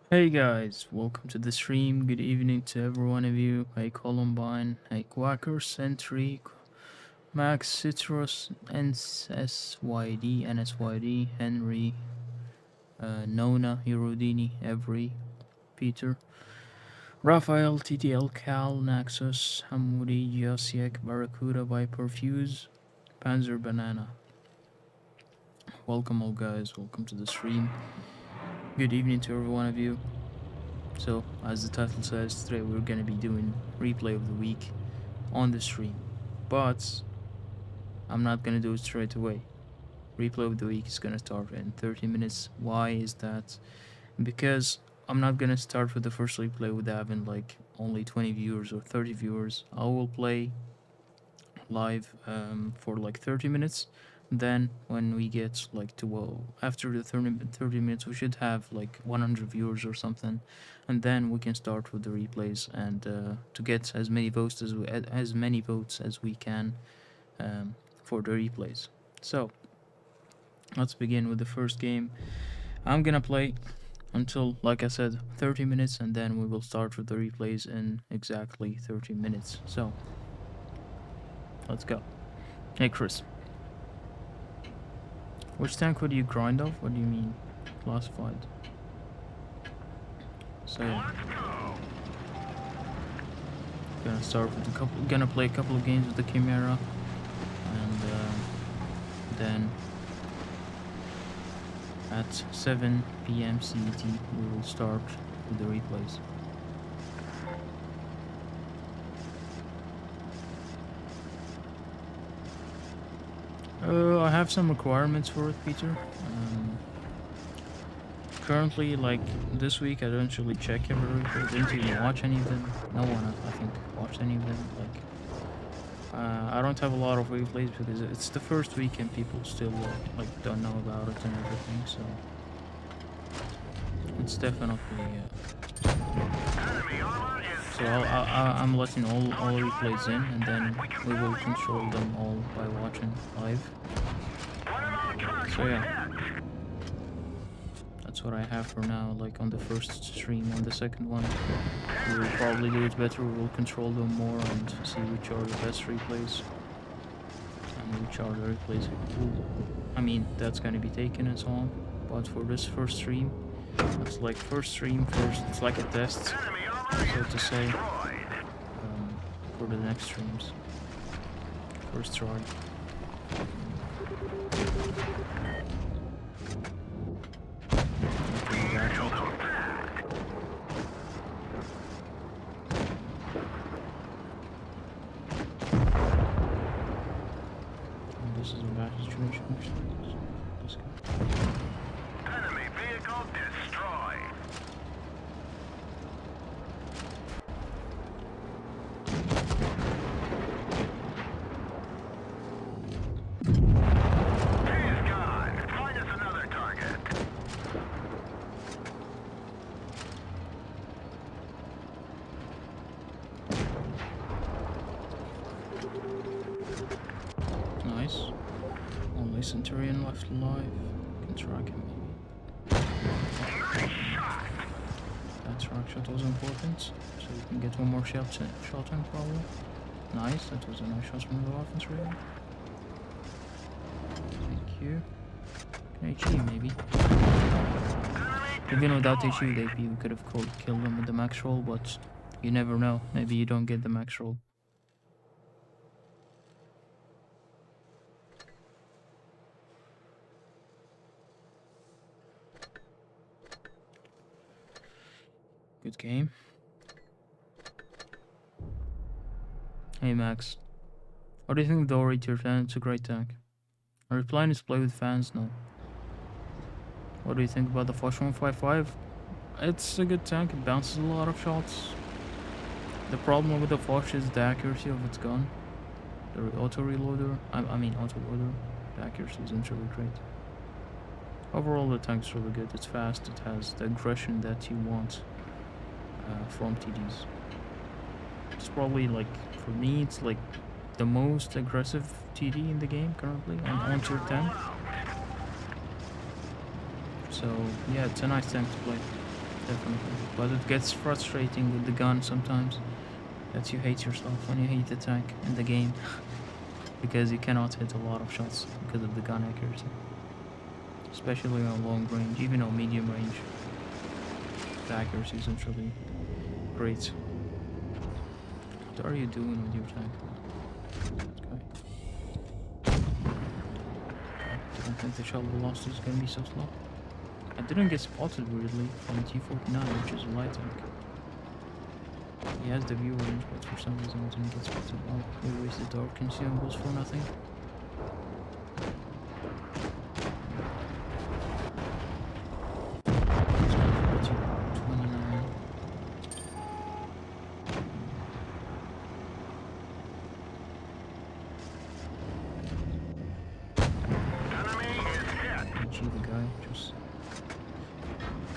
Hey guys, welcome to the stream. Good evening to every one of you. Hey Columbine, hey Quacker, Sentry, Max, Citrus, NSYD, Henry, Nona, Eurodini, Every, Peter, Raphael, TTL, Cal, Naxos, Hamoudi, Jasiek, Barracuda, Viper, Fuse, Panzer Banana. Welcome all guys, welcome to the stream. Good evening to every one of you. So, as the title says, today we're going to be doing replay of the week on the stream. But I'm not going to do it straight away. Replay of the week is going to start in 30 minutes. Why is that? Because I'm not going to start with the first replay with having like only 20 viewers or 30 viewers. I will play live for like 30 minutes. Then when we get like to after the 30 minutes we should have like 100 viewers or something, and then we can start with the replays and to get as many votes as we can for the replays. So let's begin with the first game. I'm gonna play until, like I said, 30 minutes, and then we will start with the replays in exactly 30 minutes. So let's go. Hey Chris, which tank would you grind off? What do you mean? Classified. So yeah. Gonna start with gonna play a couple of games with the Chimera, and then at 7 p.m. CET we will start with the replays. I have some requirements for it, Peter. Currently, like this week, I don't really check every replay. Didn't even watch any of them. No one, I think, watched any of them. Like, I don't have a lot of replays because it's the first week and people still like don't know about it and everything. So it's definitely. So I'm letting all replays in, and then we will control them all by watching live. So yeah, that's what I have for now. Like on the first stream, on the second one, we will probably do it better. We will control them more and see which are the best replays and which are the replays. I mean, that's gonna be taken and so on. But for this first stream, it's like first. It's like a test, so to say, for the next streams. First try. This is a bad situation. Let's go. Enemy vehicle destroyed. He's gone. Find us another target. Nice. Only Centurion left alive. Can track him maybe. That track shot was important, so we can get one more shot in probably. Nice, that was a nice shot from the Waffentrager. Thank you. HE maybe. Even without HE with AP, we could have killed them with the max roll, but you never know. Maybe you don't get the max roll. Good game. Hey Max, what do you think of the Orator fan? It's a great tank. Are you planning to play with fans? No. What do you think about the Foch 155? It's a good tank, it bounces a lot of shots. The problem with the Foch is the accuracy of its gun. The auto reloader, auto loader, the accuracy isn't really great. Overall the tank's really good, it's fast, it has the aggression that you want from TDs. It's probably like, for me, it's like the most aggressive TD in the game currently on tier 10. So yeah, it's a nice tank to play. definitely. But it gets frustrating with the gun sometimes that you hate yourself when you hate the tank in the game because you cannot hit a lot of shots because of the gun accuracy, especially on long range, even on medium range. The accuracy isn't really great. What are you doing with your tank? Okay. I don't think the shell velocity is gonna be so slow. I didn't get spotted weirdly from T49, which is a light tank. He has the view range, but for some reason I didn't get spotted. Oh, we wasted our consumables for nothing.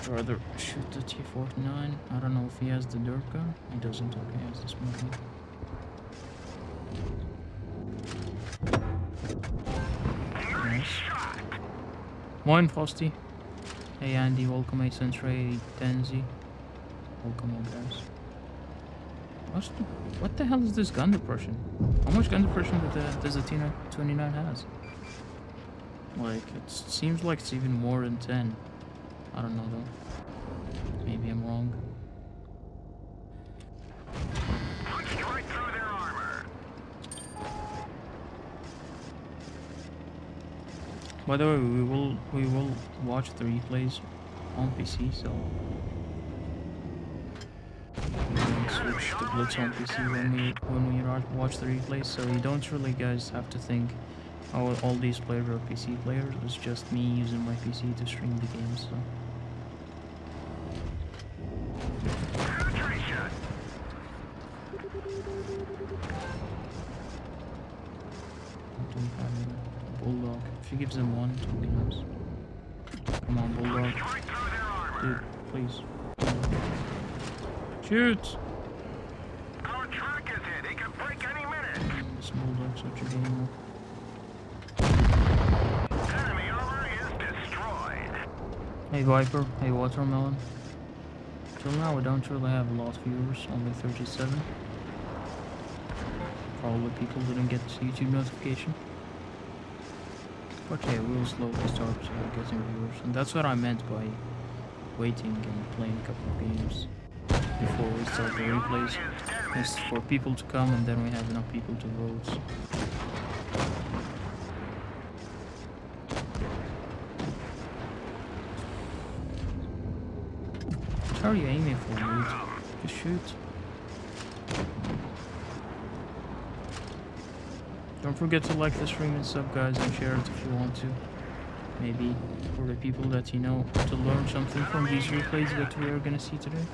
Rather shoot the T49. I don't know if he has the dirt gun. He doesn't. Okay, he has the smoking. Nice. Moin Frosty. Hey Andy, welcome. Hey Sensei, Tenzi. Welcome all guys. What the hell is this gun depression? How much gun depression does the T29 has? Like, it seems like it's even more than 10. I don't know though. Maybe I'm wrong. Punched right through their armor. By the way, we will watch the replays on PC, so we will switch to Blitz on PC when we watch the replays. So you don't really guys have to think, oh, all these players are PC players. It's just me using my PC to stream the game. So. Bulldog. If he gives him one, it would be nice. Come on, Bulldog. Dude, please. Shoot! Our track is hit. He can break any minute. This Bulldog's such a gamer. Enemy armor is destroyed. Hey Viper, hey Watermelon. Till now we don't really have a lot of viewers, only 37. Probably people didn't get YouTube notification. But yeah, we'll slowly start getting viewers. And that's what I meant by waiting and playing a couple of games before we start the replays. It's for people to come and then we have enough people to vote. What are you aiming for, dude? Just shoot. Don't forget to like the stream and sub, guys, and share it if you want to. Maybe for the people that you know to learn something from these replays that we are gonna see today.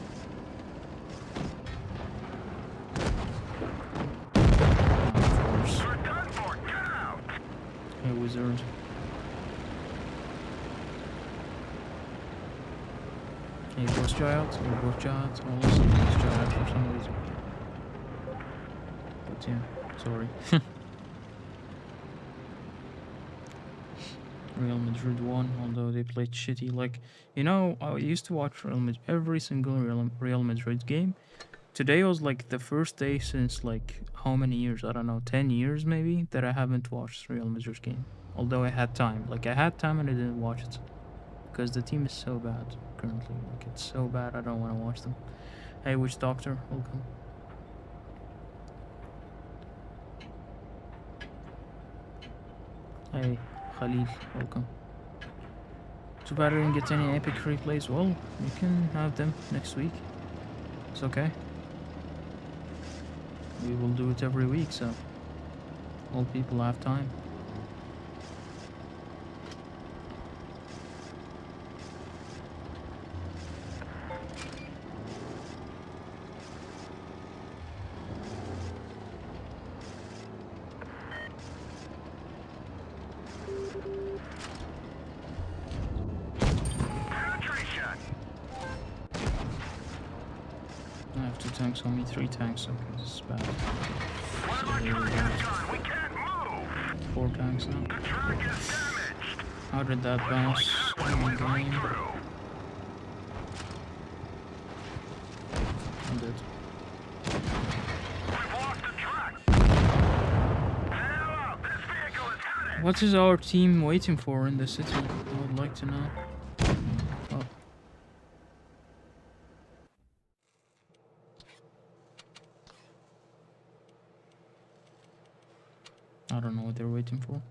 Of course. Hey, wizard. Hey, boss child, or boss child, or also boss child for some reason. But yeah, sorry. Real Madrid won, although they played shitty. Like, you know, I used to watch every single Real Madrid game. Today was like the first day since like how many years? I don't know, 10 years maybe, that I haven't watched Real Madrid game. Although I had time. Like, I had time and I didn't watch it. Because the team is so bad currently. Like, it's so bad I don't want to watch them. Hey, Witch Doctor, welcome. Hey. Khalil, welcome. Too bad I didn't get any epic replays. Well, you can have them next week. It's okay. We will do it every week, so all people have time. I have 2 tanks on me, 3 tanks, okay, this is bad. This is really bad. 4 tanks now. How did that bounce in the game? I'm dead. We've lost the track. Hello, this vehicle is headed. What is our team waiting for in the city? I would like to know. Oh. I don't know what they're waiting for.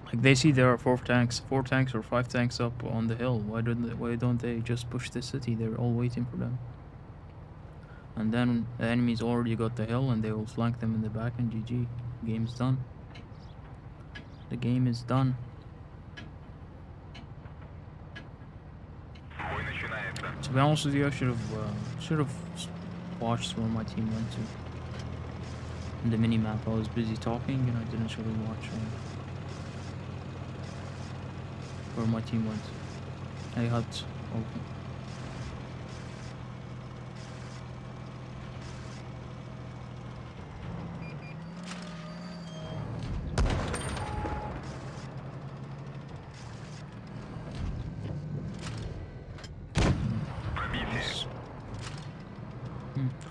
Like they see there are 4 tanks or 5 tanks up on the hill. Why don't they just push the city? They're all waiting for them. And then the enemy's already got the hill and they will flank them in the back and GG. Game's done. The game is done. To be honest with you, I should have watched where my team went to. In the mini map, I was busy talking and I didn't really watch where my team went. I had open.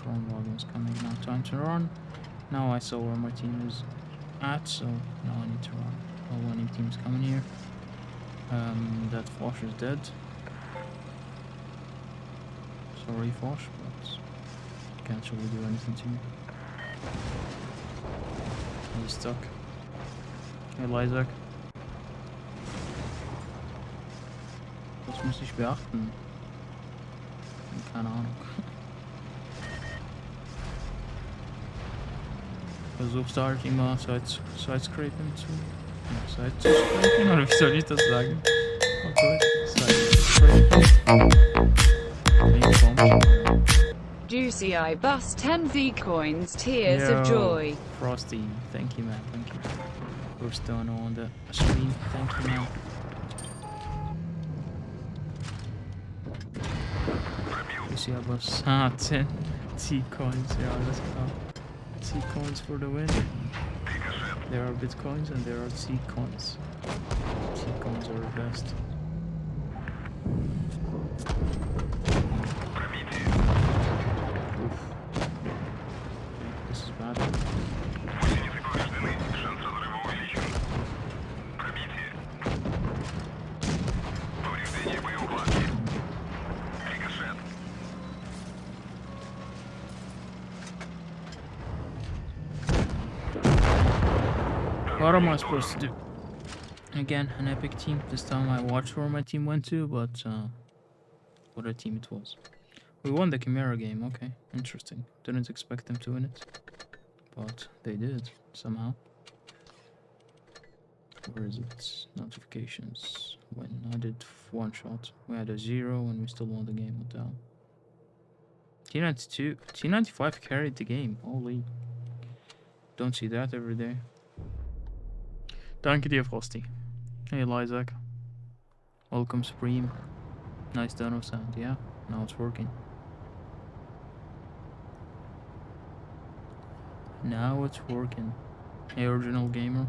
Chrome wagon's coming now. Time to run. Now I saw where my team is at, so now I need to run. All winning teams coming here. That Foch is dead. Sorry, Foch, but can't really do anything to you. He's stuck. Hey, Lysak. Was muss ich beachten? Keine Ahnung. Versuchst du halt immer Sidescraping zu... Ja, Sidescraping? Oder wie soll ich das sagen? Okay, Sidescraping. Juicy I bust 10 Z coins, tears of joy. Frosty, thank you man, thank you. We're still on the stream, thank you man. Juicy I bust 10 Z coins, yeah, let's go. C coins for the win. There are bitcoins and there are C coins. C coins are the best. Oof. Okay, this is bad. What am I supposed to do? Again, an epic team. This time I watched where my team went to, but what a team it was. We won the Chimera game, okay. Interesting. Didn't expect them to win it. But they did, somehow. Where is it? Notifications. When I did 1 shot. We had a 0 and we still won the game. What the hell? T92, T95 carried the game. Holy. Don't see that every day. Danke dir, Frosty. Hey, Lysak. Welcome, Supreme. Nice dono sound, yeah? Now it's working. Now it's working. Hey, original gamer.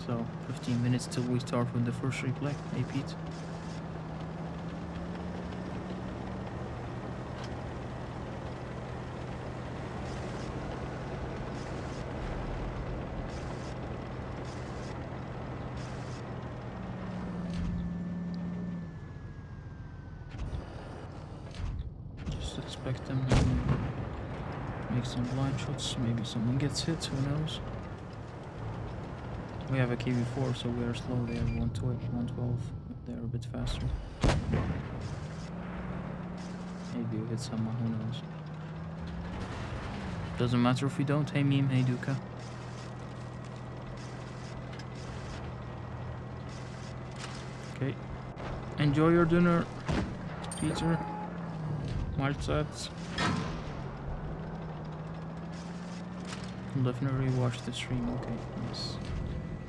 So, 15 minutes till we start with the first replay. Hey, Pete. Expect them to make some blind shots. Maybe someone gets hit, who knows? We have a KV4, so we are slow. They have 112, 112. They're a bit faster. Maybe we hit someone, who knows? Doesn't matter if we don't. Hey meme, hey Duka. Okay. Enjoy your dinner, Peter. Mahlzeit. I'll definitely watch the stream. Okay, nice.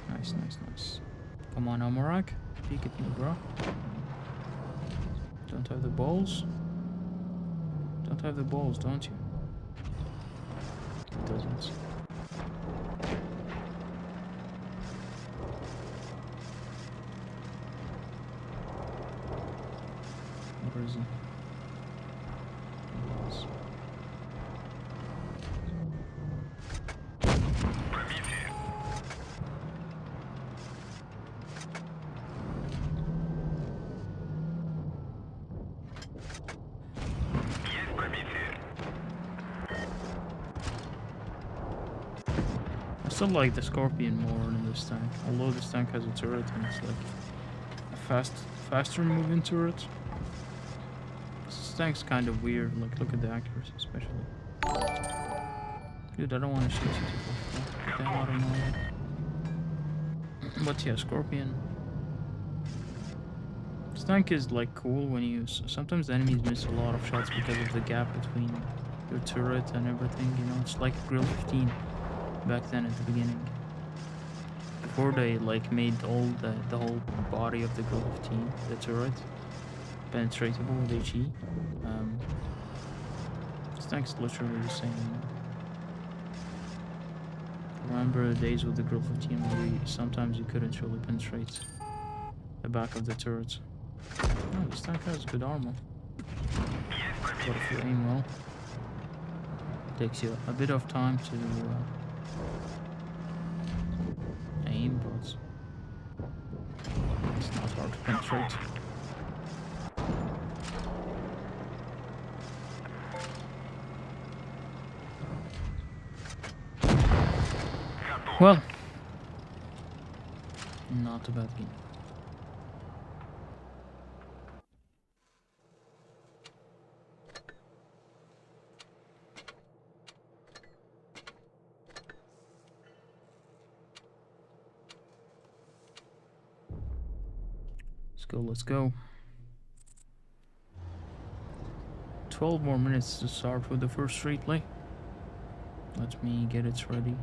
Nice. Come on, Amorak. Peek at me, bro. Don't have the balls? Don't have the balls, don't you? it doesn't. Where is he? I still like the Scorpion more than this tank, although this tank has a turret and it's like a faster moving turret. This tank's kind of weird, like look at the accuracy especially. Dude, I don't want to shoot you too far. Get the hell out of my way. But yeah, Scorpion. This tank is like cool when you sometimes the enemies miss a lot of shots because of the gap between your turret and everything, you know, it's like Grill 15 back then at the beginning. Before they like made all the whole body of the Grill 15, the turret, penetratable with HE. This tank's literally the same. Remember the days with the Grill 15 where sometimes you couldn't really penetrate the back of the turret. Oh, this tank has good armor. But if you aim well, takes you a bit of time to aim, but it's not hard to penetrate. Well, not a bad game. Let's go. 12 more minutes to start with the first replay. Let me get it ready.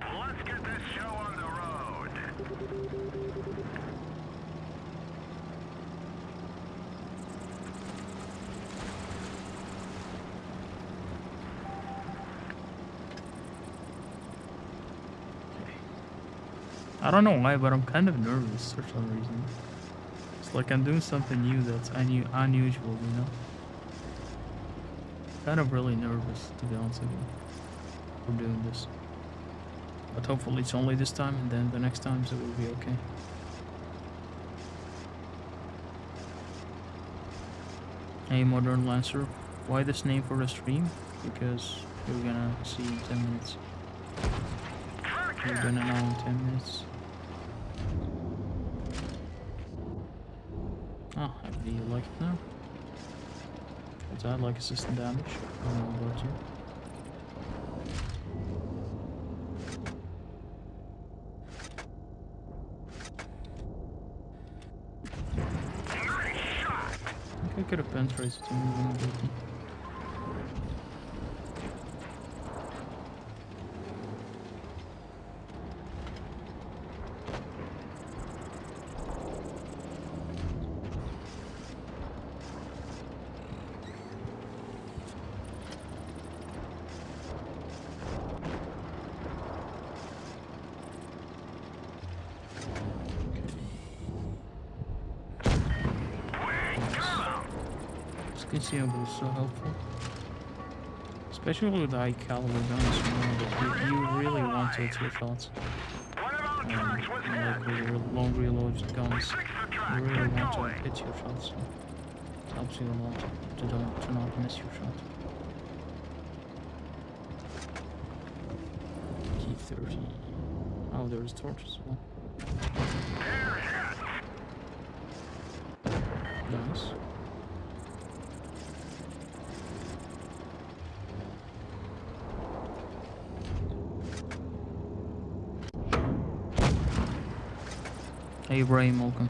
Let's get this show on the road. I don't know why, but I'm kind of nervous for some reason. It's like I'm doing something new that's unusual, you know? Kind of really nervous, to be honest with you, for doing this. But hopefully it's only this time, and then the next times it will be okay. Hey, Modern Lancer. Why this name for the stream? Because you're gonna see in 10 minutes. You're gonna know in 10 minutes. Oh, do you like it now? Because I like assistant damage. I don't know about you. I think I could have penetrated to move in a bit. Consumable is so helpful, especially with the high caliber guns. You know that you really want to hit your shots. Like with the long reload guns, you really want to hit your shots. So it helps you a lot to not miss your shot. T30. Oh, there's torch as well. Nice. Hey, Ibrahim, welcome.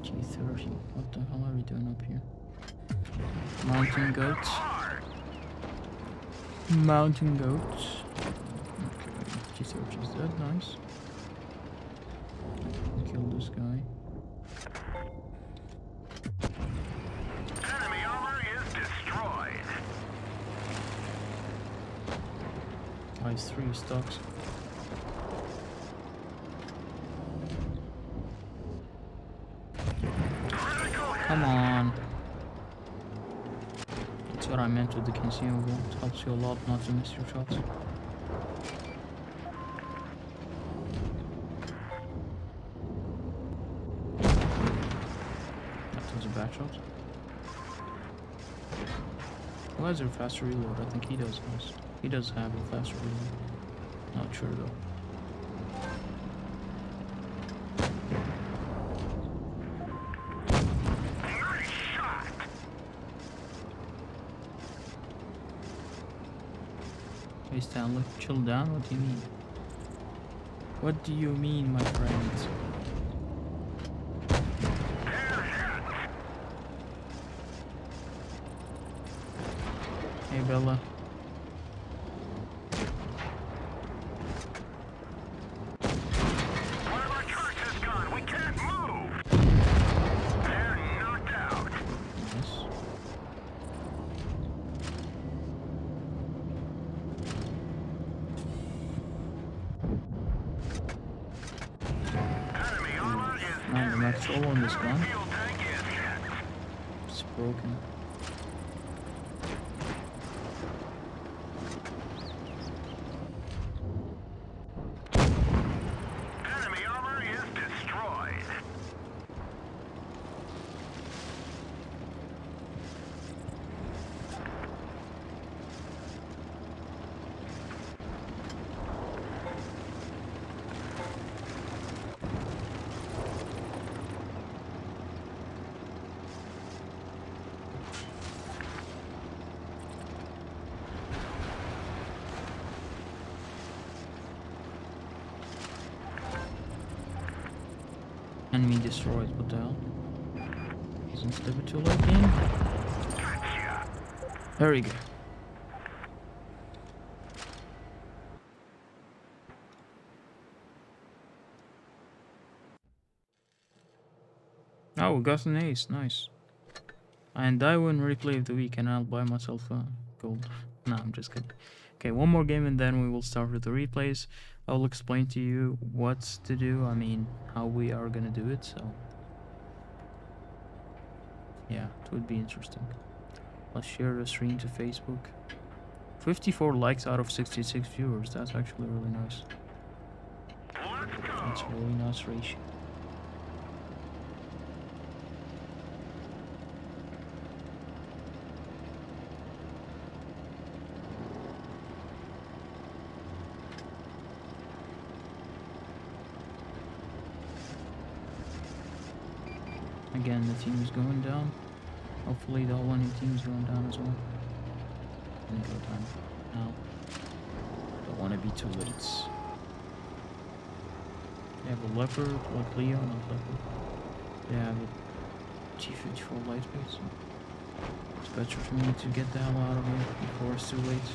G30. What the hell are we doing up here? Mountain goats. Mountain goats. Okay, G30 is dead, nice. this guy. Enemy armor is destroyed. Nice, 3 stocks. Come on. That's what I meant with the consumable. It helps you a lot not to miss your shots. That was a bad shot. Who has a faster reload? I think he does, guys. He does have a faster reload. Not sure though. Hey Stanley, chill down, what do you mean? What do you mean, my friends? Hey Bella. One of our trucks is gone. We can't move. They're knocked out. Yes. Enemy armor is Man, the max roll on this gun. fuel tank is hit. It's broken. Enemy armor is destroyed. Enemy destroyed, what the hell? Isn't it a bit too late, game? There we go. Oh, we got an ace, nice. And I win replay of the week and I'll buy myself a gold. No, I'm just kidding. Okay, one more game and then we will start with the replays. I'll explain to you what to do, I mean, how we are gonna do it, so... yeah, it would be interesting. Let's share the stream to Facebook. 54 likes out of 66 viewers, that's actually really nice. Let's go. That's a really nice ratio. Again, the team is going down. Hopefully the whole winning team is going down as well. Gonna go down now. Don't want to be too late. They have a leopard, like Leo, not leopard. They have a T22 lightweight, so it's better for me to get the hell out of here before it's too late.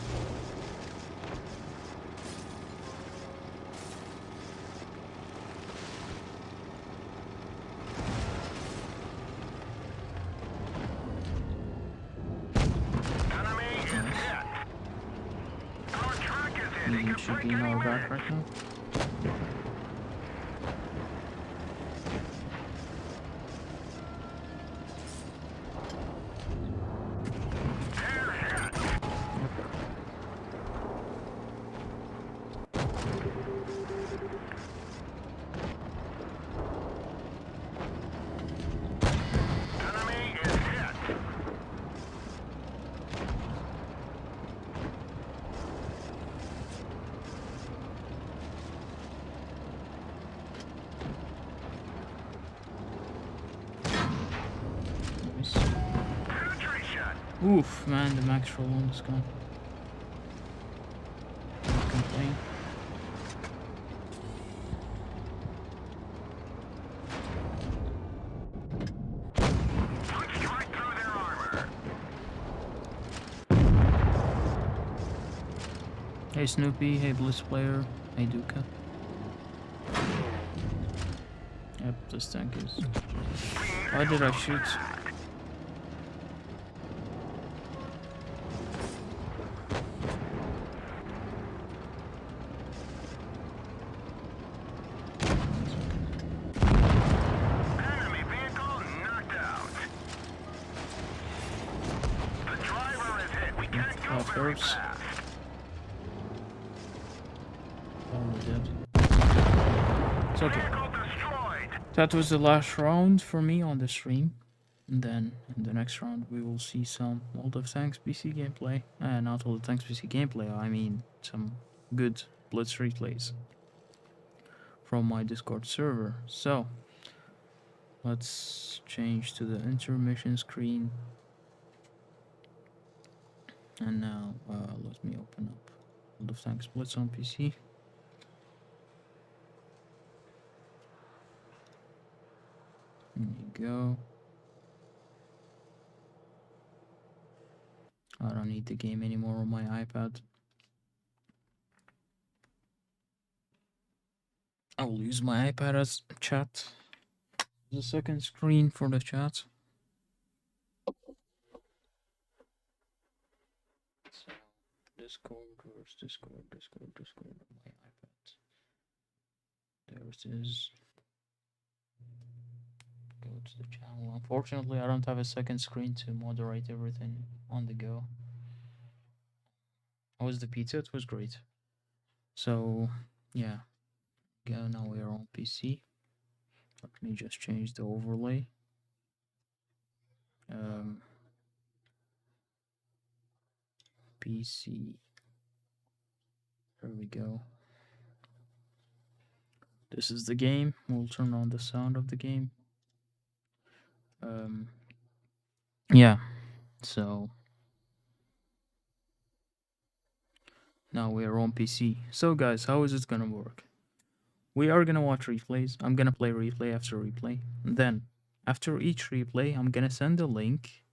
Medium should be in our back right now. Oof, man, the max roll on this gun. Can't complain. Right through their armor. Hey Snoopy, hey Bliss Player, hey Duca. Yep, this tank is. Why did I shoot? Enemy vehicle knocked out. The driver is hit. We can't go very First. fast. Oh, dead. It's okay. Vehicle destroyed. That was the last round for me on the stream. And then in the next round we will see some World of Tanks PC gameplay. Not all the Tanks PC gameplay, I mean some good Blitz replays from my Discord server. So let's change to the intermission screen. And now let me open up World of Tanks Blitz on PC. There you go. I don't need the game anymore on my iPad. I will use my iPad as chat. The second screen for the chat. So, Discord, where's Discord, Discord on my iPad. There it is. Go to the channel. Unfortunately, I don't have a second screen to moderate everything on the go. How was the pizza? It was great. So, yeah. Go, now we are on PC. Let me just change the overlay. PC. There we go. This is the game. We'll turn on the sound of the game. Yeah. So now we are on PC. So guys, how is it gonna work? We are gonna watch replays. I'm gonna play replay after replay. And then after each replay, I'm gonna send a link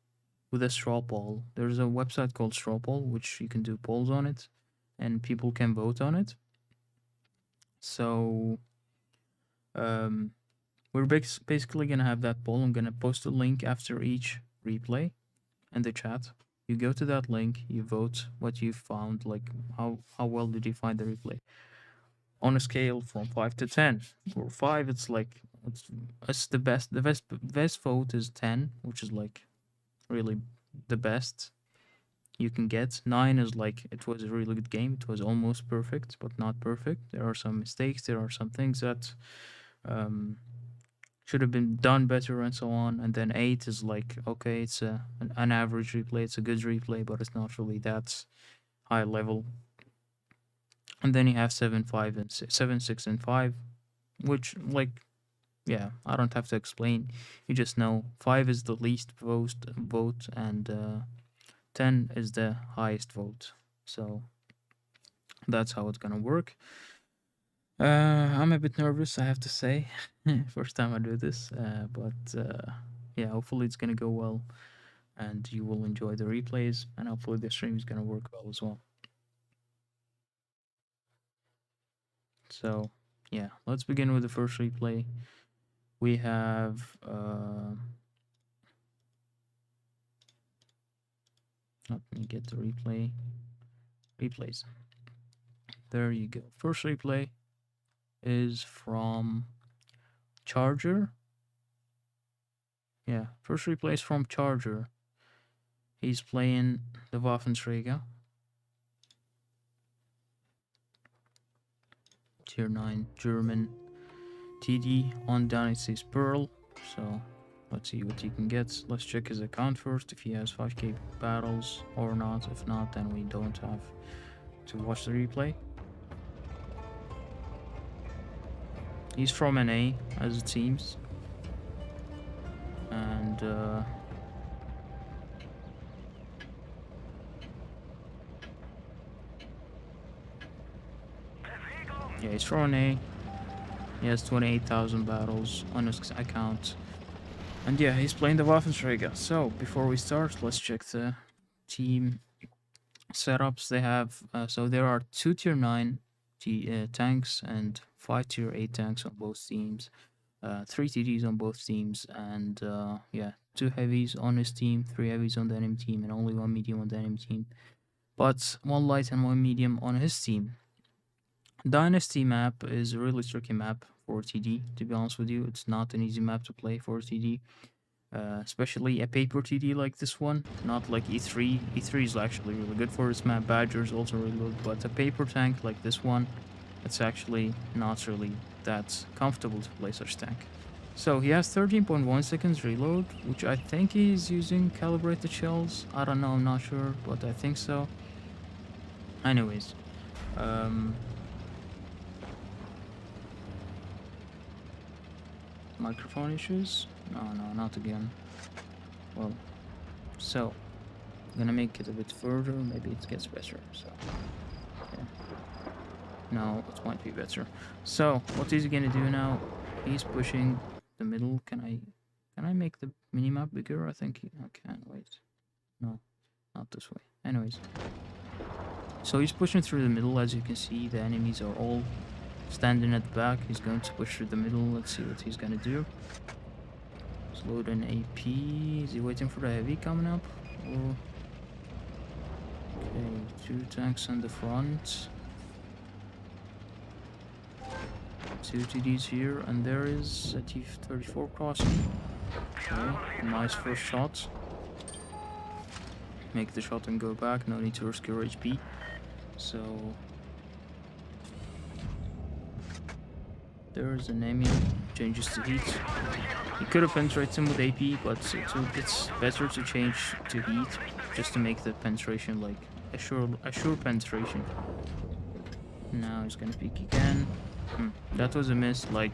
with a straw poll. There's a website called Straw Poll, which you can do polls on it, and people can vote on it. So we're basically gonna have that poll. I'm gonna post a link after each replay in the chat. You go to that link, you vote what you found, like how well did you find the replay on a scale from 5 to 10. For 5, it's like it's the best. The best vote is 10, which is like really the best you can get. 9 is like it was a really good game. It was almost perfect, but not perfect. There are some mistakes. There are some things that should have been done better and so on. And then 8 is like, okay, it's an average replay. It's a good replay, but it's not really that high level. And then you have 7, 5, and 7, 6, and 5, which, like, yeah, I don't have to explain. You just know 5 is the least vote, and 10 is the highest vote. So that's how it's gonna work. I'm a bit nervous, I have to say. First time I do this, but yeah, hopefully it's gonna go well, and you will enjoy the replays, and hopefully the stream is gonna work well as well. So yeah, let's begin with the first replay. We have let me get the replays. There you go. First replay is from Charger. Yeah, first replay is from Charger. He's playing the Waffentrager. Tier 9 German TD on Dynasty's Pearl. So let's see what he can get. Let's check his account first, if he has 5k battles or not. If not, then we don't have to watch the replay. He's from NA, as it seems. And yeah, he's from NA. He has 28,000 battles on his account. And yeah, he's playing the Waffentrager. So before we start, let's check the team setups they have. So there are 2 tier 9 tanks and 5 tier 8 tanks on both teams. 3 TDs on both teams, and yeah, 2 heavies on his team, 3 heavies on the enemy team, and only 1 medium on the enemy team. But 1 light and 1 medium on his team. Dynasty map is a really tricky map for TD, to be honest with you. It's not an easy map to play for TD. Especially a paper TD like this one, not like E3. E3 is actually really good for its map. Badger is also really good, but a paper tank like this one, it's actually not really that comfortable to play such tank. So he has 13.1 seconds reload, which I think he's using calibrated shells. I don't know, I'm not sure, but I think so. Anyways, microphone issues? No, not again. Well, so I'm gonna make it a bit further, maybe it gets better. So yeah. No, it might be better. So what is he gonna do now? He's pushing the middle. Can I make the minimap bigger? I think I can. Wait, no, not this way. Anyways, so he's pushing through the middle. As you can see, the enemies are all standing at the back. He's going to push through the middle. Let's see what he's gonna do. Load an AP. Is he waiting for the heavy coming up? Or... okay, 2 tanks on the front. 2 TDs here, and there is a T34 crossing. Okay, nice first shot. Make the shot and go back. No need to risk your HP. So there's an enemy. Changes to heat. He could have penetrated him with AP, but it's better to change to heat just to make the penetration like a sure penetration. Now he's gonna peek again. That was a miss. Like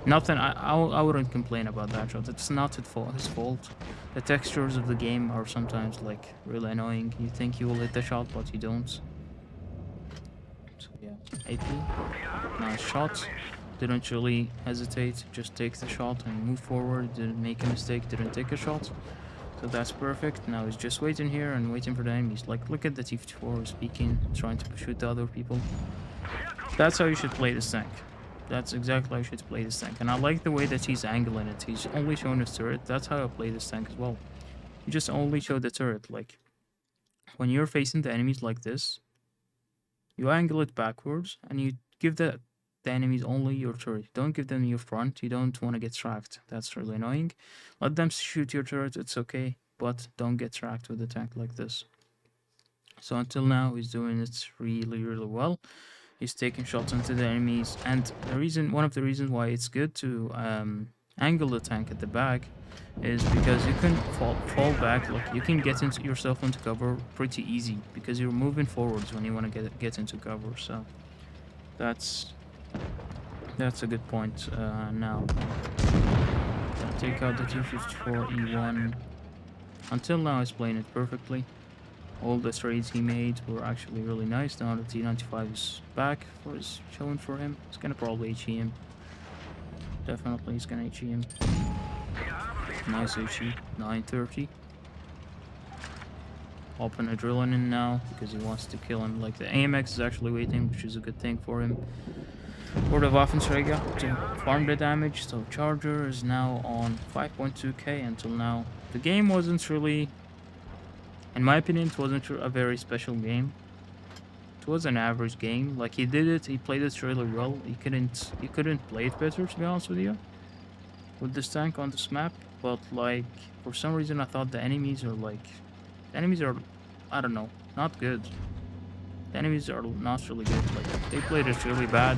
nothing. I wouldn't complain about that shot. It's not his fault. The textures of the game are sometimes like really annoying. You think you will hit the shot, but you don't. So yeah, AP. Nice shot. Didn't really hesitate, just take the shot and move forward. Didn't make a mistake, didn't take a shot. So that's perfect. Now he's just waiting here and waiting for the enemies. Like, look at the T54 speaking, trying to shoot the other people. That's how you should play this tank. That's exactly how you should play this tank. And I like the way that he's angling it. He's only showing his turret. That's how I play this tank as well. You just only show the turret. Like, when you're facing the enemies like this, you angle it backwards and you give the enemies only your turret. Don't give them your front. You don't want to get tracked. That's really annoying. Let them shoot your turret. It's okay, but don't get tracked with a tank like this. So until now, he's doing it really well. He's taking shots into the enemies, and one of the reasons why it's good to angle the tank at the back is because you can fall back. Like you can get yourself into cover pretty easy because you're moving forwards when you want to get into cover. So that's a good point. Now, gonna take out the T54 E1. Until now, he's playing it perfectly. All the trades he made were actually really nice. Now the T95 is back for his showing for him. He's gonna probably HE him. Definitely, he's gonna HE him. Nice HE. 930. Open adrenaline now because he wants to kill him. Like the AMX is actually waiting, which is a good thing for him. For the Waffentrager to farm the damage. So Charger is now on 5.2k until now. The game wasn't really, in my opinion, it wasn't a very special game. It was an average game. Like he played it really well. He couldn't play it better, to be honest with you, with this tank on this map. But like for some reason I thought the enemies are I don't know, not good. The enemies are not really good. Like they played it really bad.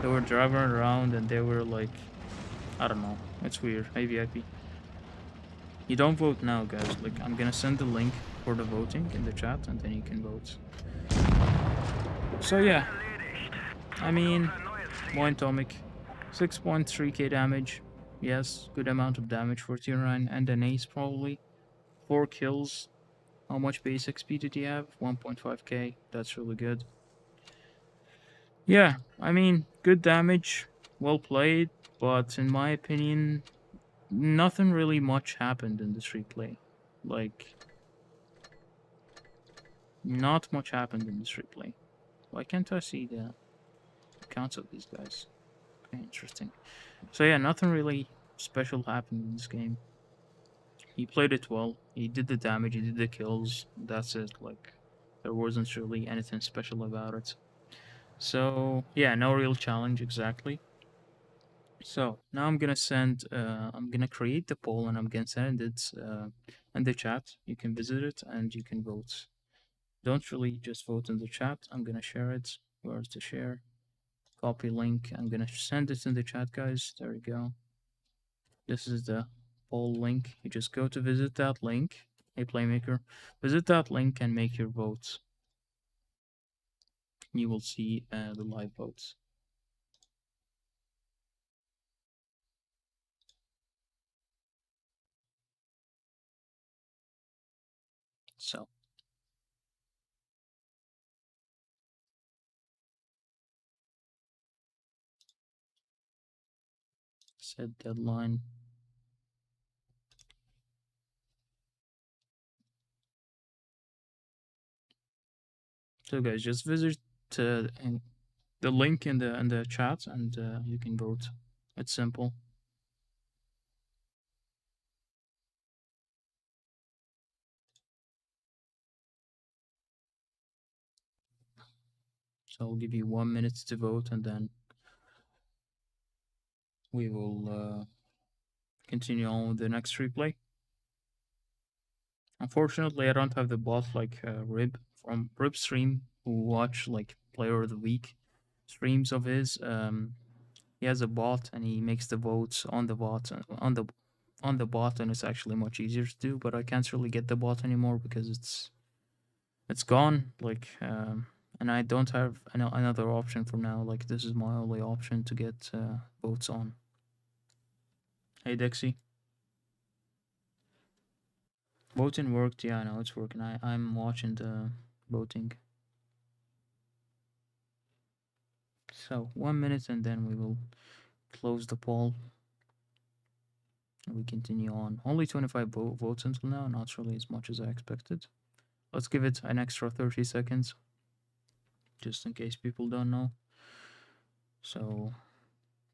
They were driving around and they were like, I don't know. It's weird. Hey VIP. You don't vote now, guys. Like I'm gonna send the link for the voting in the chat and then you can vote. So yeah, I mean, more atomic, 6.3k damage. Yes, good amount of damage for tier 9 and an ace probably. 4 kills. How much base XP did he have? 1.5k. That's really good. Yeah, I mean, good damage, well played, but in my opinion, nothing really much happened in this replay. Like, not much happened in this replay. Why can't I see the accounts of these guys? Okay, interesting. So yeah, nothing really special happened in this game. He played it well. He did the damage. He did the kills. That's it. Like there wasn't really anything special about it. So yeah, no real challenge exactly. So now I'm gonna create the poll and I'm gonna send it in the chat. You can visit it and you can vote. Don't really just vote in the chat. I'm gonna share it. Where's the share? Copy link. I'm gonna send it in the chat, guys. There we go. This is the poll link. You just go to visit that link. Hey, Playmaker, visit that link and make your votes. You will see the live votes. So set deadline. So guys, just visit the link in the chat and you can vote. It's simple. So I'll give you 1 minute to vote and then we will continue on with the next replay. Unfortunately, I don't have the bot like Rib from Rib Stream, who watch like Player of the Week streams of his. He has a bot and he makes the votes on the bot on the bot, and it's actually much easier to do. But I can't really get the bot anymore because it's gone. Like and I don't have another option for now. Like this is my only option to get votes on. Hey Dexy, voting worked. Yeah, I know it's working. I'm watching the voting. So 1 minute and then we will close the poll. And we continue on. Only 25 votes until now, not really as much as I expected. Let's give it an extra 30 seconds, just in case people don't know. So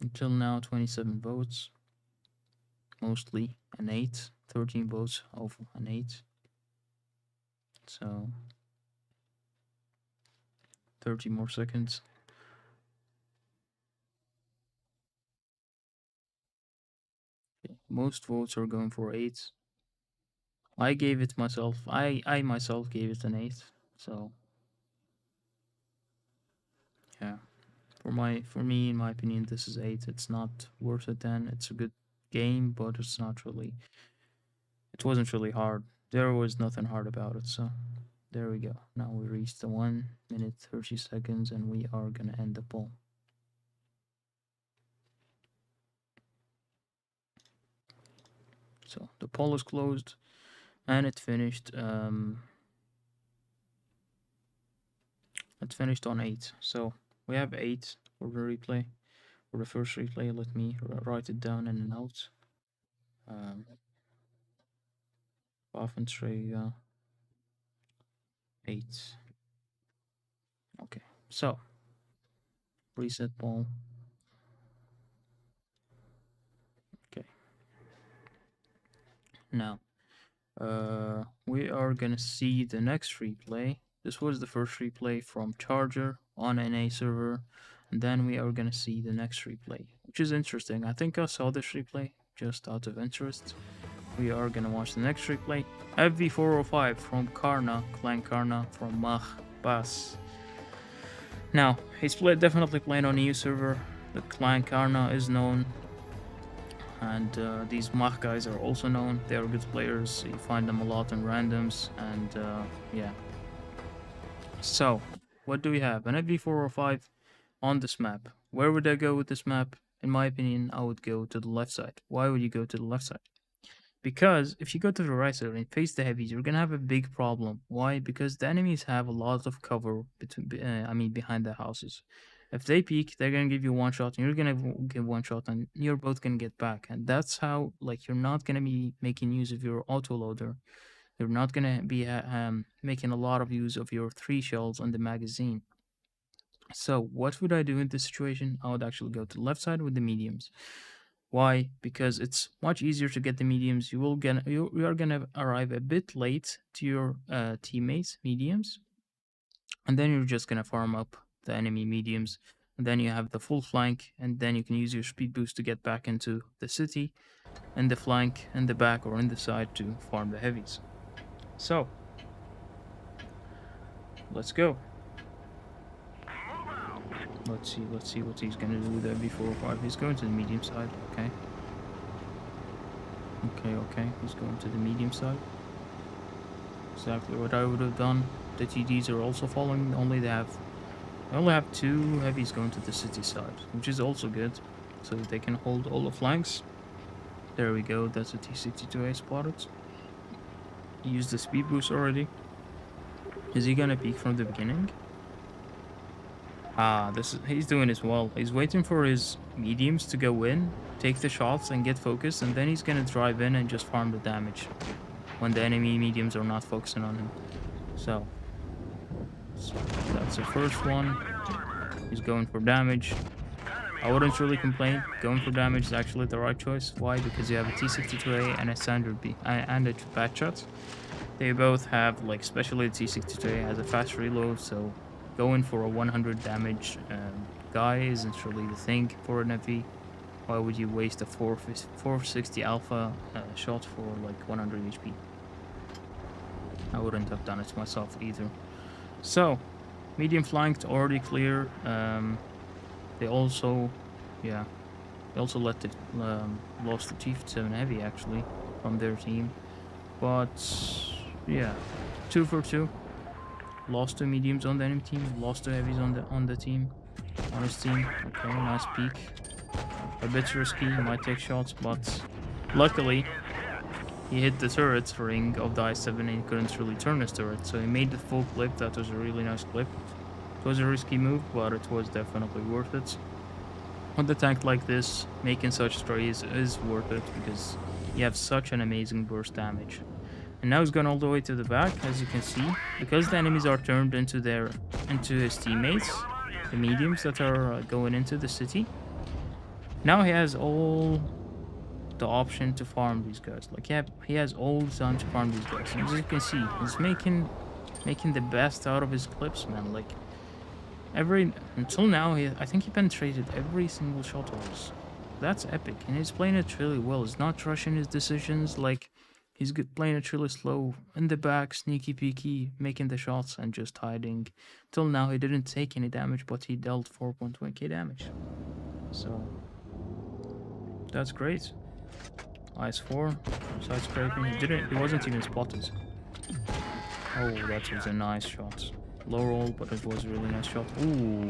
until now, 27 votes, mostly an 8, 13 votes of an 8. So 30 more seconds. Okay. Most votes are going for 8. I gave it myself. I myself gave it an 8. So yeah, for me, in my opinion, this is 8. It's not worse than 10. It's a good game, but it's not really. It wasn't really hard. There was nothing hard about it. So there we go. Now we reached the 1 minute 30 seconds, and we are gonna end the poll. So the poll is closed, and it finished. It finished on 8. So we have 8 for the replay. For the first replay, let me write it down in a note. Waffentrager 8. Okay, so reset poll. Okay, now we are gonna see the next replay. This was the first replay from Charger on NA server, and then we are gonna see the next replay, which is interesting. I think I saw this replay just out of interest. We are gonna watch the next replay. FV405 from Karna, Clan Karna from Mach Bass. Now, he's definitely playing on EU server. The Clan Karna is known, and these Mach guys are also known. They are good players. You find them a lot in randoms, and yeah. So, what do we have? An FV405 on this map. Where would I go with this map? In my opinion, I would go to the left side. Why would you go to the left side? Because if you go to the right side and face the heavies, you're gonna have a big problem. Why? Because the enemies have a lot of cover behind the houses. If they peek, they're gonna give you one shot, and you're gonna give one shot, and you're both gonna get back. And that's how, like, you're not gonna be making use of your autoloader. You're not gonna be making a lot of use of your 3 shells on the magazine. So what would I do in this situation? I would actually go to the left side with the mediums. Why? Because it's much easier to get the mediums. You are gonna arrive a bit late to your teammates mediums, and then you're just gonna farm up the enemy mediums, and then you have the full flank, and then you can use your speed boost to get back into the city, and the flank, and the back, or in the side to farm the heavies. So let's go. Let's see what he's gonna do with the MB405. He's going to the medium side. Okay. Okay. He's going to the medium side. Exactly what I would have done. The TDs are also following. They only have 2 heavies going to the city side, which is also good, so they can hold all the flanks. There we go. That's a T22A spotted. He used the speed boost already. Is he gonna peek from the beginning? He's doing this well. He's waiting for his mediums to go in, take the shots and get focused, and then he's gonna drive in and just farm the damage when the enemy mediums are not focusing on him. So that's the first one. He's going for damage. I wouldn't really complain. Going for damage is actually the right choice. Why? Because you have a T62A and a standard B and a bad shot. They both have, like, especially the T62A has a fast reload, so going for a 100 damage guy isn't really the thing for an FV. Why would you waste a 460 alpha shot for like 100 HP? I wouldn't have done it myself either. So, medium flanked, already clear. They also let the lost the Chieftain heavy actually from their team, but yeah, 2 for 2. Lost 2 mediums on the enemy team, lost 2 heavies on his team. Okay, nice peek. A bit risky, he might take shots, but luckily he hit the turret ring of the I-7 and he couldn't really turn his turret, so he made the full clip. That was a really nice clip. It was a risky move, but it was definitely worth it. On the tank like this, making such strays is worth it because you have such an amazing burst damage. And now he's gone all the way to the back, as you can see, because the enemies are turned into his teammates, the mediums that are going into the city. Now he has all the option to farm these guys. Like, he has all the time to farm these guys. And as you can see, he's making the best out of his clips, man. Like, until now, I think he penetrated every single shot of his. That's epic, and he's playing it really well. He's not rushing his decisions. Like, he's playing it really slow, in the back, sneaky peeky, making the shots and just hiding. Till now, he didn't take any damage, but he dealt 4.1k damage. So, that's great. IS-4, side scraping. He wasn't even spotted. Oh, that was a nice shot. Low roll, but it was a really nice shot. Ooh,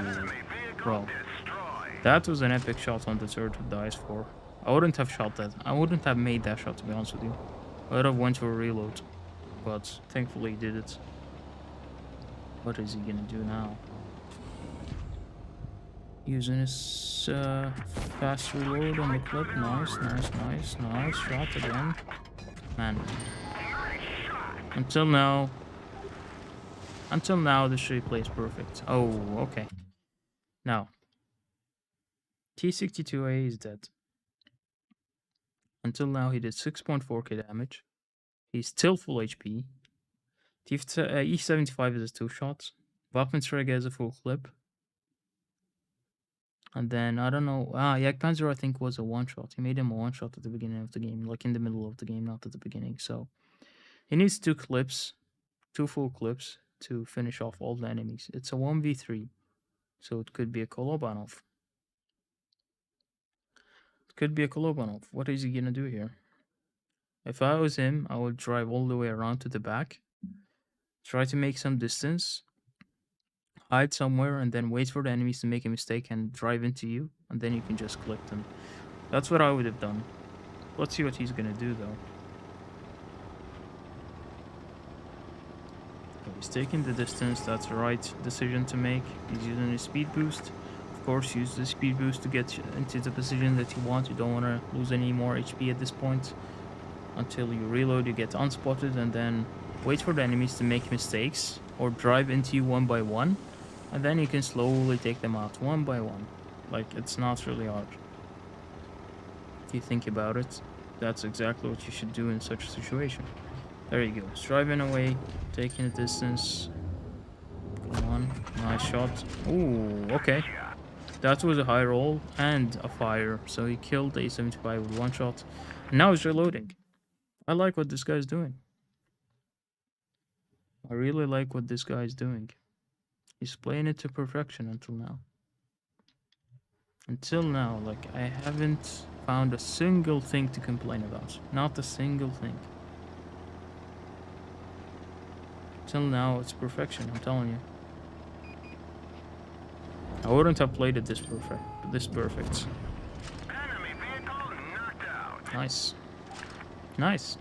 bro. That was an epic shot on the third with the IS-4. I wouldn't have shot that. I wouldn't have made that shot, to be honest with you. I would have went for a reload, but thankfully he did it. What is he gonna do now? Using his fast reload on the clip. Nice shot again. Man. Until now, the street plays perfect. Oh, okay. Now, T62A is dead. Until now, he did 6.4k damage. He's still full HP. E75 is a 2-shot. Waffentrager is a full clip. And then, I don't know. Jagdpanzer, I think, was a 1-shot. He made him a 1-shot at the beginning of the game. Like, in the middle of the game, not at the beginning. So, he needs 2 clips. 2 full clips to finish off all the enemies. It's a 1v3. So, it could be a Kolobanov. Could be a Kolobanov. What is he gonna do here? If I was him, I would drive all the way around to the back. Try to make some distance. Hide somewhere and then wait for the enemies to make a mistake and drive into you. And then you can just clip them. That's what I would have done. Let's see what he's gonna do though. He's taking the distance. That's the right decision to make. He's using his speed boost. Of course, use the speed boost to get into the position that you want. You don't want to lose any more HP at this point. Until you reload, you get unspotted, and then wait for the enemies to make mistakes or drive into you one by one, and then you can slowly take them out one by one. Like, it's not really hard. you think about it, that's exactly what you should do in such a situation. There you go. Striving away, taking a distance. Come on. Nice shot. Ooh, okay. That was a high roll and a fire. So he killed the A75 with one shot. And now he's reloading. I like what this guy's doing. I really like what this guy's doing. He's playing it to perfection until now. Until now, like, I haven't found a single thing to complain about. Not a single thing. Till now, it's perfection, I'm telling you. I wouldn't have played it this perfect. Enemy vehicle knocked out. Nice. Nice.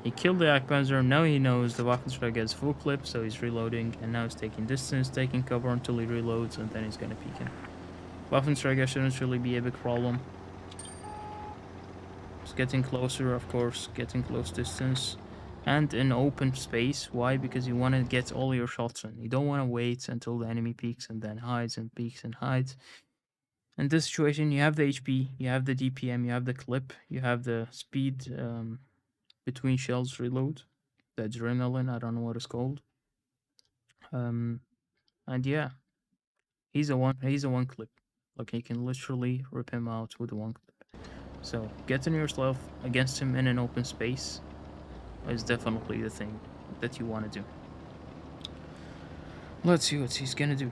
He killed the Akpanzer, now he knows the Waffentrager has full clip, so he's reloading, and now he's taking distance, taking cover until he reloads, and then he's gonna peek him. Waffentrager shouldn't really be a big problem. It's getting closer, of course, getting close distance. And in open space. Why? Because you want to get all your shots in. You don't want to wait until the enemy peeks and then hides and peeks and hides. In this situation, you have the HP, you have the DPM, you have the clip, you have the speed between shells reload, the adrenaline, I don't know what it's called. And yeah, he's a one clip. Like, you can literally rip him out with one clip. So getting yourself against him in an open space is definitely the thing that you want to do. Let's see what he's gonna do.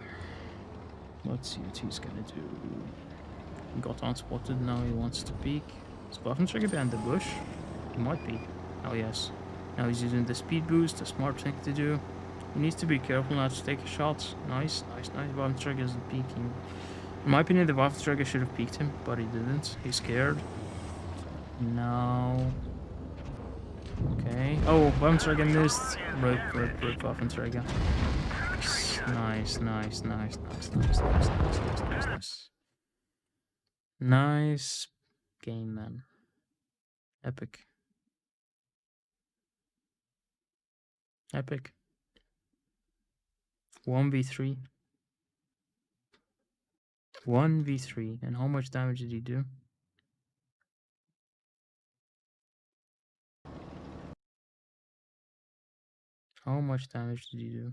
He got unspotted, now he wants to peek. Is Waffentrager behind the bush? He might be. Oh yes. Now he's using the speed boost, a smart thing to do. He needs to be careful not to take a shot. Nice. Waffentrager isn't peeking. In my opinion, the Waffentrager should have peeked him, but he didn't. He's scared. Now... Okay. Oh, Waffentrager missed. Rip, Waffentrager. Nice. Nice game, man. Epic. 1v3. 1v3. And how much damage did he do? How much damage did he do?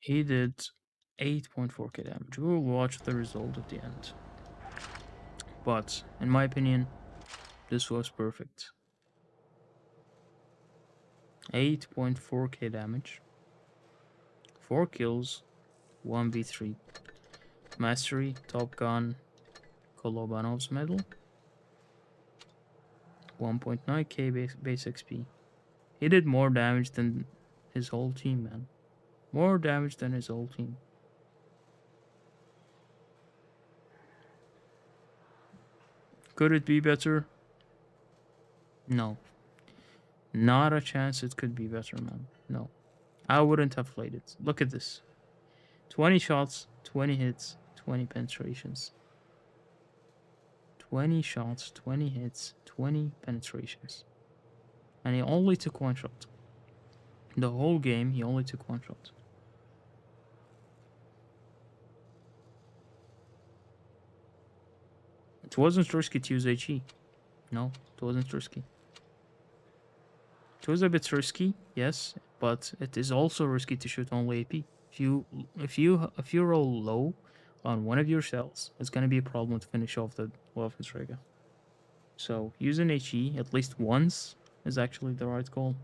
He did 8.4k damage. We'll watch the result at the end. But, in my opinion, this was perfect. 8.4k damage. 4 kills. 1v3. Mastery, Top Gun, Kolobanov's medal. 1.9k base XP. He did more damage than his whole team, man. More damage than his whole team. Could it be better? No. Not a chance it could be better, man. No. I wouldn't have played it. Look at this. 20 shots, 20 hits, 20 penetrations. 20 shots, 20 hits, 20 penetrations. And he only took one shot. The whole game, he only took one shot. It wasn't risky to use HE. No, it wasn't risky. It was a bit risky, yes, but it is also risky to shoot only AP. If you roll low on one of your shells, it's gonna be a problem to finish off the Waffentrager. So using HE at least once is actually the right call.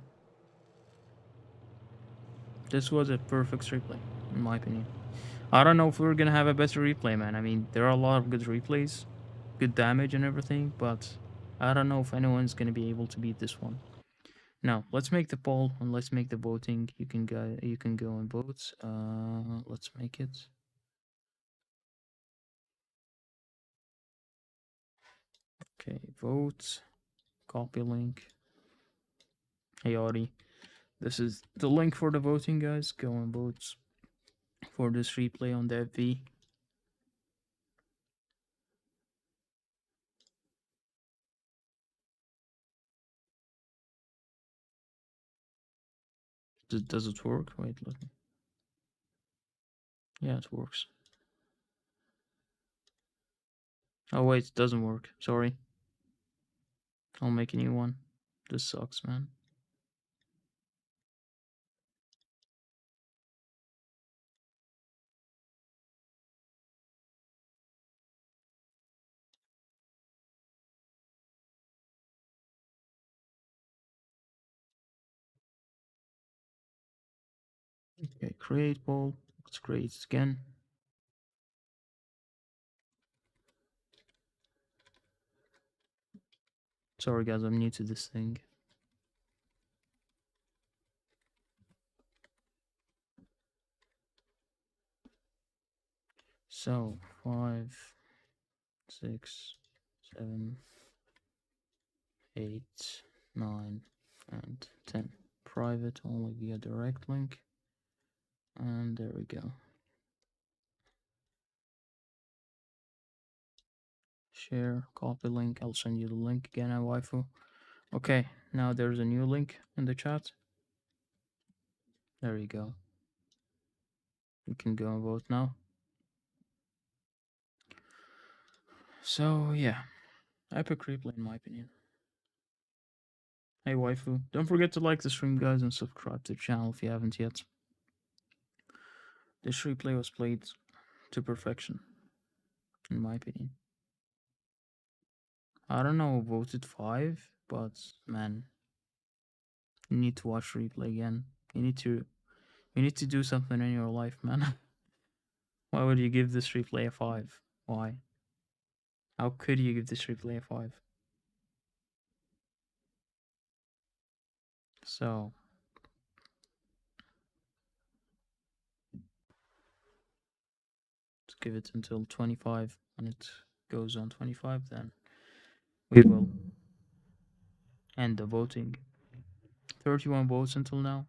This was a perfect replay, in my opinion. I don't know if we're gonna have a better replay, man. I mean, there are a lot of good replays, good damage and everything, but I don't know if anyone's gonna be able to beat this one. Now, let's make the poll and let's make the voting. You can go and vote. Let's make it. Okay, vote. Copy link. Hey, Audi. This is the link for the voting, guys. Go and vote for this replay on the FV. Does it work? Wait, let me. Yeah, it works. Oh wait, it doesn't work. Sorry. I'll make a new one. This sucks, man. Okay, create poll. Let's create it again. Sorry guys, I'm new to this thing. So 5, 6, 7, 8, 9, and 10. Private only via direct link. And there we go. Share, copy link. I'll send you the link again, waifu. Okay, now there's a new link in the chat. There you go. You can go and vote now. So yeah, epic replay in my opinion. Hey waifu, don't forget to like the stream guys and subscribe to the channel if you haven't yet. This replay was played to perfection, in my opinion. I don't know who voted 5, but man, you need to watch replay again. You need to do something in your life, man. Why would you give this replay a 5? Why? How could you give this replay a 5? So let's give it until 25. When it goes on 25, then we will end the voting. 31 votes until now.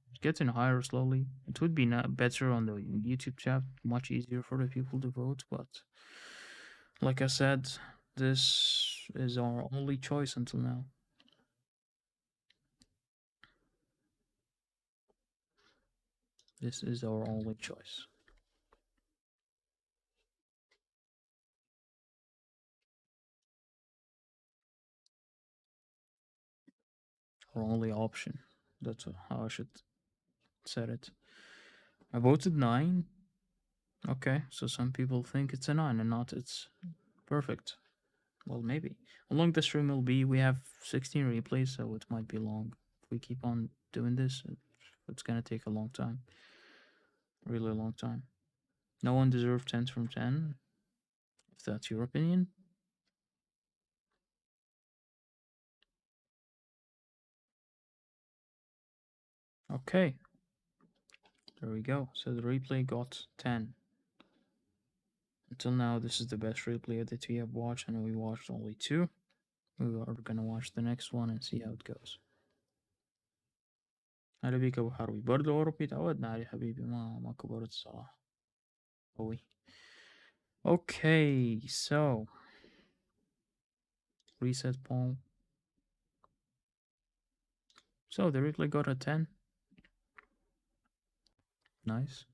It's getting higher slowly. It would be better on the YouTube chat, much easier for the people to vote, but like I said, this is our only choice until now. This is our only choice. Our only option. That's how I should set it. I voted 9. Okay, so some people think it's a 9 and not it's perfect. Well, maybe. How long the stream will be? We have 16 replays, so it might be long. If we keep on doing this, it's gonna take a long time. Really long time. No one deserves 10 from 10. If that's your opinion. Okay. There we go. So the replay got 10. Until now, this is the best replay that we have watched, and we watched only 2. We are gonna watch the next one and see how it goes. هلا بيك ابو حربي برضه اوروبي تعودنا عليه حبيبي ما كبرت الصراحة قوي. Okay, so reset poll. So the replay got a 10. Nice.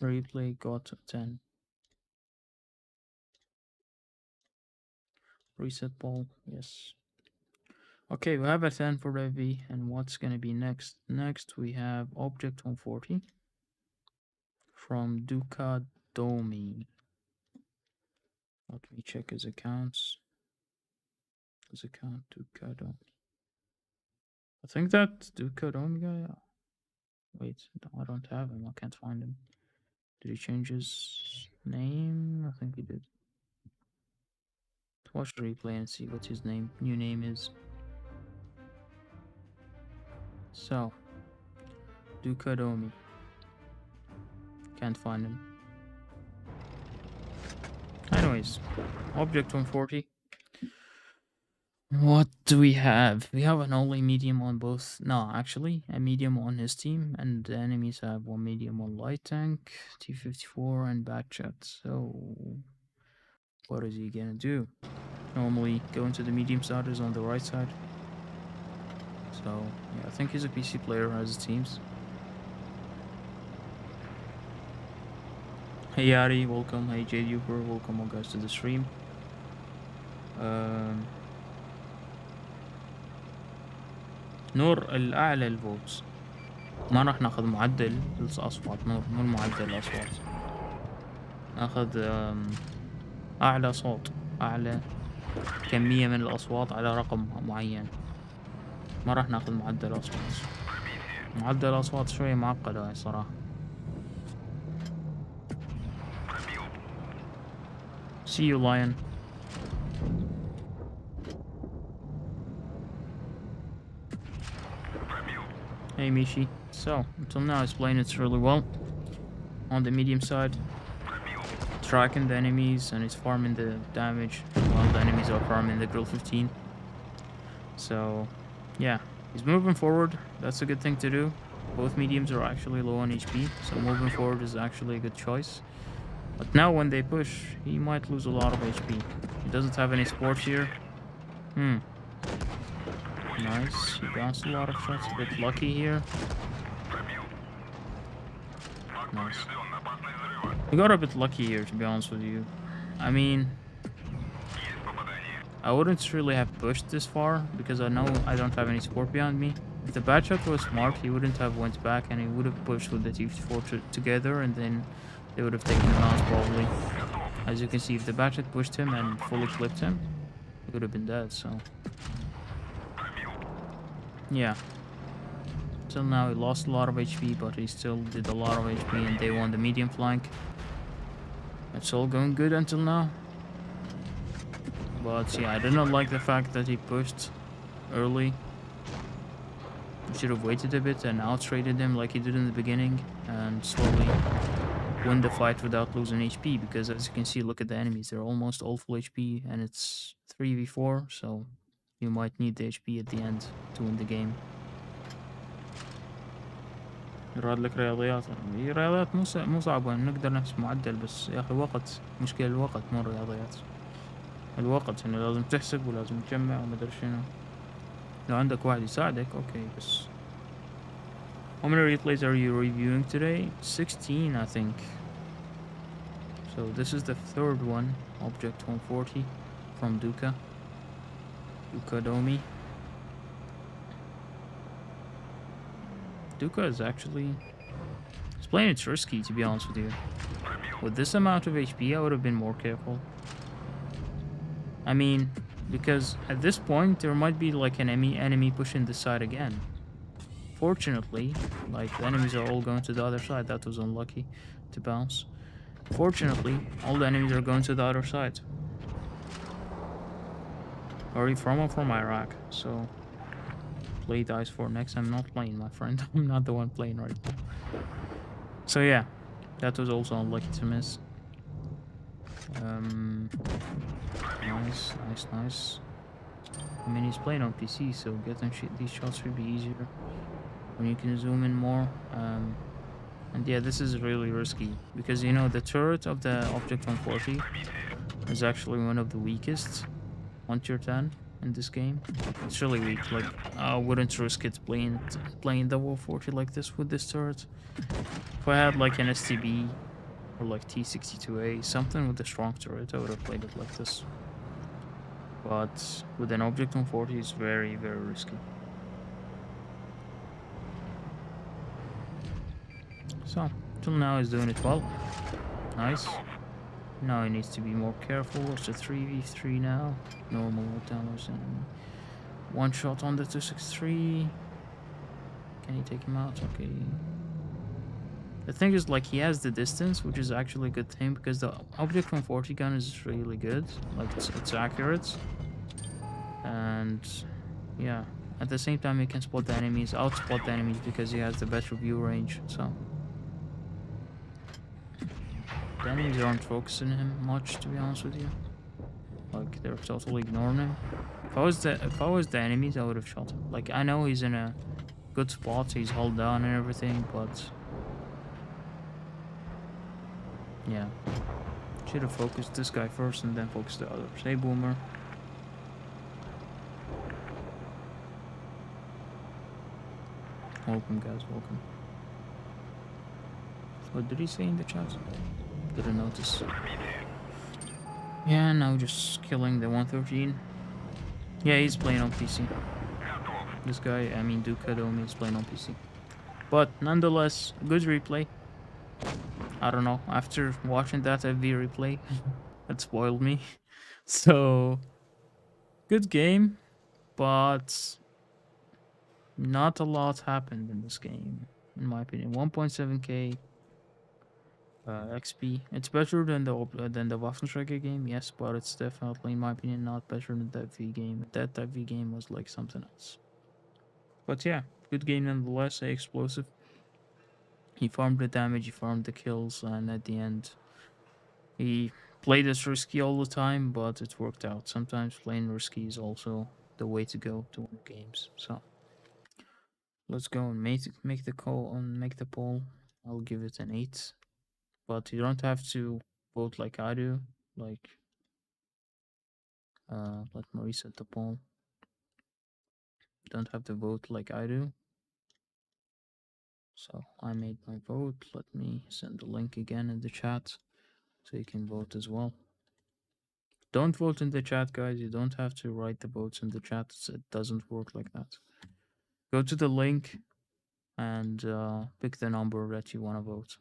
Replay got a 10. Reset poll, yes. Okay, we have a 10 for Revi, and what's gonna be next? Next we have Object 140 from Duca Domi. Let me check his accounts. His account, Duca Domi. I think that's Duca Domi guy. Wait, no, I don't have him. I can't find him. Did he change his name? I think he did. Let's watch the replay and see what his new name is. So, Duca Domi. Can't find him. Anyways, Object 140. What do we have? We have an only medium on both. No, actually, a medium on his team, and the enemies have one medium on light tank, T-54, and Batchat. So, what is he gonna do? Normally, going to the medium side is on the right side. So, yeah, I think he's a PC player as it seems. Hey Yari, welcome. Hey JDuper, welcome all guys to the stream. نور الأعلى الفوتس، ما راح ناخذ معدل الأصوات، نور مو معدل الأصوات، ناخذ أعلى صوت، أعلى كمية من الأصوات على رقم معين، ما راح ناخذ معدل الأصوات. معدل الأصوات شوية معقدة هاي صراحة. See you lion. Hey Mishi. So, until now he's playing it really well. On the medium side, tracking the enemies and he's farming the damage while the enemies are farming the Grill 15. So, yeah, he's moving forward. That's a good thing to do. Both mediums are actually low on HP, so moving forward is actually a good choice. But now when they push, he might lose a lot of HP. He doesn't have any support here. Nice, he bounced a lot of shots, a bit lucky here. Nice. We got a bit lucky here, to be honest with you. I mean, I wouldn't really have pushed this far, because I know I don't have any support behind me. If the bad shot was smart, he wouldn't have went back, and he would have pushed with the T4 together, and then they would have taken him out probably. As you can see, if the bad shot pushed him and fully clipped him, he would have been dead, so... yeah. Till now he lost a lot of HP, but he still did a lot of HP and they won the medium flank. It's all going good until now. But yeah, I did not like the fact that he pushed early. He should have waited a bit and out-traded him like he did in the beginning and slowly win the fight without losing HP, because as you can see, look at the enemies, they're almost all full HP and it's 3v4, so you might need the HP at the end to win the game. يراد لك رياضيات، هي رياضيات مو صعبة، نقدر نحسب معدل، بس يا أخي وقت، مشكلة الوقت مو الرياضيات. الوقت إنه لازم تحسب ولازم تجمع ومدري شنو. لو عندك واحد يساعدك أوكي، بس how many replays are you reviewing today? 16 I think. So this is the third one, Object 140 from Duka Domi. Duka is actually... he's playing it risky, to be honest with you. With this amount of HP, I would have been more careful. I mean, because at this point, there might be like an enemy pushing this side again. Fortunately, like the enemies are all going to the other side. That was unlucky to bounce. Fortunately, all the enemies are going to the other side. Are you from or from Iraq? So... play dice for next. I'm not playing, my friend. I'm not the one playing right now. So yeah, that was also unlucky to miss. Nice. I mean, he's playing on PC, so getting these shots should be easier when you can zoom in more. And yeah, this is really risky because, you know, the turret of the Object 140 is actually one of the weakest 1 tier 10 in this game. It's really weak. Like, I wouldn't risk it playing the 140 like this with this turret. If I had like an STB or like T22A, something with a strong turret, I would have played it like this. But with an Object 140, it's very, very risky. So, till now he's doing it well. Nice. Now he needs to be more careful. It's a 3v3 now. Normal damage and one shot on the 263. Can he take him out? Okay. The thing is, like, he has the distance, which is actually a good thing because the Object 140 gun is really good. Like, it's accurate. And yeah, at the same time he can spot the enemies, outspot the enemies because he has the better view range. So the enemies aren't focusing him much, to be honest with you. Like they're totally ignoring him. If I was the enemies, I would have shot him. Like I know he's in a good spot, he's held down and everything, but yeah, should have focused this guy first and then focused the others. Hey, Boomer. Welcome, guys. Welcome. What did he say in the chat? Didn't notice. Yeah, now just killing the 113. Yeah, he's playing on PC. This guy, I mean Duke Kadomi, is playing on PC. But nonetheless, good replay. I don't know, after watching that FV replay, that spoiled me. So, good game, but not a lot happened in this game, in my opinion. 1.7k XP. It's better than the Waffentrager game, yes, but it's definitely, in my opinion, not better than that V game. That V game was like something else. But yeah, good game nonetheless. Explosive. He farmed the damage, he farmed the kills, and at the end, he played as risky all the time, but it worked out. Sometimes playing risky is also the way to go to win games. So let's go and make the call and make the poll. I'll give it an 8. But you don't have to vote like I do. Like, let me reset the poll. You don't have to vote like I do. So I made my vote. Let me send the link again in the chat so you can vote as well. Don't vote in the chat, guys. You don't have to write the votes in the chat. It doesn't work like that. Go to the link and pick the number that you want to vote.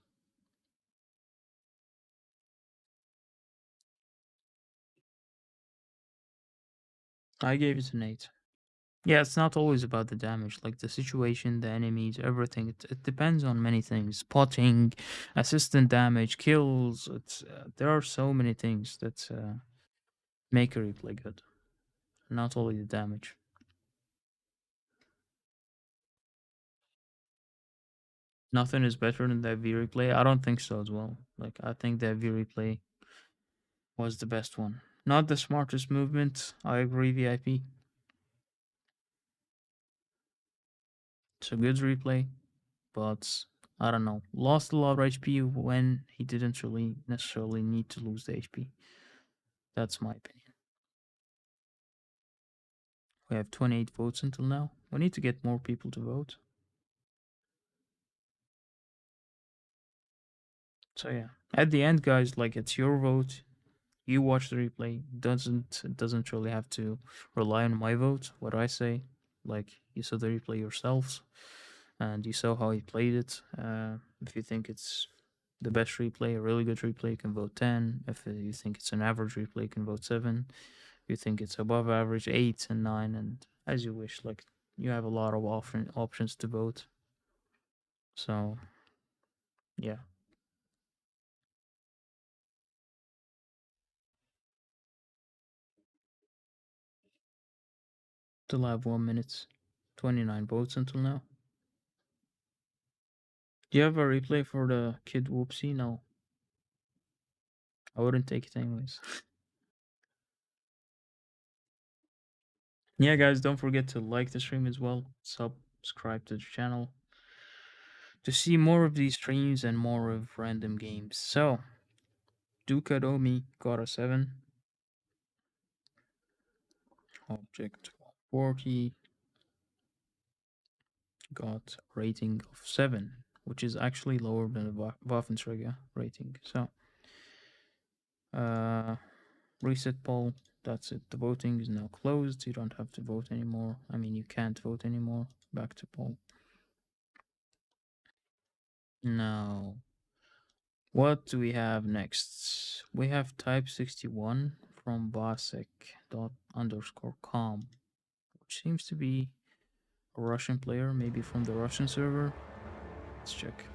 I gave it an 8. Yeah, it's not always about the damage, like the situation, the enemies, everything. It depends on many things. Spotting, assistant damage, kills. There are so many things that make a replay good. Not only the damage. Nothing is better than that V replay. I don't think so as well. Like I think that V replay was the best one. Not the smartest movement. I agree, VIP. It's a good replay, but I don't know. Lost a lot of HP when he didn't really necessarily need to lose the HP. That's my opinion. We have 28 votes until now. We need to get more people to vote. So yeah, at the end, guys, like it's your vote. You watch the replay. It doesn't really have to rely on my vote. What I say, like you saw the replay yourselves, and you saw how he played it. If you think it's the best replay, a really good replay, you can vote 10. If you think it's an average replay, you can vote 7. If you think it's above average, 8 and 9, and as you wish. Like you have a lot of options to vote. So yeah. Still have 1 minute, 29 votes until now. Do you have a replay for the kid whoopsie? No. I wouldn't take it anyways. Yeah, guys, don't forget to like the stream as well. Subscribe to the channel to see more of these streams and more of random games. So, Dukadomi got a 7. Object 40 got a rating of 7, which is actually lower than the Waffentrager rating. So, reset poll. That's it. The voting is now closed. You don't have to vote anymore. I mean, you can't vote anymore. Back to poll. Now, what do we have next? We have type 61 from basek._com, which seems to be a Russian player, maybe from the Russian server. Let's check.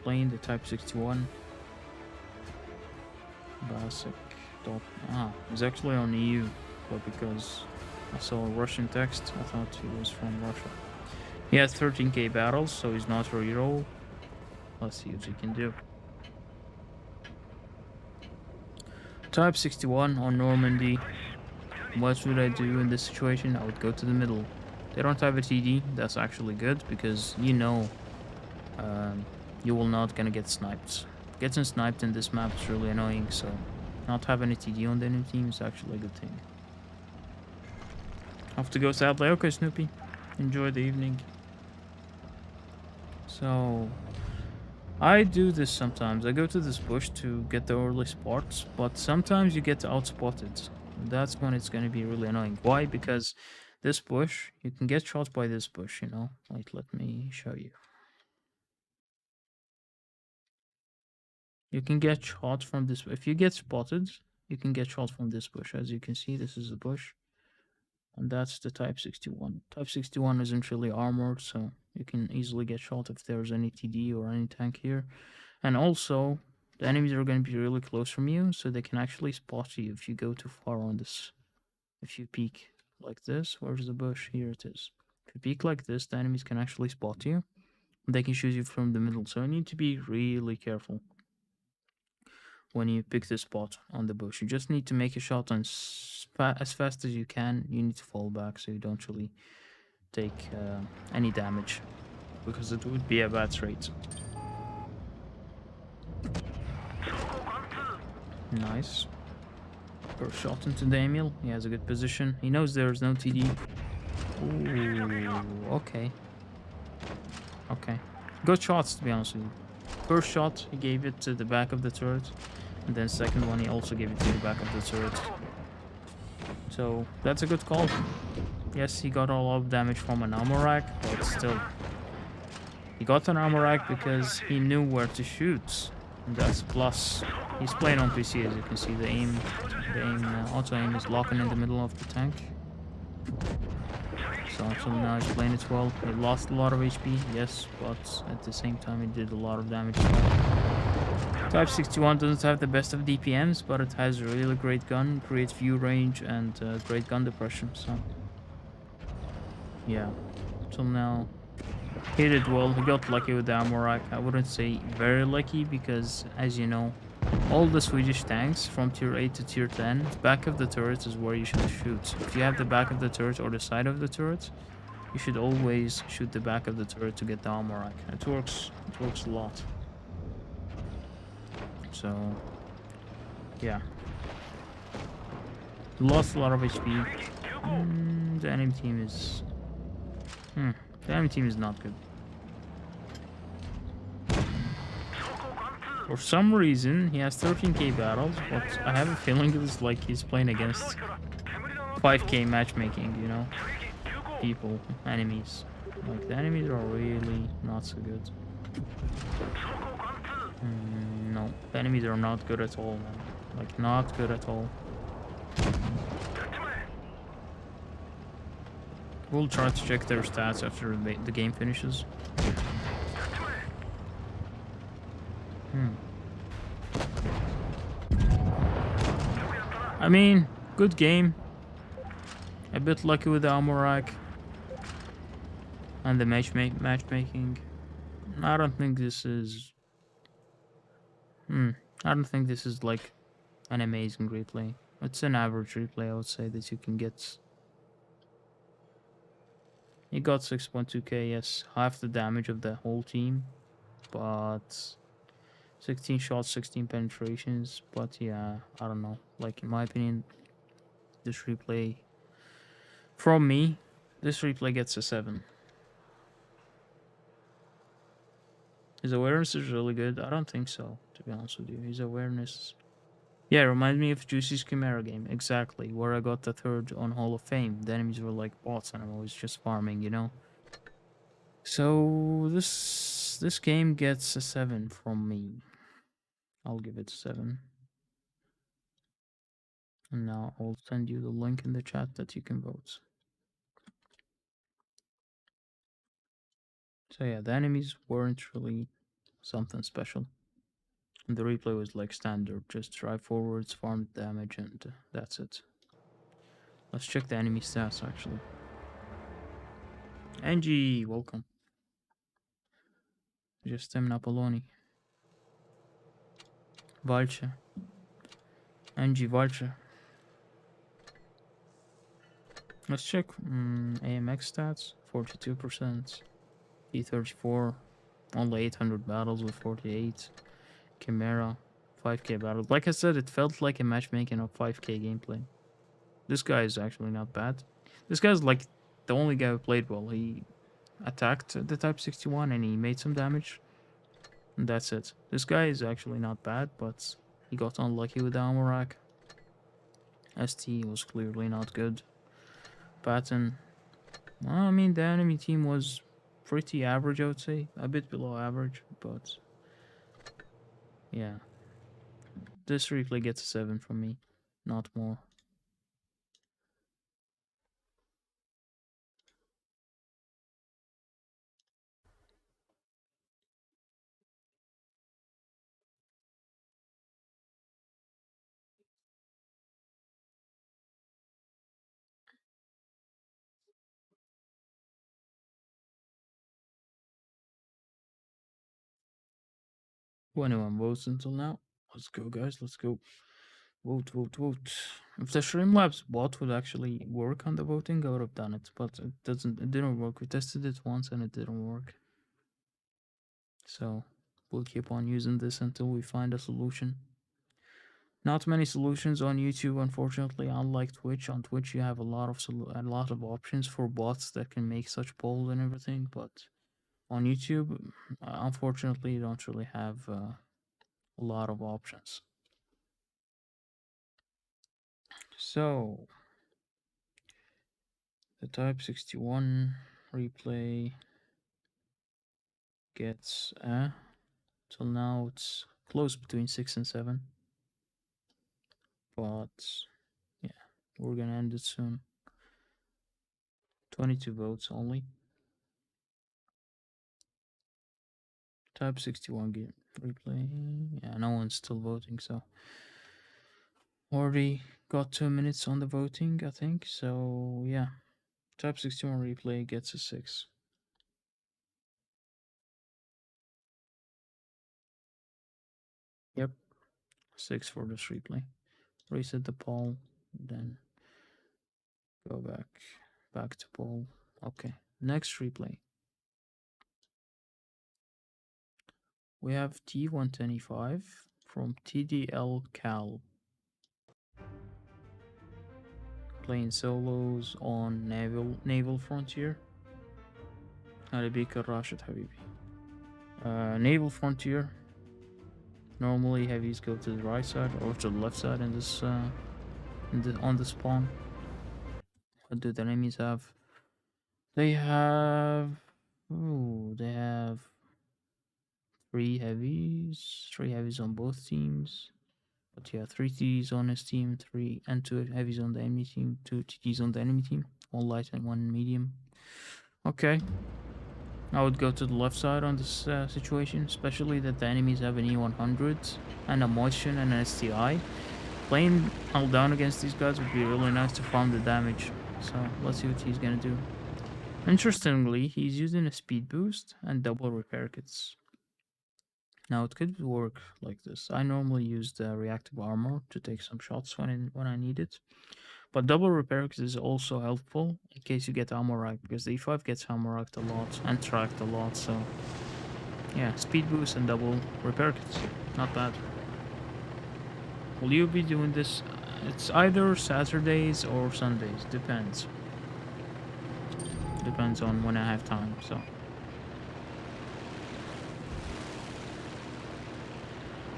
Playing the type 61. Basek. He's actually on EU, but because I saw Russian text, I thought he was from Russia. He has 13k battles, so he's not a reroll. Let's see what he can do. Type 61 on Normandy. What would I do in this situation? I would go to the middle. They don't have a TD. That's actually good because you know you will not gonna get sniped. Getting sniped in this map is really annoying, so not having a TD on the enemy team is actually a good thing. Have to go sadly. Okay, Snoopy. Enjoy the evening. So I do this sometimes. I go to this bush to get the early spots, but sometimes you get outspotted. That's when it's gonna be really annoying. Why? Because this bush, you can get shot by this bush, you know? Like, let me show you. You can get shot from this. If you get spotted, you can get shot from this bush. As you can see, this is the bush. And that's the Type 61. Type 61 isn't really armored, so you can easily get shot if there's any TD or any tank here. And also, the enemies are going to be really close from you, so they can actually spot you if you go too far on this. If you peek like this, where's the bush? Here it is. If you peek like this, the enemies can actually spot you. They can shoot you from the middle, so you need to be really careful when you pick the spot on the bush. You just need to make a shot on as fast as you can. You need to fall back so you don't really take any damage, because it would be a bad trade. Nice. First shot into the Emil. He has a good position. He knows there's no TD. Ooh, okay. Okay. Good shots, to be honest with you. First shot, he gave it to the back of the turret. And then second one, he also gave it to the back of the turret. So, that's a good call. Yes, he got a lot of damage from an armor rack, but still. He got an armor rack because he knew where to shoot. And that's plus. He's playing on PC, as you can see. The auto aim is locking in the middle of the tank. So until now he's playing it well. He lost a lot of HP, yes, but at the same time he did a lot of damage. Type 61 doesn't have the best of DPMs, but it has a really great gun, great view range, and great gun depression. So yeah, until now he did well. He got lucky with the armor rack. I wouldn't say very lucky because, as you know, all the Swedish tanks from tier 8 to tier 10, back of the turret is where you should shoot. If you have the back of the turret or the side of the turret, you should always shoot the back of the turret to get the armor rack. It works a lot. So yeah, lost a lot of HP. The enemy team is not good. For some reason, he has 13k battles, but I have a feeling it's like he's playing against 5k matchmaking, you know? People, enemies. Like, the enemies are really not so good. No, the enemies are not good at all, man. Like, not good at all. We'll try to check their stats after the game finishes. I mean, good game. A bit lucky with the armor rack and the matchmaking. I don't think this is. I don't think this is like an amazing replay. It's an average replay, I would say, that you can get. He got 6.2k, yes, half the damage of the whole team, but 16 shots, 16 penetrations. But yeah, I don't know. Like, in my opinion, this replay, from me, this replay gets a 7. His awareness is really good. I don't think so, to be honest with you. His awareness, yeah, reminds me of Juicy's Chimera game, exactly, where I got the 3rd on Hall of Fame. The enemies were like bots and I was just farming, you know? So this game gets a 7 from me. I'll give it a 7. And now I'll send you the link in the chat that you can vote. So yeah, the enemies weren't really something special. And the replay was like standard, just drive forwards, farm damage, and that's it. Let's check the enemy stats actually. Angie, welcome. Just Apolloni. Valche. NG Vulture. Let's check AMX stats. 42%. T34. Only 800 battles with 48. Chimera. 5k battles. Like I said, it felt like a matchmaking of 5k gameplay. This guy is actually not bad. This guy's like the only guy who played well. He attacked the Type 61 and he made some damage. And that's it. This guy is actually not bad, but he got unlucky with the armor rack. ST was clearly not good. Patton. Well, I mean, the enemy team was pretty average, I would say. A bit below average, but yeah. This replay gets a 7 from me, not more. Anyone votes until now? Let's go, guys. Let's go. Vote, vote, vote. If the Streamlabs bot would actually work on the voting, I would have done it, but it doesn't. It didn't work. We tested it once and it didn't work. So we'll keep on using this until we find a solution. Not many solutions on YouTube, unfortunately. Unlike Twitch, on Twitch you have a lot of options for bots that can make such polls and everything, but on YouTube, unfortunately, you don't really have a lot of options. So the Type 61 replay gets till now it's close between 6 and 7. But yeah, we're gonna end it soon. 22 votes only. Type 61 game replay. Yeah, no one's still voting, so already got 2 minutes on the voting, I think. So yeah, Type 61 replay gets a 6. Yep, 6 for this replay. Reset the poll, then go back to poll. Okay, next replay. We have T125 from TDL Cal. Playing solos on Naval Frontier. Arabika Rashid Habibi. Naval Frontier. Normally heavies go to the right side or to the left side in this on the spawn. What do the enemies have? They have three heavies on both teams. But yeah, 3 TDs on his team, 2 heavies on the enemy team, 2 TDs on the enemy team, 1 light and 1 medium. Okay. I would go to the left side on this situation, especially that the enemies have an E100 and a Motion and an STI. Playing all down against these guys would be really nice to farm the damage. So let's see what he's gonna do. Interestingly, he's using a speed boost and double repair kits. Now it could work like this. I normally use the reactive armor to take some shots when I need it. But double repair kit is also helpful in case you get armor racked, because the E5 gets armor racked a lot and tracked a lot, so yeah, speed boost and double repair kits. Not bad. Will you be doing this? It's either Saturdays or Sundays, depends. Depends on when I have time, so.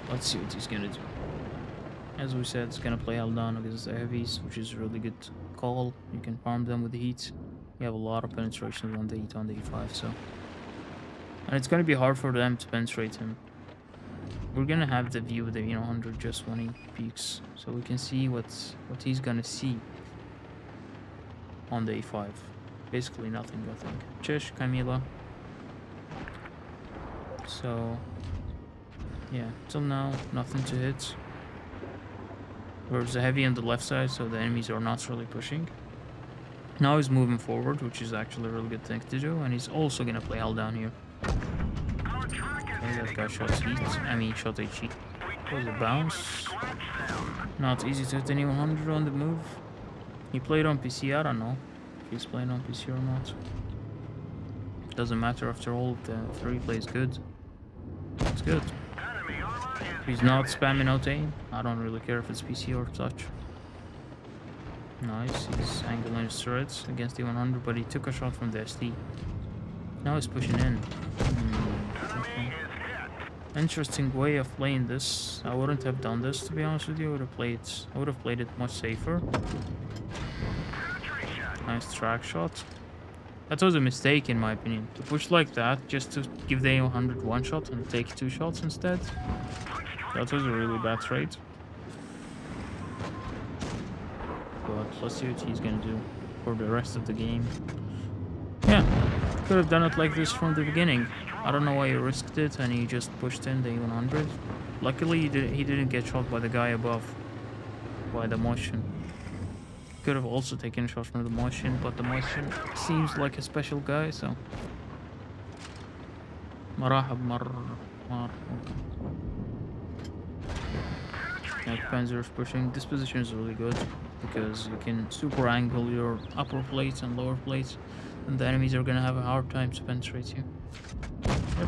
Let's see what he's gonna do. As we said, it's gonna play Haldon against the heavies, which is a really good call. You can farm them with the heat. You have a lot of penetration on the heat on the E5, so. And it's gonna be hard for them to penetrate him. We're gonna have the view of the 100 just when he peaks, so we can see what he's gonna see on the E5. Basically nothing, I think. Chesh, Camila. So yeah, till now nothing to hit. There's a heavy on the left side, so the enemies are not really pushing. Now he's moving forward, which is actually a really good thing to do, and he's also gonna play hell down here. Okay, that guy shot heat. I mean, shot HE. Was a bounce. Not easy to hit any 100 on the move. He played on PC, I don't know if he's playing on PC or not. Doesn't matter after all, the replay is good. It's good. If he's not spamming out aim, I don't really care if it's PC or touch. Nice, he's angling his turrets against the 100, but he took a shot from the SD. Now he's pushing in. Okay. Interesting way of playing this. I wouldn't have done this, to be honest with you. I would have played it much safer. Nice track shot. That was a mistake in my opinion. To push like that just to give the 100 one shot and take 2 shots instead. That was a really bad trade. But let's see what he's gonna do for the rest of the game. Yeah, could have done it like this from the beginning. I don't know why he risked it and he just pushed in the 100. Luckily he didn't get shot by the guy above, by the motion. Could have also taken a shot from the motion, but the motion seems like a special guy, so. Marahab Panzer is pushing. This position is really good because you can super angle your upper plates and lower plates, and the enemies are gonna have a hard time to penetrate you. Yep.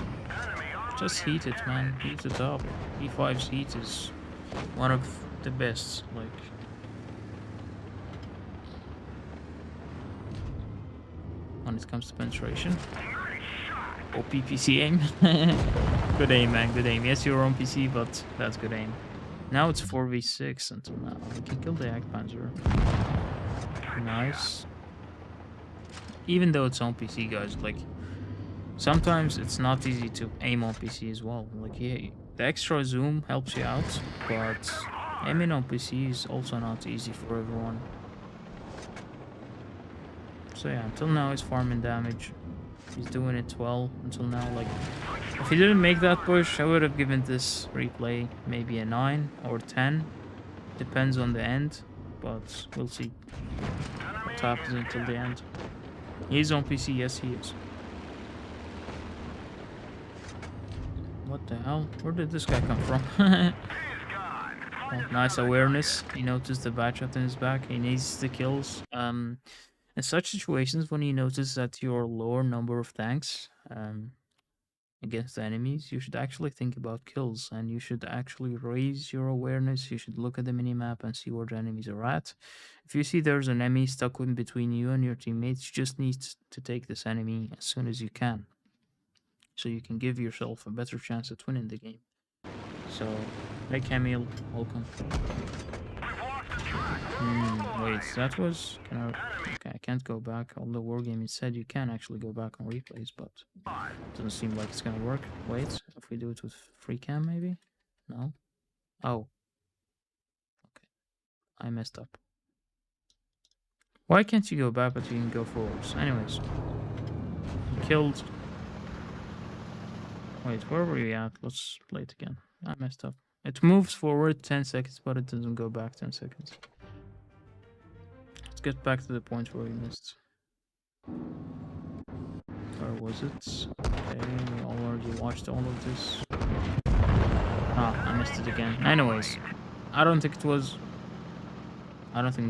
Just heat it, man. Heat it up. E5's heat is one of the best, like. When it comes to penetration. Oh, PPC aim. Good aim, man, good aim. Yes, you're on PC, but that's good aim. Now it's 4v6 until now. We can kill the Panzer. Nice. Even though it's on PC, guys, like, sometimes it's not easy to aim on PC as well. Like, yeah, the extra zoom helps you out, but aiming on PC is also not easy for everyone. So yeah, until now he's farming damage. He's doing it well until now. Like, if he didn't make that push, I would have given this replay maybe a 9 or 10. Depends on the end, but we'll see what happens until the end. He's on PC, yes he is. What the hell? Where did this guy come from? Oh, nice awareness. He noticed the batch shot in his back. He needs the kills. In such situations, when you notice that your lower number of tanks against the enemies, you should actually think about kills, and you should actually raise your awareness. You should look at the minimap and see where the enemies are at. If you see there's an enemy stuck in between you and your teammates, you just need to take this enemy as soon as you can, so you can give yourself a better chance at winning the game. So, hey Camille, welcome. Wait, that was... Okay, I can't go back. On the wargame it said you can actually go back on replays, but it doesn't seem like it's gonna work. Wait, if we do it with free cam maybe? No? Oh. Okay. I messed up. Why can't you go back but you can go forwards? Anyways. Killed... Wait, where were you at? Let's play it again. I messed up. It moves forward 10 seconds, but it doesn't go back 10 seconds. Let's get back to the point where we missed. Where was it? Okay, we already watched all of this. Ah, I missed it again. Anyways, I don't think I'm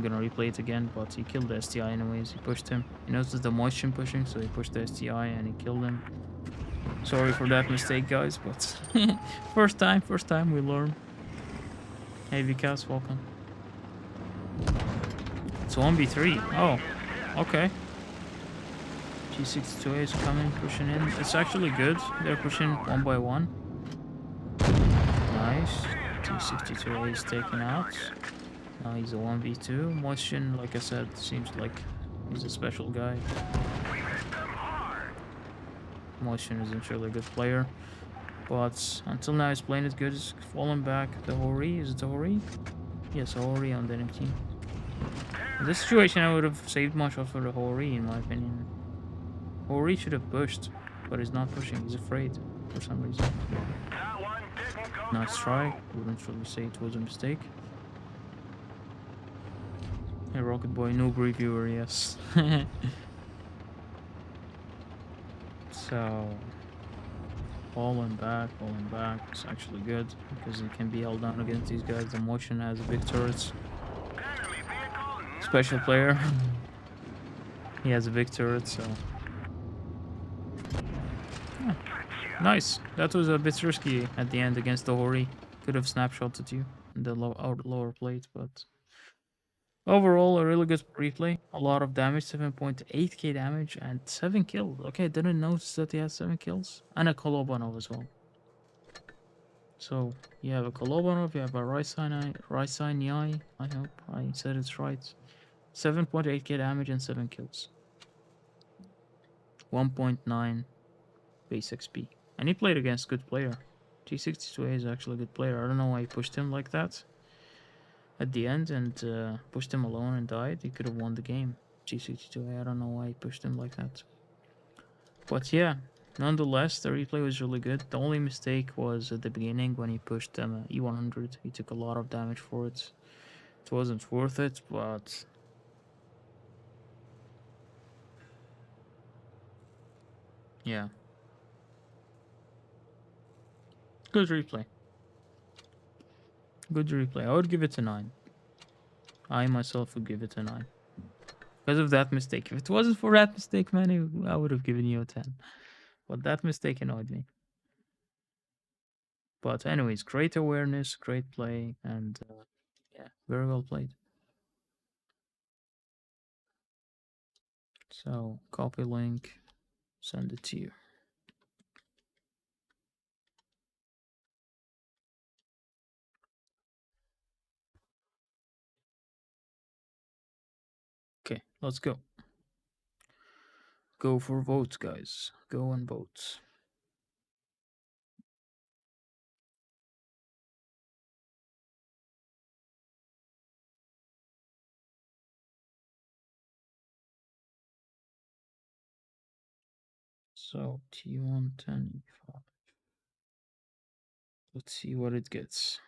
gonna replay it again, but he killed the STI anyways. He pushed him. He noticed the motion pushing, so he pushed the STI and he killed him. Sorry for that mistake, guys, but first time we learn. Hey Vikas, welcome. It's 1v3. Oh, okay. G62A is coming, pushing in. It's actually good. They're pushing 1 by 1. Nice. T62A is taken out. Now he's a 1v2. Motion, like I said, seems like he's a special guy. Motion isn't really a good player, but until now he's playing it good. He's fallen back. The Hori, is it the Hori? Yes, Hori on the enemy team. In this situation, I would have saved my shot for the Hori, in my opinion. Hori should have pushed, but he's not pushing. He's afraid for some reason. Nice try. Wouldn't really say it was a mistake. Hey, Rocket Boy, noob reviewer, yes. So, falling back. It's actually good because it can be held down against these guys. The motion has a big turrets. Enemy vehicle knocked Special out. player. He has a big turret, so yeah. Nice. That was a bit risky at the end against the Hori. Could have snapshotted you in the lower plate, but overall a really good replay. A lot of damage, 7.8k damage and 7 kills. Okay, didn't notice that he has 7 kills and a Kolobanov as well. So you have a Kolobanov, you have a Rysanai, I hope I said it right. 7.8k damage and 7 kills. 1.9 base XP. And he played against good player. T22 is actually a good player. I don't know why he pushed him like that at the end and pushed him alone and died. He could have won the game. T62, I don't know why he pushed him like that. But yeah, nonetheless, the replay was really good. The only mistake was at the beginning when he pushed E100. He took a lot of damage for it. It wasn't worth it, but yeah. Good replay. Good replay. I would give it a 9. I myself would give it a 9. Because of that mistake. If it wasn't for that mistake, man, I would have given you a 10. But that mistake annoyed me. But anyways, great awareness, great play, and yeah, very well played. So copy link, send it to you. Okay, let's go. Go for votes, guys. Go and vote. So T110E5. Let's see what it gets.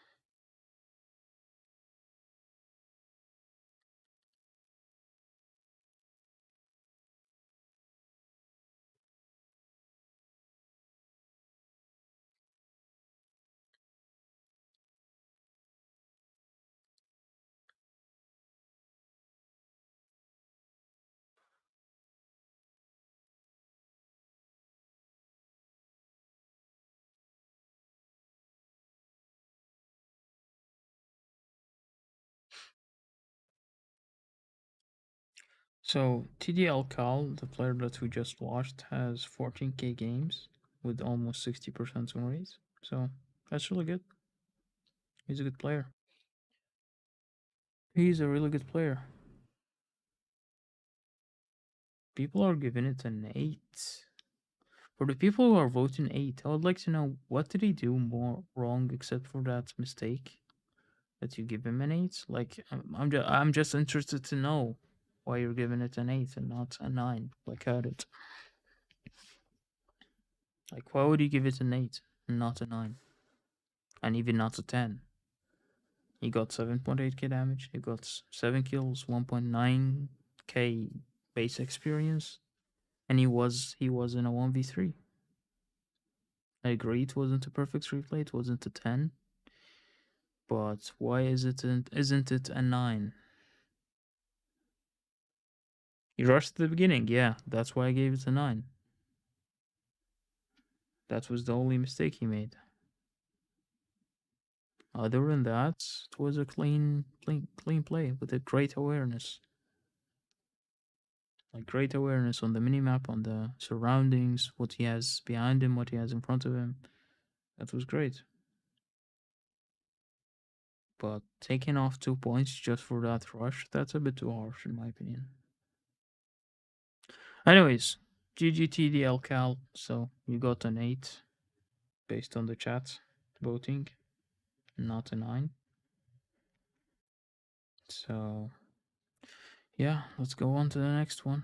So TDL Cal, the player that we just watched, has 14k games with almost 60% win rate. So that's really good. He's a good player. He's a really good player. People are giving it an 8. For the people who are voting 8, I would like to know what did he do more wrong except for that mistake that you give him an 8? Like I'm just interested to know why you're giving it an 8 and not a 9 like I did. Like why would you give it an 8 and not a 9? And even not a 10? He got 7.8k damage, he got 7 kills, 1.9k base experience, and he was in a 1v3. I agree it wasn't a perfect replay, it wasn't a 10. But why isn't it a 9? He rushed at the beginning, yeah, that's why I gave it a 9. That was the only mistake he made. Other than that, it was a clean play with a great awareness. Like great awareness on the minimap, on the surroundings, what he has behind him, what he has in front of him. That was great. But taking off 2 points just for that rush, that's a bit too harsh in my opinion. Anyways, GGTDL Cal, so you got an 8 based on the chat voting, not a 9. So yeah, let's go on to the next one.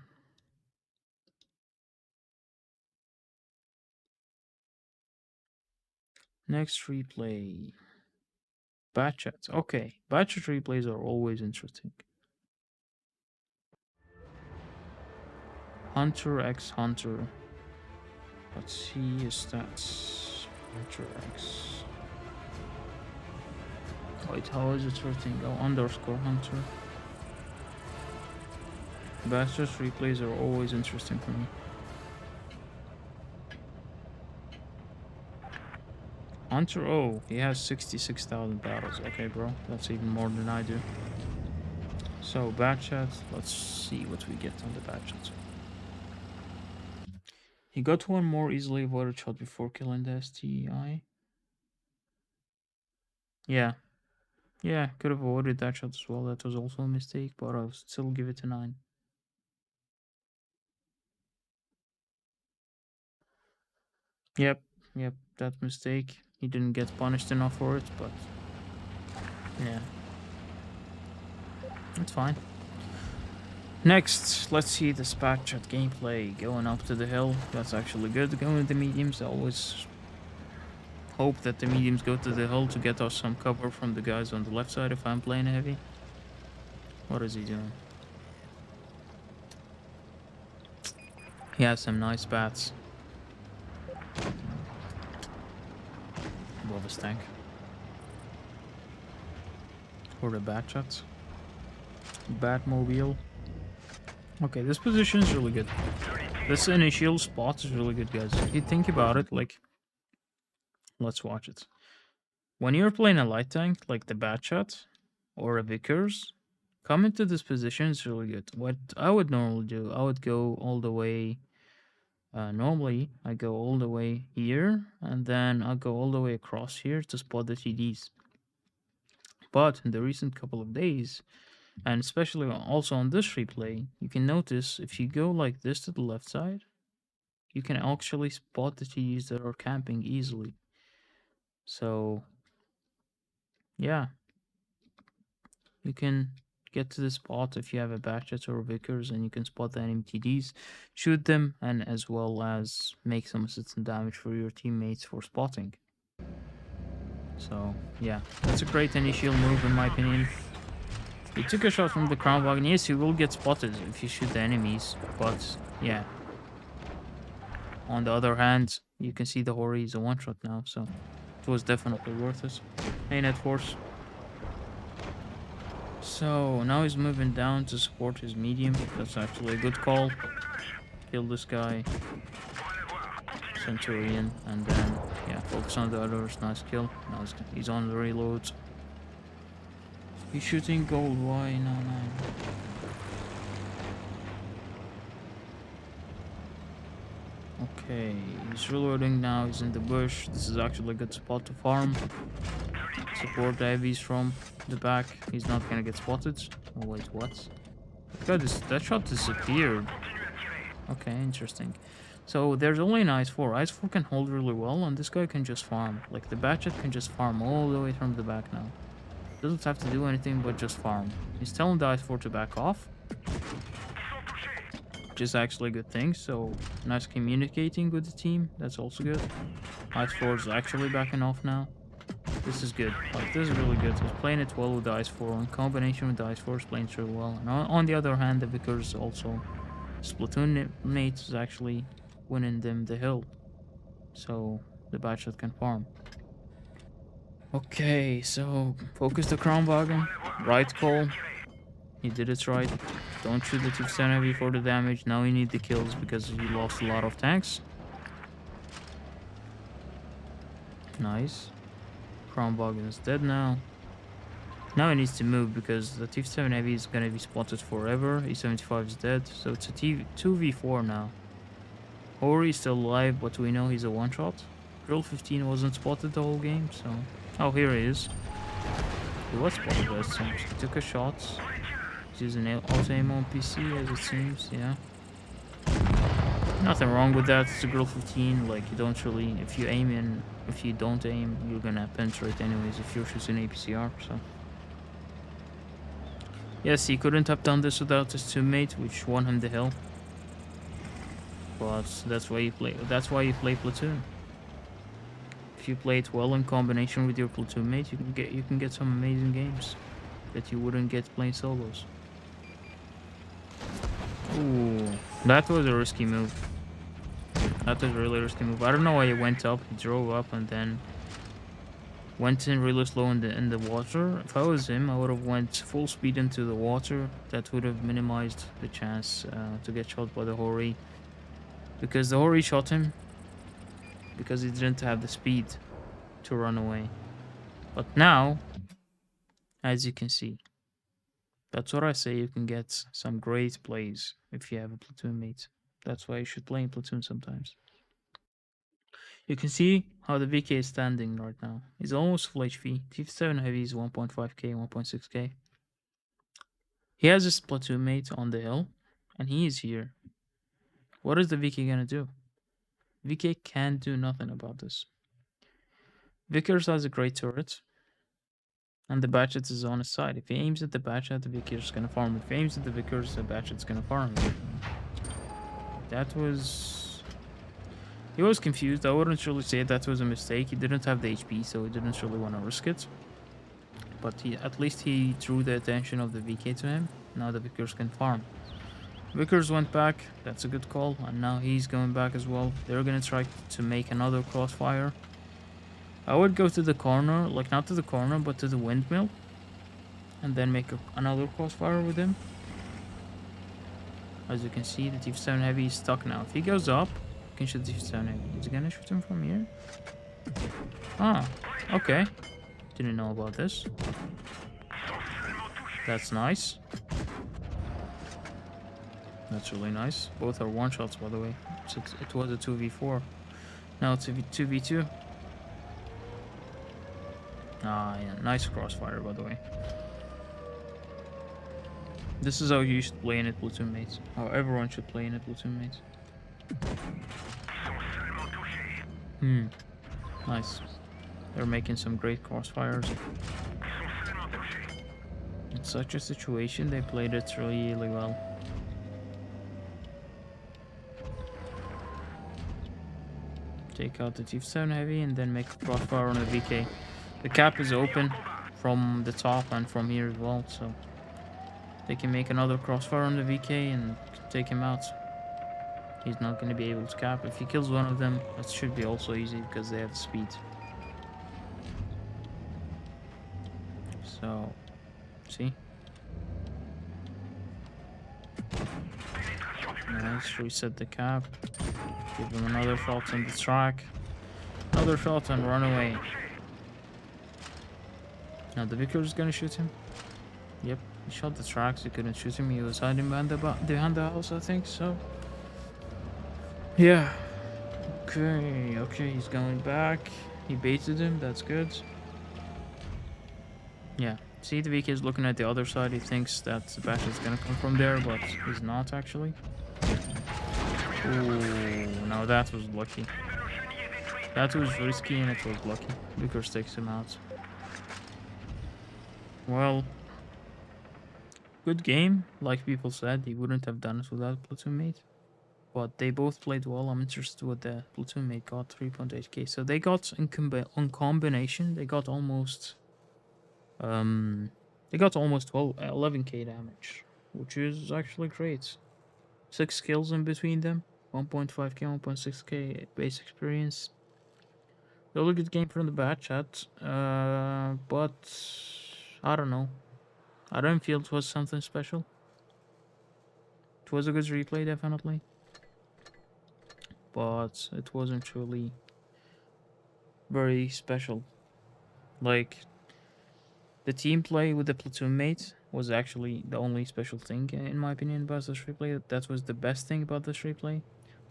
Next replay. Bad chats. Okay, bad chat replays are always interesting. Hunter x Hunter. Let's see his stats. Tracks. Wait, how is it sorting? Oh, underscore hunter. Bastards replays are always interesting for me. Hunter, oh, he has 66,000 battles. Okay, bro, that's even more than I do. So, bad chat, let's see what we get on the bad chat. He got one more easily avoided shot before killing the STI. Yeah. Yeah, could have avoided that shot as well. That was also a mistake, but I'll still give it a 9. Yep, that mistake. He didn't get punished enough for it, but yeah. It's fine. Next, let's see the spat chat gameplay. Going up to the hill. That's actually good. Going with the mediums. I always hope that the mediums go to the hill to get us some cover from the guys on the left side if I'm playing heavy. What is he doing? He has some nice bats. Above his tank. Or the bat shots. Batmobile. Okay, this position is really good. This initial spot is really good, guys. If you think about it, like, let's watch it. When you're playing a light tank, like the bat shot or a Vickers, come into this position is really good. What I would normally do, I would go all the way. Normally, I go all the way here, and then I'll go all the way across here to spot the TDs. But in the recent couple of days, and especially also on this replay, you can notice if you go like this to the left side, you can actually spot the TDs that are camping easily. So, yeah, you can get to the spot if you have a Batchets or Vickers, and you can spot the enemy TDs, shoot them, and as well as make some assistant damage for your teammates for spotting. So, yeah, that's a great initial move in my opinion. He took a shot from the crown wagon. Yes, he will get spotted if you shoot the enemies, but yeah. On the other hand, you can see the Hori is a one-shot now, so it was definitely worth it. Hey, Net Force. So, now he's moving down to support his medium. That's actually a good call. Kill this guy. Centurion, and then, yeah, focus on the others. Nice kill. Now he's on the reloads. He's shooting gold. Why? No. Okay, he's reloading now. He's in the bush. This is actually a good spot to farm. Support the heavies from the back. He's not gonna get spotted. Oh wait, what? God, that shot disappeared. Okay, interesting. So there's only an IS-4. IS-4 can hold really well, and this guy can just farm. Like the Batchet can just farm all the way from the back now. Doesn't have to do anything but just farm. He's telling the IS-4 to back off, which is actually a good thing. So nice communicating with the team. That's also good. IS-4 is actually backing off now. This is good. Like, this is really good. He's playing it well with the IS-4. In combination with the IS-4 is playing really well. And on the other hand, the Vickers also, his platoon mate is actually winning them the hill. So the Batchet can farm. Okay, so focus the crown wagon. Right call. He did it right. Don't shoot the Chieftain heavy for the damage. Now you need the kills because he lost a lot of tanks. Nice. Crown wagon is dead now. Now he needs to move because the T7 heavy is gonna be spotted forever. E75 is dead, so it's a 2v4 now. Hori is still alive, but we know he's a one-shot. Drill 15 wasn't spotted the whole game, so... Oh, here he is. He was spotted, but it seems. He took a shot. He's using auto-aim on PC, as it seems, yeah. Nothing wrong with that. It's a Grill 15. Like, you don't really... If you aim in... If you don't aim, you're gonna penetrate anyways if you're shooting APCR, so... Yes, he couldn't have done this without his teammate, which won him the hill. But that's why you play. That's why you play platoon. If you play it well in combination with your platoon mate, you can get some amazing games that you wouldn't get playing solos. Ooh, that was a risky move. That was a really risky move. I don't know why he went up. He drove up and then went in really slow in the water. If I was him, I would have went full speed into the water. That would have minimized the chance to get shot by the Hori. Because the Hori shot him because he didn't have the speed to run away. But now, as you can see, that's what I say, you can get some great plays if you have a platoon mate. That's why you should play in platoon sometimes. You can see how the VK is standing right now. He's almost full HP. T7 heavy is 1.5k, 1.6k. He has his platoon mate on the hill, and he is here. What is the VK gonna do? VK can't do nothing about this. Vickers has a great turret, and the Batchet is on his side. If he aims at the Batchet, the Vickers is gonna farm. If he aims at the Vickers, the Batchet's gonna farm. That was... He was confused. I wouldn't really say that was a mistake. He didn't have the HP, so he didn't really want to risk it. But at least he drew the attention of the VK to him. Now the Vickers can farm. Vickers went back. That's a good call. And now he's going back as well. They're going to try to make another crossfire. I would go to the corner. Like, not to the corner, but to the windmill. And then make another crossfire with him. As you can see, the T7 heavy is stuck now. If he goes up, you can shoot the T7 heavy. Is he gonna shoot him from here? Ah, okay. Didn't know about this. That's nice. That's really nice. Both are one-shots, by the way. So it was a 2v4. Now it's a 2v2. Ah, yeah. Nice crossfire, by the way. This is how you should play in it, platoon mates. How everyone should play in it, platoon mates. Nice. They're making some great crossfires. In such a situation, they played it really well. Take out the Chieftain heavy and then make a crossfire on the VK. The cap is open from the top and from here as well, so they can make another crossfire on the VK and take him out. He's not going to be able to cap. If he kills one of them, that should be also easy because they have speed. So, see? Nice, reset the cap. Give him another shot on the track. Another shot and run away. Now the Vicar is gonna shoot him. Yep, he shot the tracks, he couldn't shoot him. He was hiding behind the house, I think, so. Yeah. Okay, he's going back. He baited him, that's good. Yeah, see, the VK is looking at the other side. He thinks that the bash is gonna come from there, but he's not actually. Ooh, now that was lucky. That was risky and it was lucky. Vickers takes him out. Well, good game. Like people said, he wouldn't have done it without platoon mate. But they both played well. I'm interested what the platoon mate got, 3.8k. So they got on combination, they got almost 11k damage, which is actually great. 6 kills in between them, 1.5k, 1.6k base experience. Really good game from the bad chat, but I don't know. I don't feel it was something special. It was a good replay, definitely, but it wasn't really very special. Like, the team play with the platoon mate was actually the only special thing, in my opinion, about this replay. That was the best thing about this replay.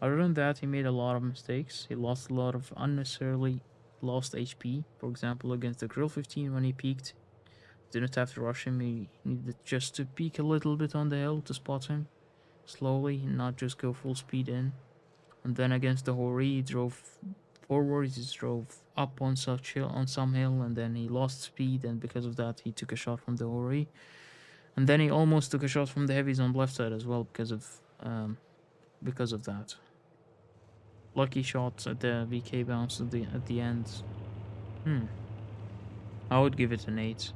Other than that, he made a lot of mistakes. He lost a lot of unnecessarily lost HP. For example, against the Grill 15 when he peeked. Didn't have to rush him. He needed just to peek a little bit on the hill to spot him slowly and not just go full speed in. And then against the Hori, he drove forward, he just drove up on some hill, and then he lost speed, and because of that, he took a shot from the Hori. And then he almost took a shot from the heavies on the left side as well because of that. Lucky shots at the VK bounce at the end. I would give it an 8.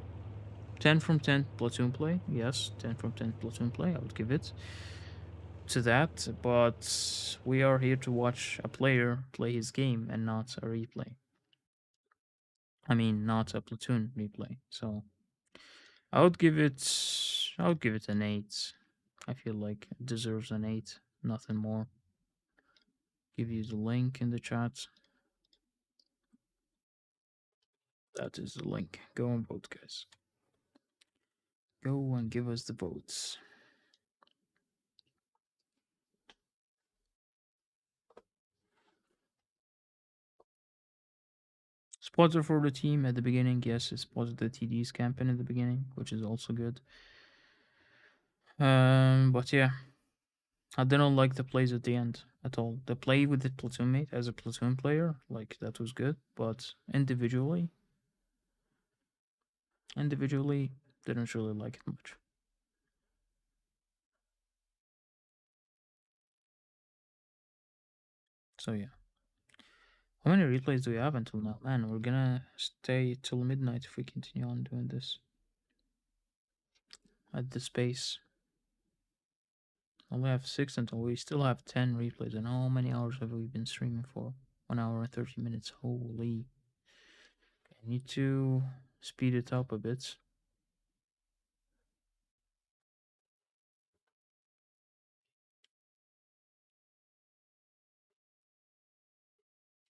10 from 10 platoon play. Yes, 10 from 10 platoon play. I would give it. to that, but we are here to watch a player play his game and not a replay. I mean, not a platoon replay. So I would give it an 8. I feel like it deserves an 8, nothing more. Give you the link in the chat. That is the link. Go and vote, guys. Go and give us the votes. Spotter for the team at the beginning. Yes, it spotted the TD's campaign in the beginning, which is also good. But yeah, I didn't like the plays at the end at all. The play with the platoon mate as a platoon player, like that was good, but individually, didn't really like it much. So yeah. How many replays do we have until now? Man, we're gonna stay till midnight if we continue on doing this. At this pace. Only have 6 until we still have 10 replays. And how many hours have we been streaming for? 1 hour and 30 minutes. Holy. I need to speed it up a bit.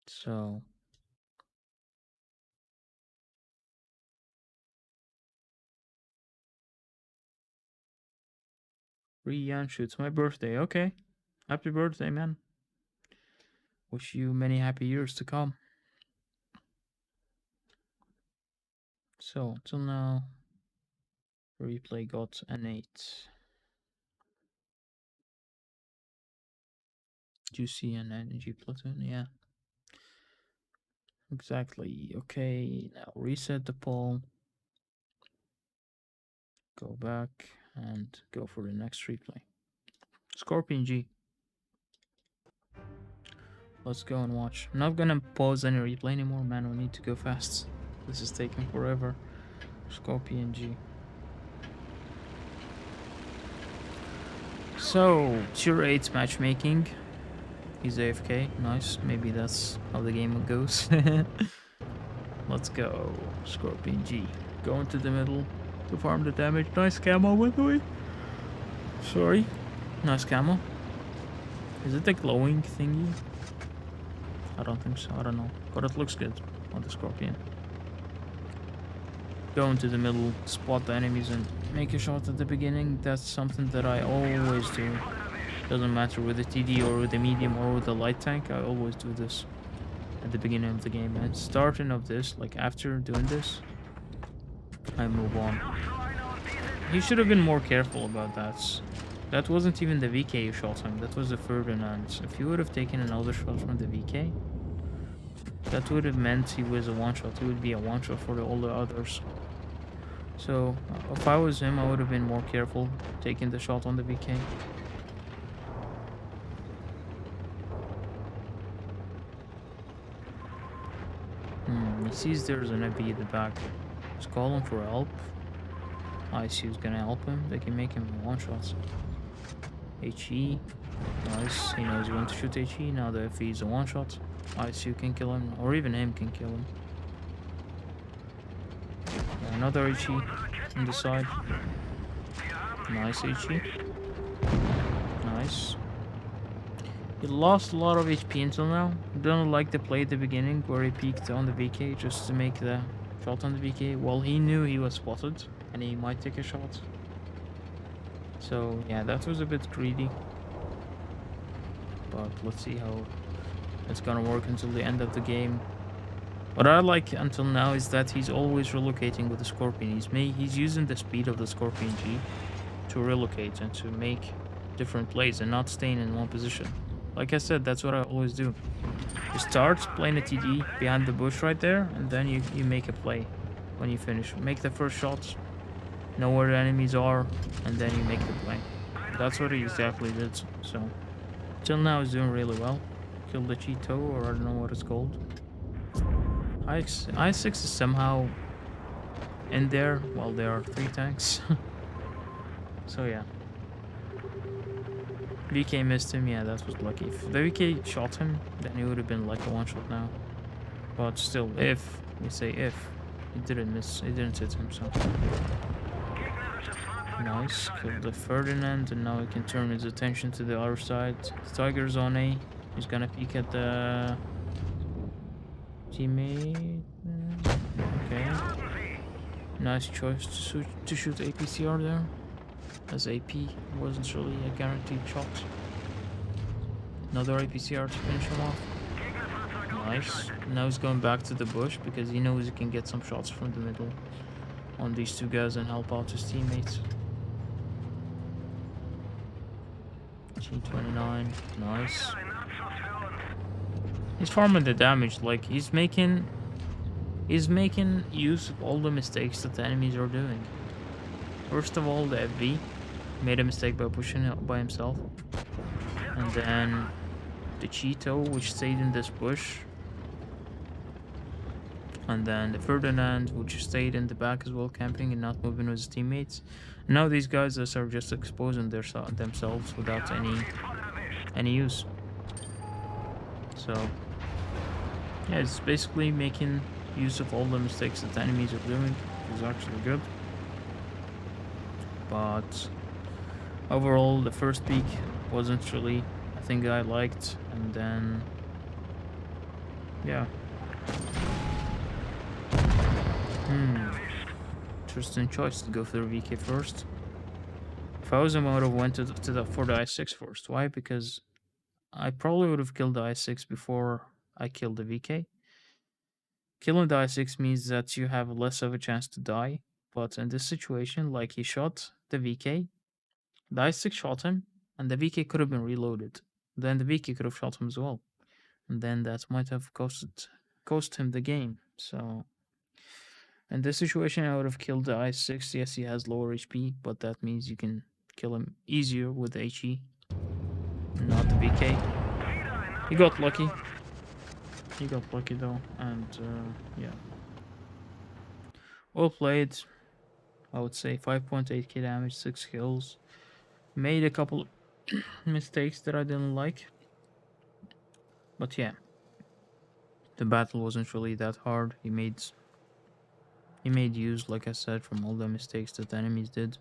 So Riyanshu, it's my birthday. Okay. Happy birthday, man. Wish you many happy years to come. So, till now, replay got an 8. Juicy and energy platoon, yeah. Exactly. Okay, now reset the poll. Go back and go for the next replay. Scorpion G. Let's go and watch. I'm not gonna pause any replay anymore, man. We need to go fast. This is taking forever. Scorpion G. So, tier 8 matchmaking. He's AFK. Nice. Maybe that's how the game goes. Let's go. Scorpion G. Go into the middle to farm the damage. Nice camo, by the way. Sorry. Nice camo. Is it the glowing thingy? I don't think so. I don't know. But it looks good on the Scorpion. Go into the middle, spot the enemies, and make a shot at the beginning. That's something that I always do. Doesn't matter with the TD or with the medium or with the light tank. I always do this at the beginning of the game. And starting of this, like after doing this, I move on. He should have been more careful about that. That wasn't even the VK you shot him. That was the Ferdinand. If you would have taken another shot from the VK, that would have meant he was a one-shot. He would be a one-shot for all the others. So, if I was him, I would have been more careful taking the shot on the VK. He sees there's an FB at the back. Just call him for help. ICU's gonna help him. They can make him one-shots. HE. Nice. He knows when to shoot HE. Now the FE is a one-shot. ICU can kill him, or even him can kill him. Another HE on the side. Nice HE. Nice. He lost a lot of HP until now. Don't like the play at the beginning where he peeked on the VK just to make the shot on the VK. Well, he knew he was spotted and he might take a shot. So yeah, that was a bit greedy. But let's see how it's gonna work until the end of the game. What I like until now is that he's always relocating with the Scorpion. He's using the speed of the Scorpion G to relocate and to make different plays and not staying in one position. Like I said, that's what I always do. You start playing a TD behind the bush right there, and then you make a play when you finish. Make the first shot, know where the enemies are, and then you make the play. That's what he exactly did. So, till now he's doing really well. Killed the Cheeto, or I don't know what it's called. I6 is somehow in there while there are 3 tanks. So yeah. VK missed him, yeah, that was lucky. If the VK shot him, then he would have been like a one shot now. But still, if we say if, he didn't miss, he didn't hit him, so. Nice, killed the Ferdinand, and now he can turn his attention to the other side. The Tiger's on A. He's gonna peek at the teammate. Okay. Nice choice to shoot APCR there, as AP wasn't really a guaranteed shot. Another APCR to finish him off. Nice. Now he's going back to the bush because he knows he can get some shots from the middle on these two guys and help out his teammates. T22, nice. He's farming the damage, like he's making use of all the mistakes that the enemies are doing. First of all, the FV made a mistake by pushing it by himself, and then the Cheeto, which stayed in this bush, and then the Ferdinand, which stayed in the back as well, camping and not moving with his teammates. And now these guys are just exposing themselves without any use. So yeah, it's basically making use of all the mistakes that the enemies are doing, which is actually good. But overall, the first peak wasn't really a thing I liked, and then yeah. Interesting choice to go for the VK first. If I was him, I would have went for the I6 first. Why? Because I probably would have killed the I6 before I killed the VK. Killing the I6 means that you have less of a chance to die, but in this situation, like he shot the VK, the I6 shot him, and the VK could have been reloaded. Then the VK could have shot him as well, and then that might have cost him the game. So in this situation, I would have killed the I6. Yes, he has lower HP, but that means you can kill him easier with the HE, not the VK. He got lucky. He got lucky though, and yeah. Well played. I would say 5.8k damage, 6 kills. Made a couple mistakes that I didn't like, but yeah, the battle wasn't really that hard. He made use, like I said, from all the mistakes that the enemies did.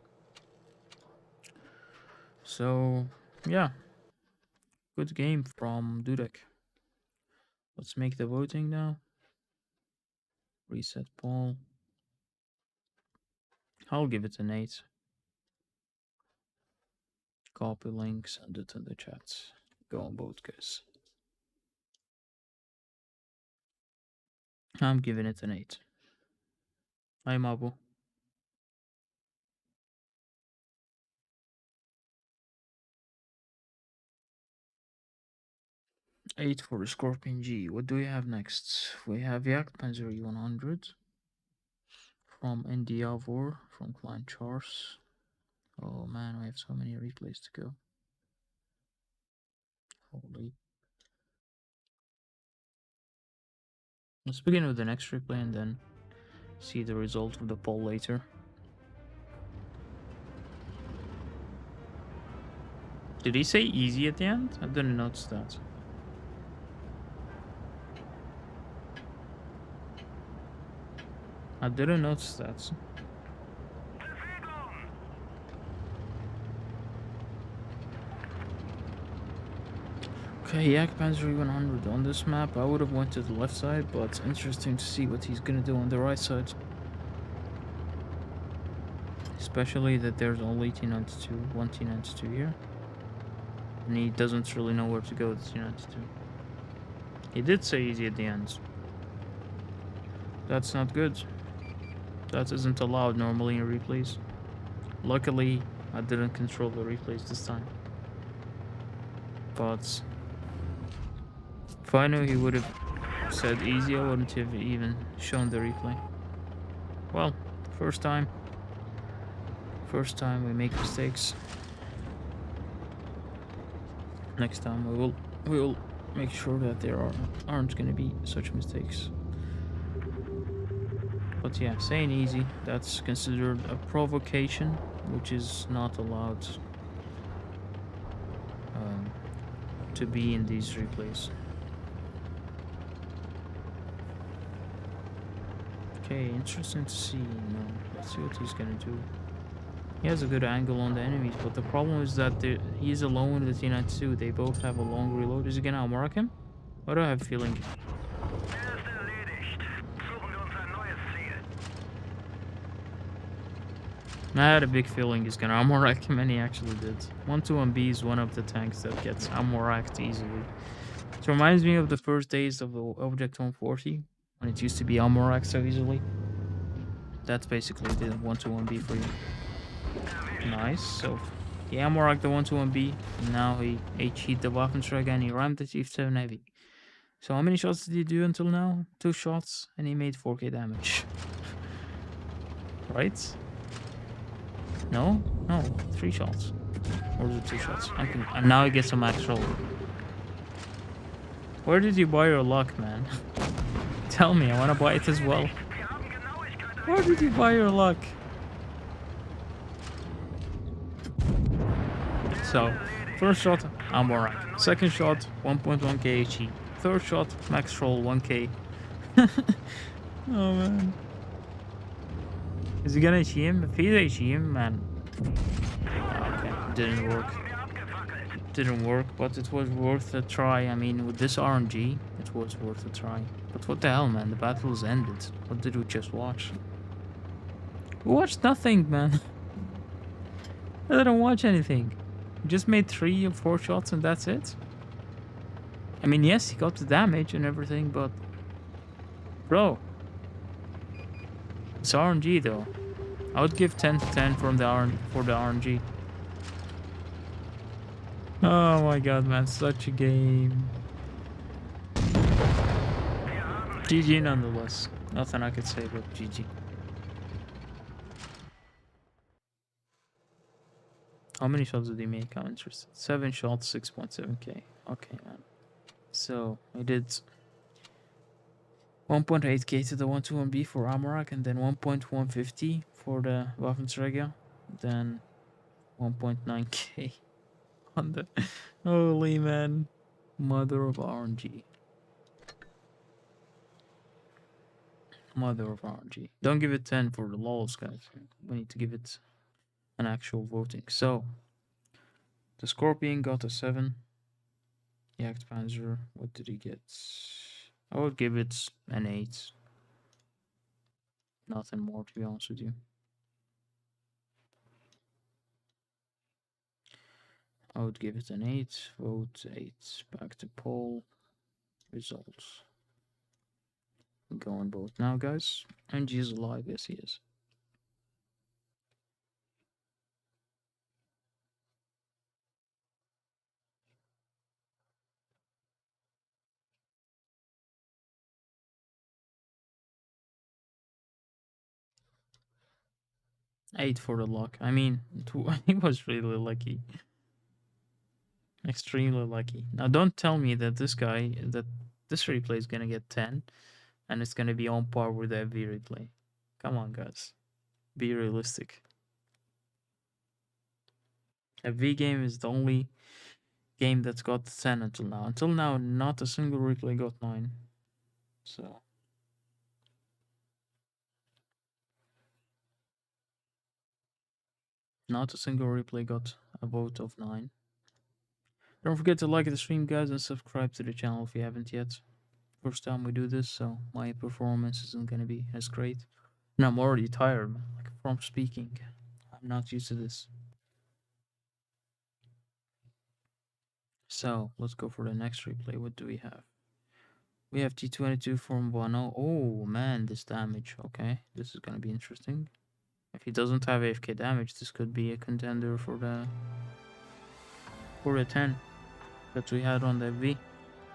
So yeah, good game from Dudek. Let's make the voting now. Reset poll. I'll give it an 8. Copy link, send it in the chat. Go on both, guys. I'm giving it an 8. I'm Abu. 8 for the Scorpion G. What do we have next? We have Jagdpanzer 100 from Endeavor from Client Charles. Oh man, I have so many replays to go. Holy. Let's begin with the next replay and then see the result of the poll later. Did he say easy at the end? I didn't notice that. I didn't notice that. Okay, Jagdpanzer 100 on this map. I would have went to the left side, but interesting to see what he's gonna do on the right side. Especially that there's only T92, one T92 here. And he doesn't really know where to go with T92. He did say easy at the end. That's not good. That isn't allowed normally in replays. Luckily, I didn't control the replays this time. But if I knew he would have said easy, I wouldn't have even shown the replay. Well, first time we make mistakes. Next time we will make sure that there aren't gonna be such mistakes. But yeah, saying easy, that's considered a provocation, which is not allowed to be in these replays. Okay, interesting to see. Let's see what he's gonna do. He has a good angle on the enemies, but the problem is that he's alone with the T22. They both have a long reload. Is he gonna outmark him? What do I have a feeling? Er ist erledigt. Suchen wir uns ein neues Ziel. I had a big feeling he's gonna outmark him, and he actually did. 121B is one of the tanks that gets outmarked easily. It reminds me of the first days of the Object 140, when it used to be outmarked so easily. That's basically the 121B for you. Nice. So he outmarked the 121B, and now he H-hit the Waffentrager and he rammed the Chieftain heavy. So how many shots did he do until now? 2 shots, and he made 4k damage. Right? No? No, 3 shots. Or was it 2 shots? And now he gets a max roll. Where did you buy your luck, man? Tell me, I wanna buy it as well. Wir haben Genauigkeit. Where did you buy your luck? So, first shot, I'm alright. Second shot, 1.1k HE. Third shot, max roll, 1k. Oh man. Is he gonna HE him? If he's HE him, man. Okay, didn't work. Didn't work, but it was worth a try. I mean, with this RNG, it was worth a try. But what the hell, man? The battle's ended. What did we just watch? We watched nothing, man. I didn't watch anything. We just made 3 or 4 shots and that's it. I mean, yes, he got the damage and everything, but... Bro. It's RNG, though. I would give 10 to 10 from the for the RNG. Oh my god, man, such a game. GG nonetheless. Nothing I could say but GG. How many shots did he make? I'm interested. 7 shots, 6.7k. Okay, man. So, I did 1.8k to the 121B for Amarak, and then 1.150 for the Waffentrager, then 1.9k on the... Holy man. Mother of RNG. Mother of RNG. Don't give it 10 for the lols, guys. We need to give it an actual voting. So, the Scorpion got a 7. The Jagdpanzer, what did he get? I would give it an 8. Nothing more, to be honest with you. I would give it an 8. Vote 8. Back to poll. Results. Go on vote now, guys. NG is alive. Yes, he is. Eight for the luck. I mean, he was really lucky. Extremely lucky. Now, don't tell me that this replay is gonna get 10, and it's gonna be on par with the FV replay. Come on, guys. Be realistic. FV game is the only game that's got 10 until now. Until now, not a single replay got 9. So... not a single replay got a vote of 9. Don't forget to like the stream, guys, and subscribe to the channel if you haven't yet. First time we do this, so my performance isn't gonna be as great. And I'm already tired, man, like from speaking. I'm not used to this. So, let's go for the next replay. What do we have? We have T22 from Bono. Oh, man, this damage. Okay, this is gonna be interesting. If he doesn't have AFK damage, this could be a contender for the 10 that we had on the V.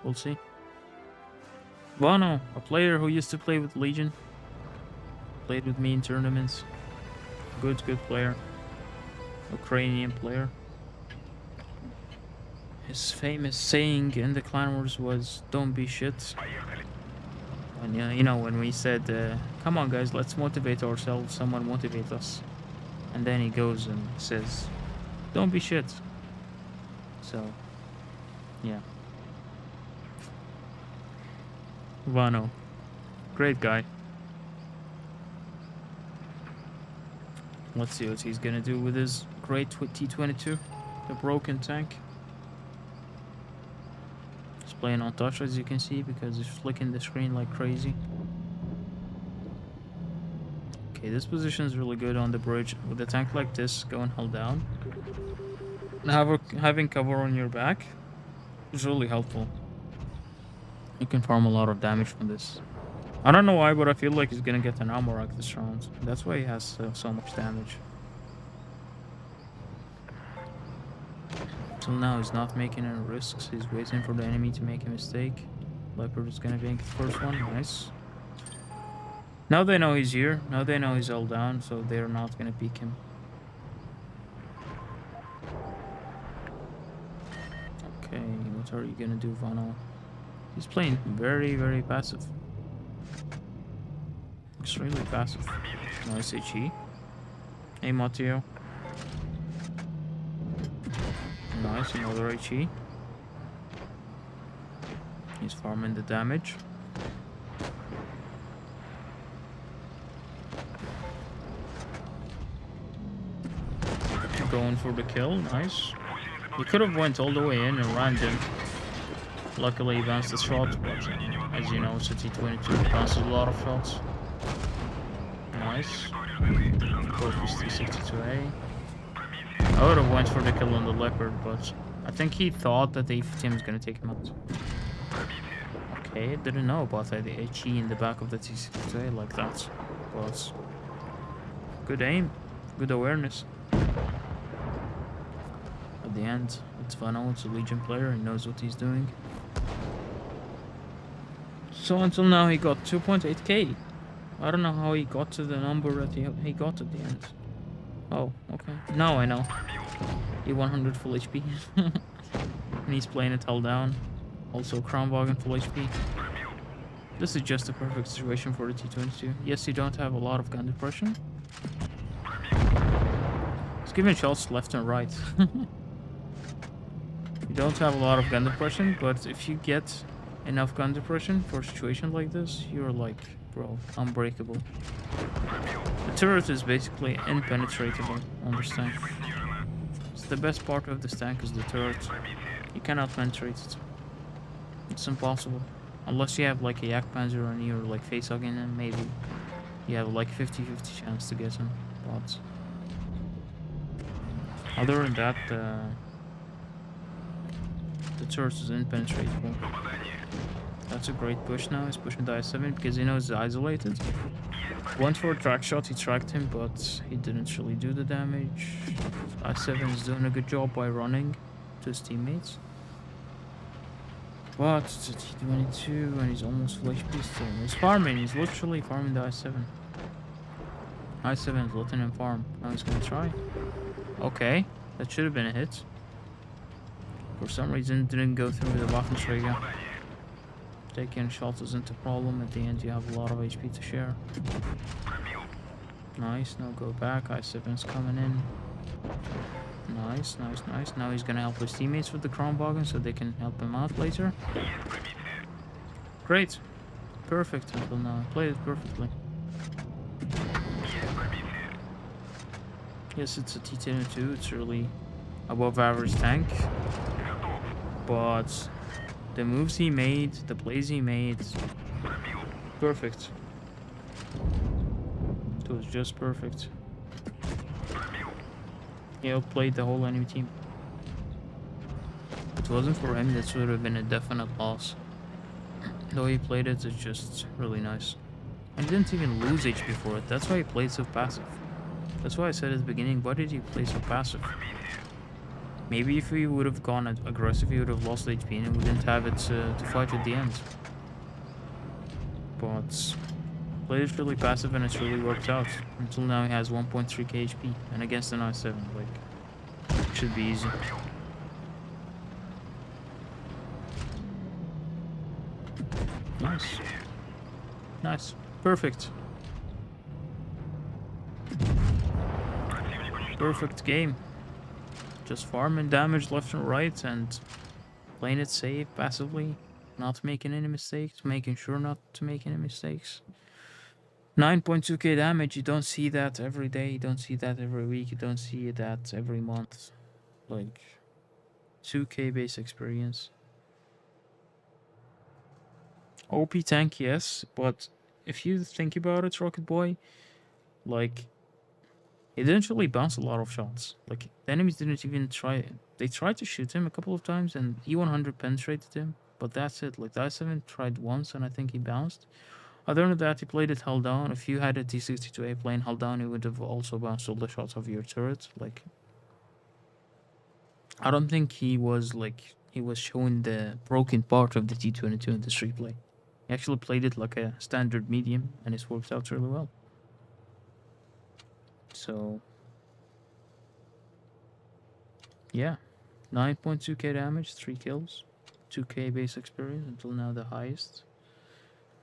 We'll see. Bono, a player who used to play with Legion, played with me in tournaments. Good player. Ukrainian player. His famous saying in the clan wars was, "Don't be shit." And you know, when we said, come on guys, let's motivate ourselves, someone motivate us. And then he goes and says, don't be shit. So, Yeah. Vano. Great guy. Let's see what he's gonna do with his great T22. The broken tank. He's playing on touch, as you can see, because he's flicking the screen like crazy. Okay, this position is really good on the bridge. With a tank like this going held down, having cover on your back is really helpful. You can farm a lot of damage from this. I don't know why, but I feel like he's gonna get an armor rack this round. That's why he has so much damage. Till now, he's not making any risks. He's waiting for the enemy to make a mistake. Leopard is gonna make the first one. Nice. Now they know he's here. Now they know he's all down, so they're not gonna peek him. Okay, what are you gonna do, Vano? He's playing very, very passive. Extremely passive. Nice HE. Hey, Matteo. Nice, another HE. He's farming the damage. Going for the kill, nice. He could have went all the way in and ran him. Luckily he bounced the shot, but as you know, it's a T22, bounces a lot of shots. Nice. Focus T62A. I would have went for the kill on the Leopard, but I think he thought that the team was gonna take him out. Okay, didn't know about the HE in the back of the T62A like that. But good aim, good awareness. At the end, it's Vano, it's a Legion player, he knows what he's doing. So until now he got 2.8k. I don't know how he got to the number that he got at the end. Oh, okay. Now I know. He 100 full HP. And he's playing it held down. Also Kronwagen full HP. This is just a perfect situation for the T22. Yes, you don't have a lot of gun depression. He's giving shots left and right. You don't have a lot of gun depression, but if you get enough gun depression for a situation like this, you're like, bro, unbreakable. The turret is basically impenetrable on this tank. It's the best part of this tank is the turret. You cannot penetrate it. It's impossible. Unless you have like a Yak Panzer and you're like face hugging him, maybe you have like 50-50 chance to get him. But other than that, the turret is impenetrable. That's a great push now. He's pushing the I-7 because he knows he's isolated. Went for a track shot, he tracked him, but he didn't really do the damage. I-7 is doing a good job by running to his teammates. But it's a T22 and he's almost full HP still. He's farming, he's literally farming the I-7. I-7 is letting him farm. Now he's gonna try. Okay, that should have been a hit. For some reason, it didn't go through the Waffentrager. Taking shots isn't a problem. At the end, you have a lot of HP to share. Nice. Now go back. I-7's coming in. Nice, nice, nice. Now he's gonna help his teammates with the Kronwagen so they can help him out later. Great. Perfect until now. I played it perfectly. Yes, it's a T22. It's really above average tank. But the moves he made, the plays he made, perfect. It was just perfect. He outplayed the whole enemy team. If it wasn't for him, this would have been a definite loss. Though he played it, it's just really nice. And he didn't even lose HP for it. That's why he played so passive. That's why I said at the beginning, why did he play so passive? Maybe if he would have gone aggressive, he would have lost HP and we didn't have it to fight at the end. But played it really passive and it's really worked out. Until now he has 1.3k HP and against an I-7, like, it should be easy. Nice. Nice. Perfect. Perfect game. Just farming damage left and right and Playing it safe, passively, not making any mistakes, making sure not to make any mistakes. 9.2k damage, you don't see that every day, you don't see that every week, you don't see that every month. Like, 2k base experience. OP tank, yes, but if you think about it, Rocket Boy, like, he didn't really bounce a lot of shots. Like, the enemies didn't even try. They tried to shoot him a couple of times, and E100 penetrated him, but that's it. Like, the I7 tried once, and I think he bounced. Other than that, he played it held down. If you had a T62A playing held down, he would have also bounced all the shots of your turret. Like, I don't think he was showing the broken part of the T22 in this replay. He actually played it like a standard medium, and it's worked out really well. So, yeah, 9.2k damage, 3 kills, 2k base experience, until now the highest.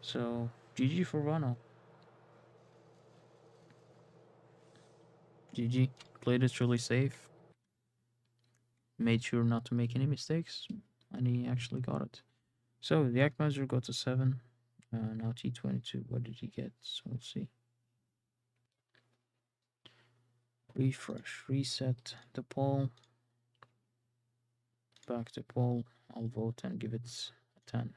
So, GG for Rano. GG. Played it really safe. Made sure not to make any mistakes, and he actually got it. So, the Akmazer got to 7. Now T22, what did he get? So, let's see. Refresh, reset the poll. Back to poll. I'll vote and give it a 10.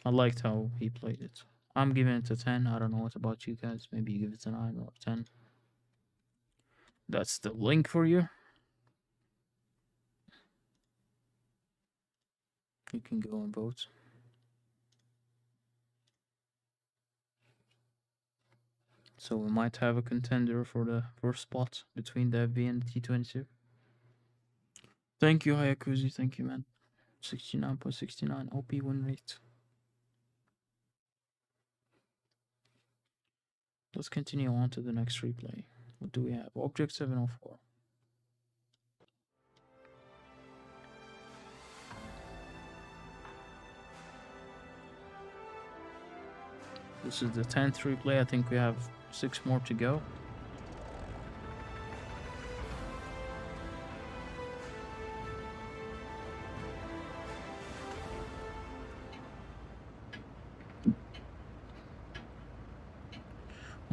I liked how he played it. I'm giving it a 10. I don't know what about you guys. Maybe you give it a 9 or a 10. That's the link for you. You can go and vote. So we might have a contender for the first spot between the FV and the T22. Thank you, Hayakuzi. Thank you, man. 69.69 OP win rate. Let's continue on to the next replay. What do we have? Object 704. This is the 10th replay. I think we have 6 more to go.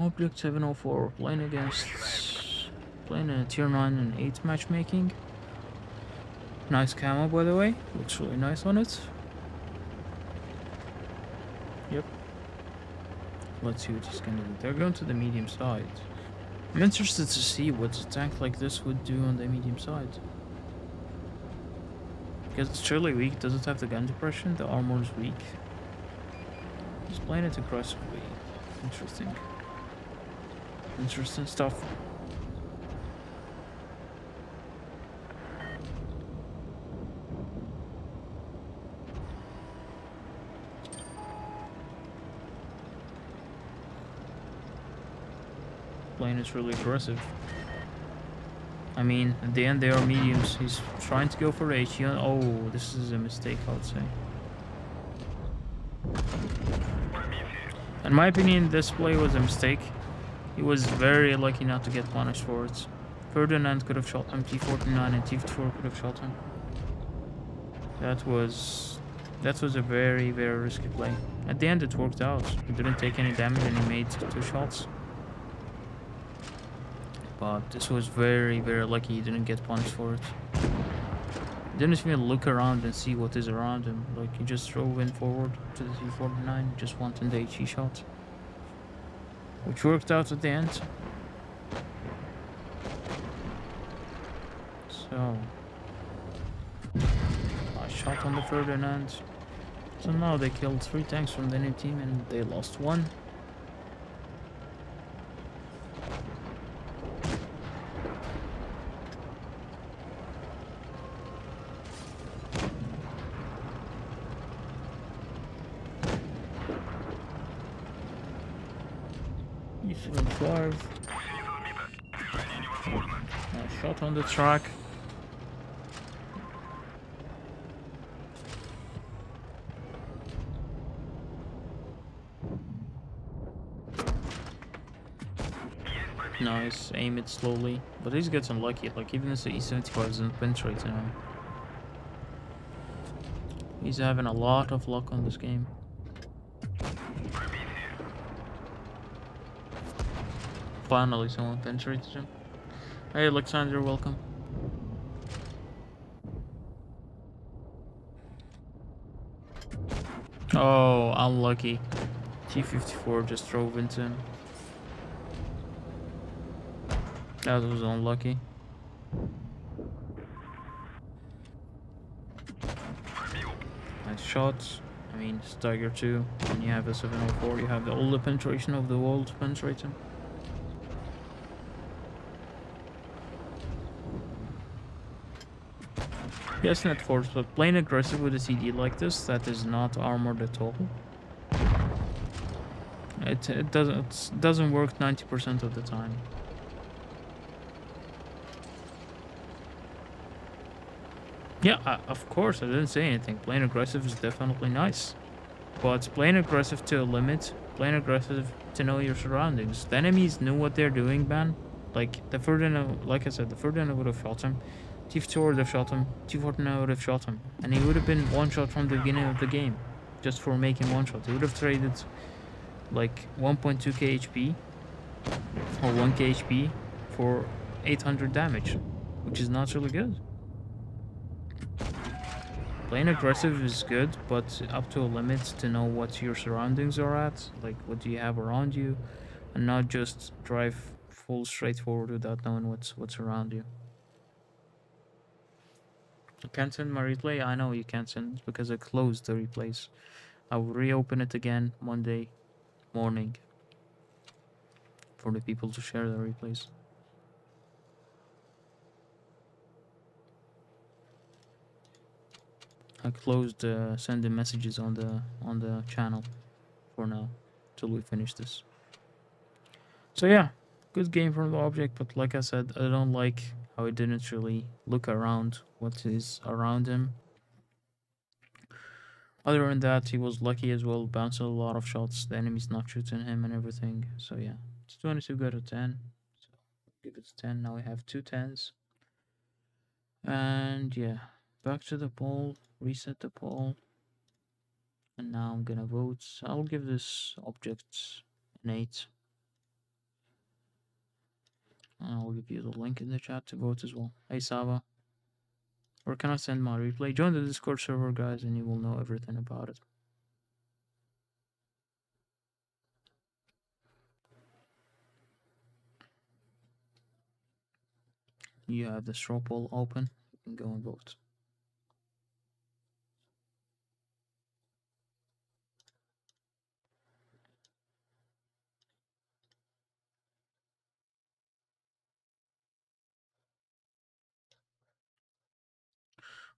Object 704, playing a tier 9 and 8 matchmaking. Nice camo, by the way. Looks really nice on it. Yep. Let's see what he's gonna do. They're going to the medium side. I'm interested to see what a tank like this would do on the medium side. Because it's really weak. Does it have the gun depression? The armor is weak. He's playing it aggressively. Interesting. Interesting stuff. Playing is really aggressive. I mean, at the end they are mediums. He's trying to go for HE. Oh, this is a mistake, I would say. In my opinion, this play was a mistake. He was very lucky not to get punished for it. Ferdinand could have shot him, T49 and T4 could have shot him. That was a very, very risky play. At the end it worked out. He didn't take any damage and he made 2 shots. But this was very, very lucky he didn't get punished for it. He didn't even look around and see what is around him. Like, he just drove in forward to the T49, just wanted the HE shot. Which worked out at the end. So, nice shot on the Ferdinand. So now they killed 3 tanks from the enemy team and they lost 1. E75. Nice shot on the track. Nice, aim it slowly. But he's getting unlucky, like even as the E75 isn't penetrating him. He's having a lot of luck on this game. Finally, someone penetrated him. Hey, Alexander, welcome. Oh, unlucky. T-54 just drove into him. That was unlucky. Nice shots. I mean, Stagger 2. When you have a 704, you have all the penetration of the wall to penetrate him. Yes, net force, but playing aggressive with a CD like this, that is not armored at all. It doesn't work 90% of the time. Yeah, of course, I didn't say anything. Playing aggressive is definitely nice. But playing aggressive to a limit, playing aggressive to know your surroundings. The enemies knew what they're doing, man. Like, the further, like I said, the further I would have shot him, T-54 would have shot him, T-49 would have shot him. And he would have been one shot from the beginning of the game. Just for making one shot. He would have traded, like, 1.2k HP, or 1k HP, for 800 damage. Which is not really good. Playing aggressive is good, but up to a limit to know what your surroundings are at, like what do you have around you, and not just drive full straight forward without knowing what's around you. You can't send my replay? I know you can't send because I closed the replays. I will reopen it again Monday morning for the people to share the replays. I closed sending messages on the channel for now till we finish this. So yeah, good game from the object, but like I said, I don't like how he didn't really look around what is around him. Other than that, he was lucky as well, bouncing a lot of shots. The enemy's not shooting him and everything. So yeah, it's 22 out of 10. So give it a 10. Now we have 2 10s. And yeah, back to the poll. Reset the poll, and now I'm gonna vote. I'll give this object an 8. And I'll give you the link in the chat to vote as well. Hey Sava, where can I send my replay? Join the Discord server, guys, and you will know everything about it. You have the straw poll open. You can go and vote.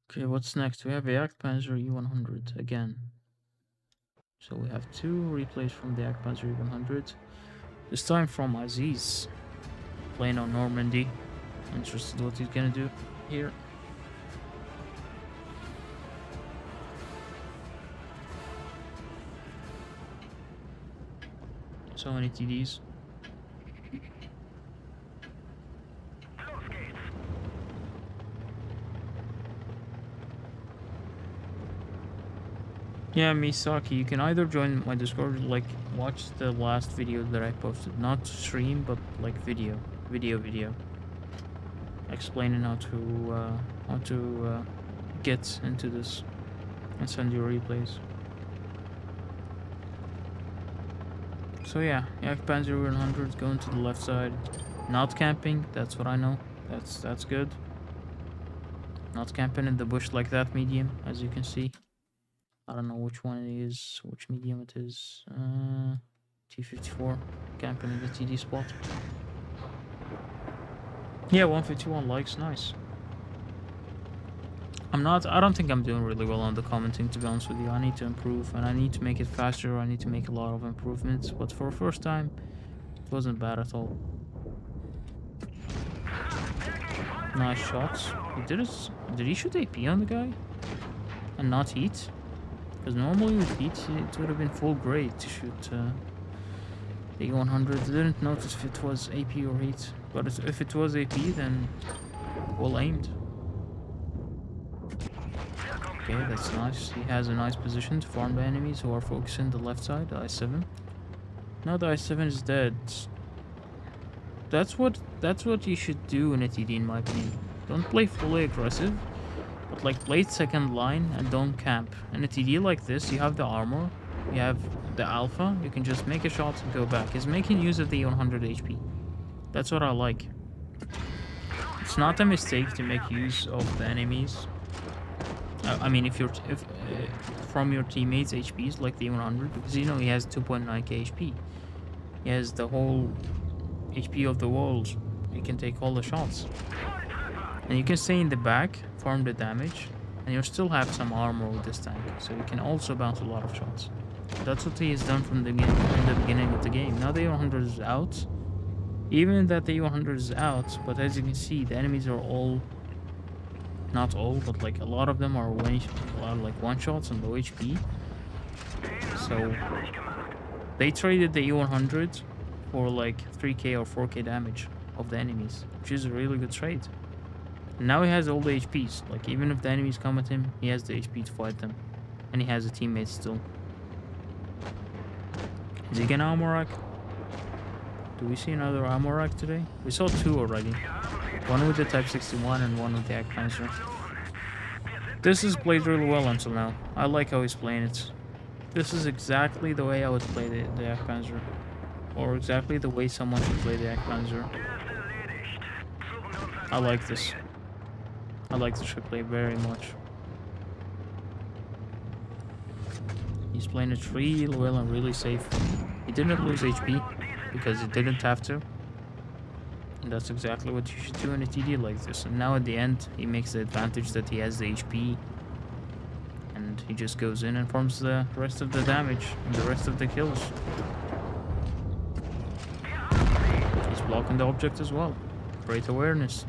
Okay, what's next? We have the Jagdpanzer E100 again. So we have 2 replays from the Jagdpanzer E100. This time from Aziz, playing on Normandy. Interested what he's gonna do here. So many TDs. Yeah, Misaki, you can either join my Discord, like watch the last video that I posted, not stream, but like video, explaining how to get into this and send your replays. So yeah, Jagdpanzer 100 going to the left side, not camping. That's what I know. That's good. Not camping in the bush like that medium, as you can see. I don't know which one it is, which medium it is. T54, camping in the TD spot. Yeah, 151 likes, nice. I don't think I'm doing really well on the commenting, to be honest with you. I need to improve, and I need to make it faster. I need to make a lot of improvements, but for a first time, it wasn't bad at all. Nice shots. Did he shoot AP on the guy? And not heat? Because normally with heat, it would have been full grade to shoot the E100. I didn't notice if it was AP or heat. But if it was AP, then well aimed. Okay, that's nice. He has a nice position to farm the enemies who are focusing the left side, the I-7. Now the I-7 is dead. That's what you should do in a TD, in my opinion. Don't play fully aggressive, but like play second line and don't camp. In a TD like this, you have the armor, you have the alpha, you can just make a shot and go back. He's making use of the 100 HP. That's what I like. It's not a mistake to make use of the enemies. I mean, if from your teammates' HPs like the 100, because you know he has 2.9k HP. He has the whole HP of the walls. You can take all the shots, and you can stay in the back, farm the damage, and you'll still have some armor with this tank. So you can also bounce a lot of shots. That's what he has done from the beginning of the game. Now the 100 is out. Even that the 100 is out, but as you can see, the enemies are all, not all, but like a lot of them are one shots and low HP. So they traded the E100 for like 3k or 4k damage of the enemies, which is a really good trade. And now he has all the HPs. Like even if the enemies come at him, he has the HP to fight them, and he has a teammate still. Is he gonna armor rack? Do we see another armor rack today? We saw two already. One with the Type 61 and one with the Panzer. This is played really well until now. I like how he's playing it. This is exactly the way I would play the Panzer. Or exactly the way someone should play the Panzer. I like this. I like this replay very much. He's playing it really well and really safe. He didn't lose HP because he didn't have to. And that's exactly what you should do in a TD like this. And now at the end, he makes the advantage that he has the HP. And he just goes in and farms the rest of the damage and the rest of the kills. He's blocking the object as well. Great awareness.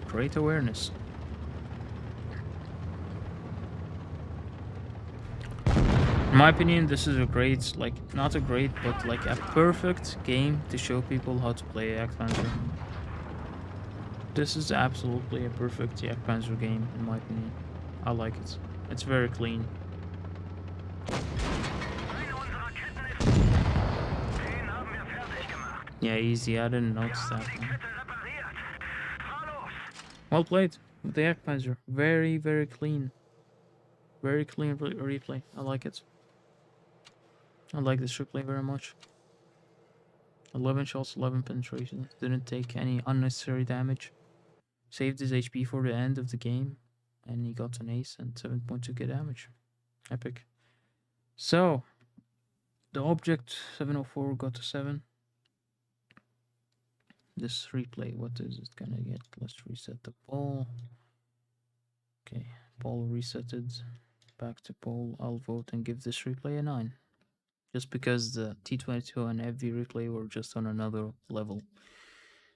Great awareness. In my opinion, this is a great, like, not a great, but like a perfect game to show people how to play Panzer. This is absolutely a perfect Panzer game, in my opinion. I like it. It's very clean. Yeah, easy. I didn't notice that. Man. Well played with the Panzer. Very, very clean. Very clean replay. I like it. I like this replay very much. 11 shots, 11 penetrations. Didn't take any unnecessary damage. Saved his HP for the end of the game. And he got an ace and 7.2k damage. Epic. So, the object 704 got to 7. This replay, what is it gonna get? Let's reset the poll. Okay, poll resetted. Back to poll. I'll vote and give this replay a 9. Just because the T22 and FV replay were just on another level.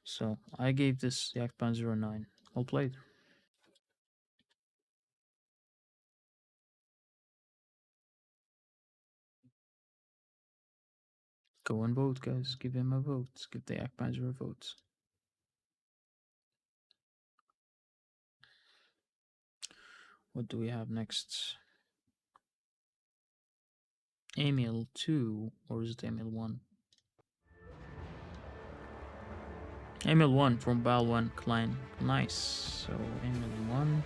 So I gave this Panzer a 9. Well played. Go and vote, guys. Give him a vote. Give the Panzer a vote. What do we have next? Emil 2, or is it Emil 1? Emil 1 from Bal 1 Klein. Nice. So Emil 1.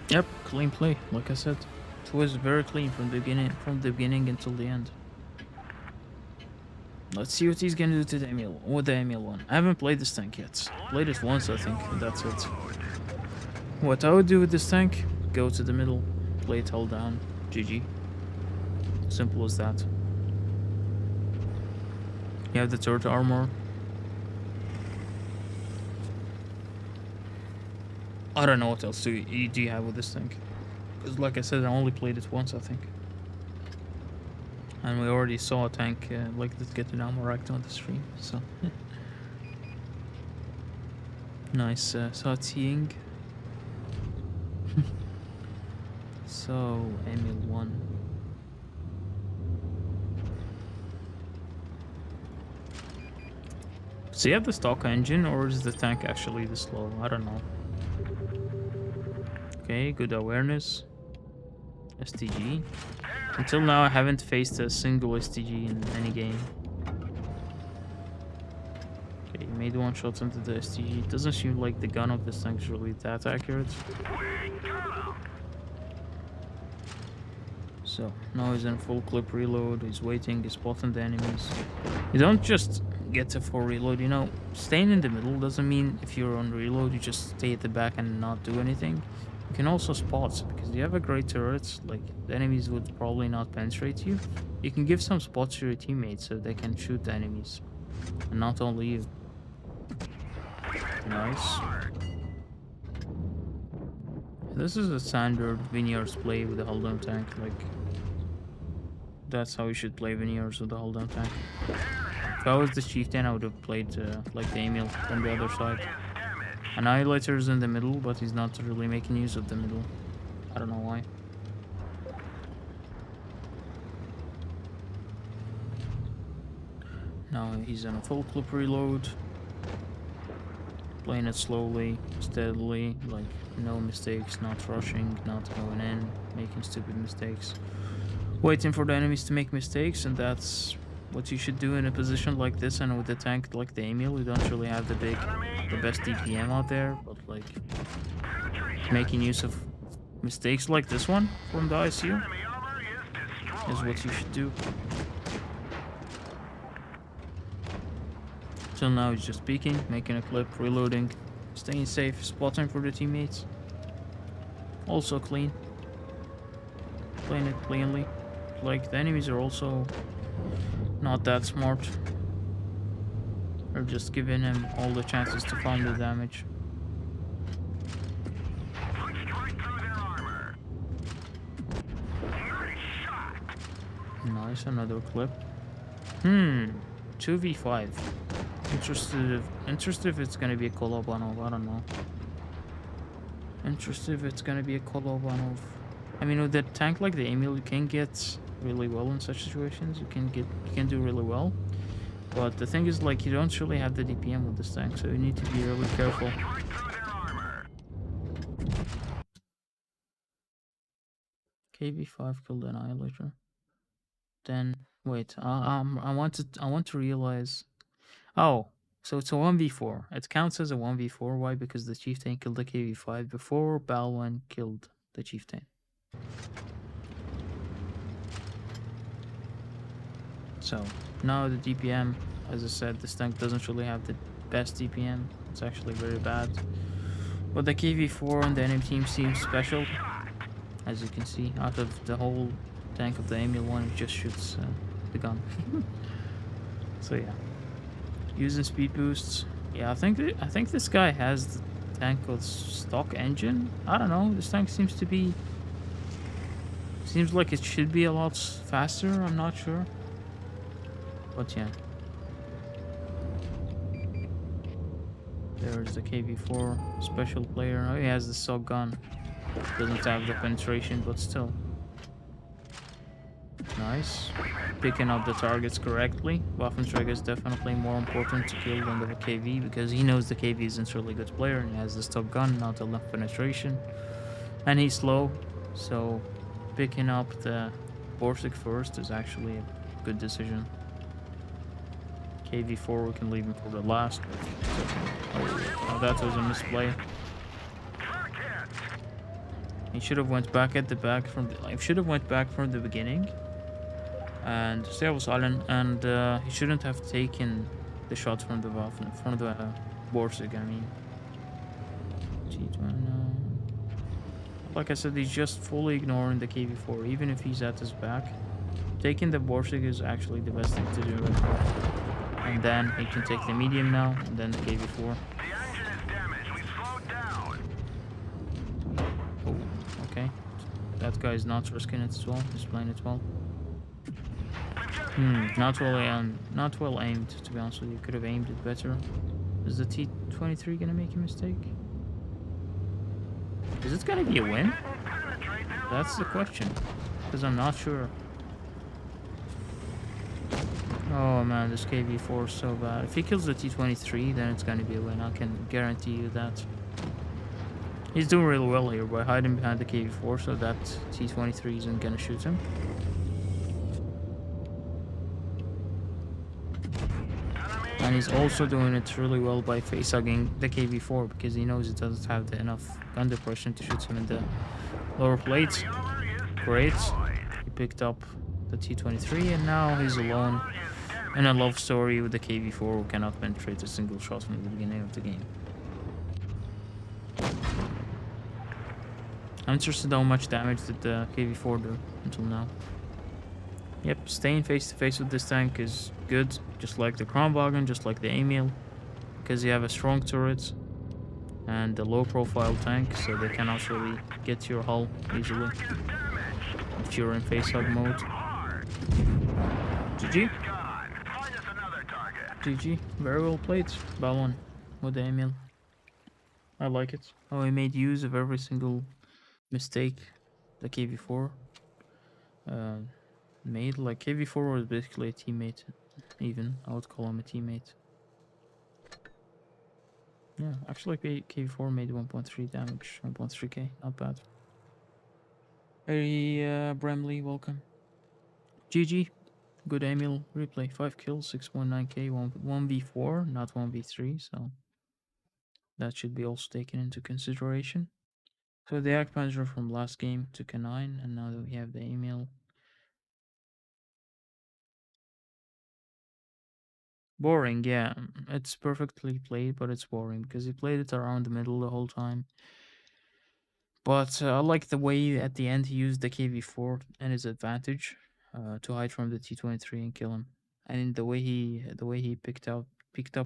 Yep, clean play, like I said. It was very clean from the beginning until the end. Let's see what he's gonna do to the Emil, with the Emil 1. I haven't played this tank yet. Played it once, I think, and that's it. What I would do with this tank, go to the middle, play it held down, GG. Simple as that. You have the turret armor. I don't know what else do you have with this tank. Because like I said, I only played it once, I think. And we already saw a tank like this get an armor racked on the stream, so... Nice sightseeing. So, Emil 1. So you have the stock engine, or is the tank actually the slow? I don't know. Okay, good awareness. STG. Until now, I haven't faced a single STG in any game. Okay, you made one shot into the STG. It doesn't seem like the gun of this tank is really that accurate. So, now he's in full clip reload. He's waiting, he's spotting the enemies. You don't just get to full reload, you know. Staying in the middle doesn't mean if you're on reload, you just stay at the back and not do anything. You can also spot, because you have a great turret, like the enemies would probably not penetrate you. You can give some spots to your teammates so they can shoot the enemies, and not only you. Nice. This is a standard Vineyards play with the hull down tank, like that's how you should play Vineyards with the hull down tank. If I was the Chieftain, I would have played like the Emil from the other side. Annihilator's in the middle, but he's not really making use of the middle. I don't know why. Now he's on a full clip reload. Playing it slowly, steadily, like no mistakes, not rushing, not going in, making stupid mistakes. Waiting for the enemies to make mistakes, and that's what you should do in a position like this. And with a tank like the Emil, you don't really have the best DPM out there, but like making use of mistakes like this one from the ICU is what you should do. Till now he's just peeking, making a clip, reloading, staying safe, spotting for the teammates. Also clean. Playing it cleanly. Like the enemies are also not that smart. They're just giving him all the chances to farm the damage. Nice, another clip. 2v5. Interested if it's gonna be a collab on-off, I don't know. Interested if it's gonna be a collab on-off. I mean, with a tank like the Emil, you can get really well in such situations. You can do really well. But the thing is, like, you don't really have the DPM with this tank, so you need to be really careful. KV5 killed Annihilator. Then wait, I want to realize. Oh, so it's a 1v4. It counts as a 1v4. Why? Because the Chieftain killed the KV5 before Balwan killed the Chieftain. So now the DPM, as I said, this tank doesn't really have the best DPM. It's actually very bad. But the KV4 on the enemy team seems special. As you can see, out of the whole tank of the Emil one, it just shoots the gun. So yeah, using speed boosts. Yeah, I think this guy has the tank with stock engine. I don't know. This tank seems like it should be a lot faster. I'm not sure. But yeah. There's the KV4 special player. Oh, he has the stock gun. Doesn't have the penetration, but still. Nice. Picking up the targets correctly. Waffentrager is definitely more important to kill than the KV, because he knows the KV isn't really good player and he has the stock gun, not enough penetration. And he's slow, so picking up the Borsig first is actually a good decision. KV4 we can leave him for the last. Oh, that was a misplay. He should have went back at the back from the beginning. And Stay was silent, and he shouldn't have taken the shot from the Waffen, from the Borsig, I mean. Like I said, he's just fully ignoring the KV4, even if he's at his back. Taking the Borsig is actually the best thing to do right now. And then he can take the medium now, and then the KV4. The engine is damaged. We slowed down. Oh, okay. That guy's not risking it as well. He's playing it well. Not well aimed, to be honest with you. Could have aimed it better. Is the T23 gonna make a mistake? Is it gonna be a win? That's the question. Because I'm not sure. Oh man, this KV4 is so bad. If he kills the T23, then it's gonna be a win. I can guarantee you that. He's doing really well here by hiding behind the KV4 so that T23 isn't gonna shoot him. And he's also doing it really well by facehugging the KV4 because he knows it doesn't have enough gun depression to shoot him in the lower plate. Great. He picked up the T23 and now he's alone in a love story with the KV4 who cannot penetrate a single shot from the beginning of the game. I'm interested how much damage did the KV4 do until now. Yep, staying face to face with this tank is good, just like the Kronwagen, just like the Emil, because you have a strong turret and a low profile tank, so they cannot really get to your hull easily if you're in face hug mode. GG. GG. Very well played, Balon, with the Emil. I like it. Oh, he made use of every single mistake the KV4 made. Like, KV4 was basically a teammate, even. I would call him a teammate. Yeah, actually KV4 made 1.3 damage, 1.3k, not bad. Hey, Bramley, welcome. GG, good Emil replay, 5 kills, 6.9k, 1v4, not 1v3, so that should be also taken into consideration. So the Akpanzer from last game took a 9, and now that we have the Emil. Boring, yeah. It's perfectly played, but it's boring because he played it around the middle the whole time. But I like the way at the end he used the KV4 and his advantage to hide from the T23 and kill him. And the way he picked up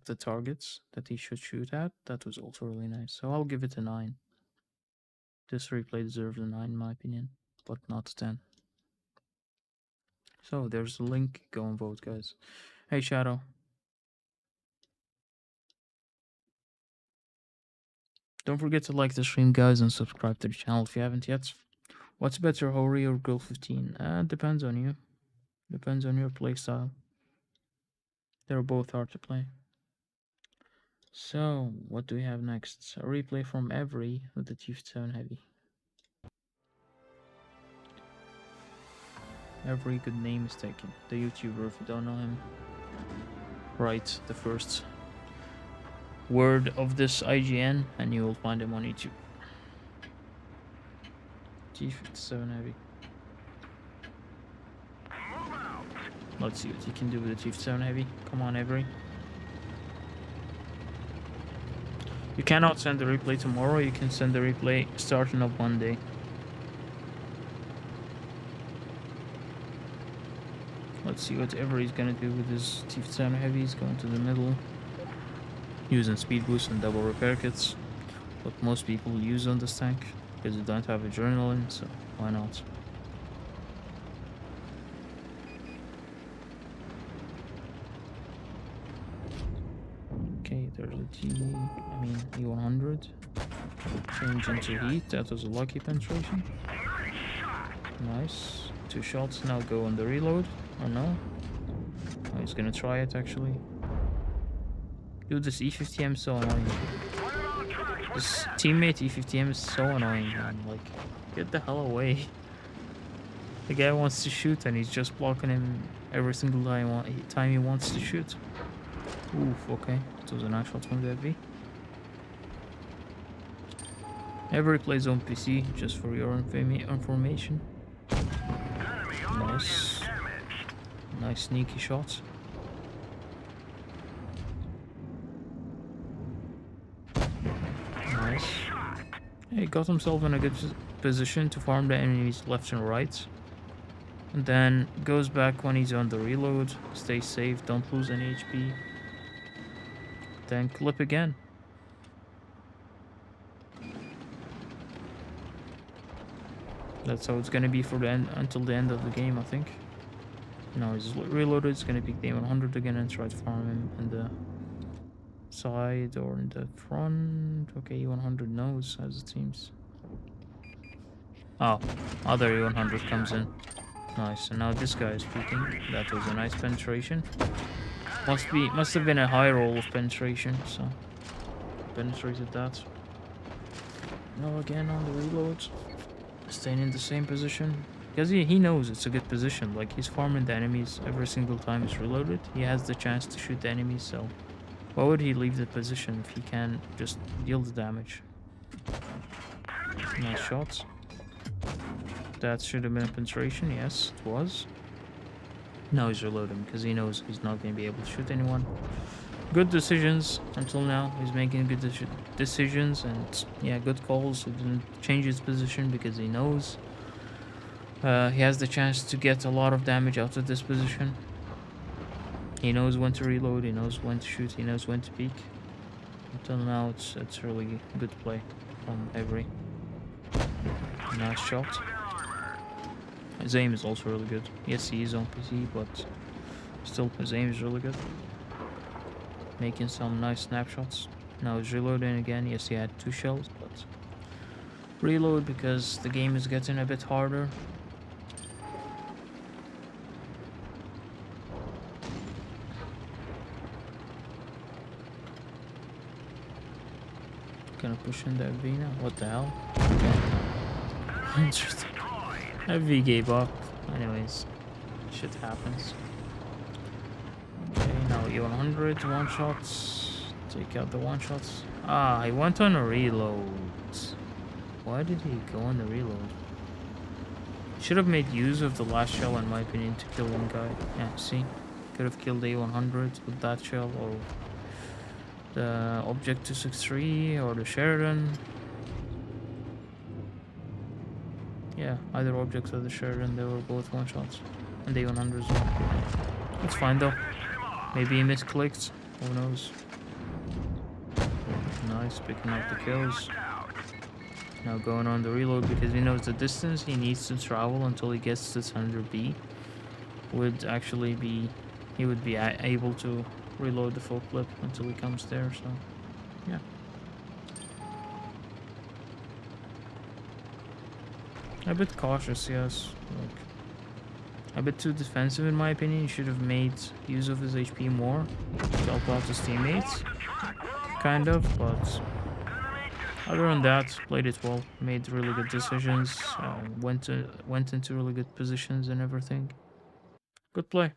the targets that he should shoot at, that was also really nice. So I'll give it a 9. This replay deserves a 9 in my opinion, but not a 10. So there's a link. Go and vote, guys. Hey, Shadow. Don't forget to like the stream, guys, and subscribe to the channel if you haven't yet. What's better, Hori or Grill 15? Depends on you. Depends on your playstyle. They're both hard to play. So, what do we have next? A replay from Every with the Chieftain Heavy. Every good name is taken. The YouTuber, if you don't know him. Write the first word of this IGN and you will find him on YouTube. T57 Heavy. Let's see what you can do with the T57 Heavy. Come on, Every. You cannot send the replay tomorrow, you can send the replay starting up Monday. Let's see what Every's gonna do with his T57 Heavy. He's going to the middle. Using speed boost and double repair kits. What most people use on this tank. Because they don't have adrenaline, so why not? Okay, there's a E100. Change into heat, that was a lucky penetration. Nice. 2 shots, now go on the reload, or no? Oh, he's gonna try it actually. Dude, this E50M is so annoying. This teammate E50M is so annoying, man. Like, get the hell away. The guy wants to shoot and he's just blocking him every single time he wants to shoot. Oof, okay. It was a nice shot from the FV. Every plays on PC, just for your information. Nice. Nice sneaky shot. Nice. He got himself in a good position to farm the enemies left and right. And then goes back when he's on the reload. Stay safe, don't lose any HP. Then clip again. That's how it's gonna be for the end until the end of the game, I think. Now he's reloaded, it's gonna pick the 100 again and try to farm him in the side or in the front. Okay, E100 knows, as it seems. Oh, other E100 comes in. Nice. And now this guy is peeking. That was a nice penetration. Must have been a high roll of penetration, so penetrated that. Now again on the reloads. Staying in the same position. Because he knows it's a good position. Like, he's farming the enemies every single time he's reloaded. He has the chance to shoot the enemies, so why would he leave the position if he can just deal the damage? Nice shots. That should have been a penetration. Yes, it was. Now he's reloading because he knows he's not going to be able to shoot anyone. Good decisions until now. He's making good decisions and, yeah, good calls. He didn't change his position because he knows he has the chance to get a lot of damage out of this position. He knows when to reload, he knows when to shoot, he knows when to peek. Until now, it's really good play from Avery. Nice shot. His aim is also really good. Yes, he is on PC, but still, his aim is really good. Making some nice snapshots. Now he's reloading again. Yes, he had 2 shells, but reload because the game is getting a bit harder. Gonna push in the FV now. What the hell? Interesting. FV gave up. Anyways, shit happens. Okay, now E100 one shots. Take out the one shots. Ah, he went on a reload. Why did he go on the reload? Should have made use of the last shell, in my opinion, to kill one guy. Yeah, see, could have killed the A100 with that shell, or the Object 263, or the Sheridan. Yeah, either Object or the Sheridan, they were both one shots. And the A100 as well. It's fine though. Maybe he misclicked. Who knows? Nice, picking up the kills. Now going on the reload because he knows the distance he needs to travel until he gets to 100B. Would actually be, he would be able to reload the full clip until he comes there, so yeah. A bit cautious, yes. Like, a bit too defensive in my opinion. He should have made use of his HP more to help out his teammates. Kind of, but other than that, played it well. Made really good decisions. Went into really good positions and everything. Good play.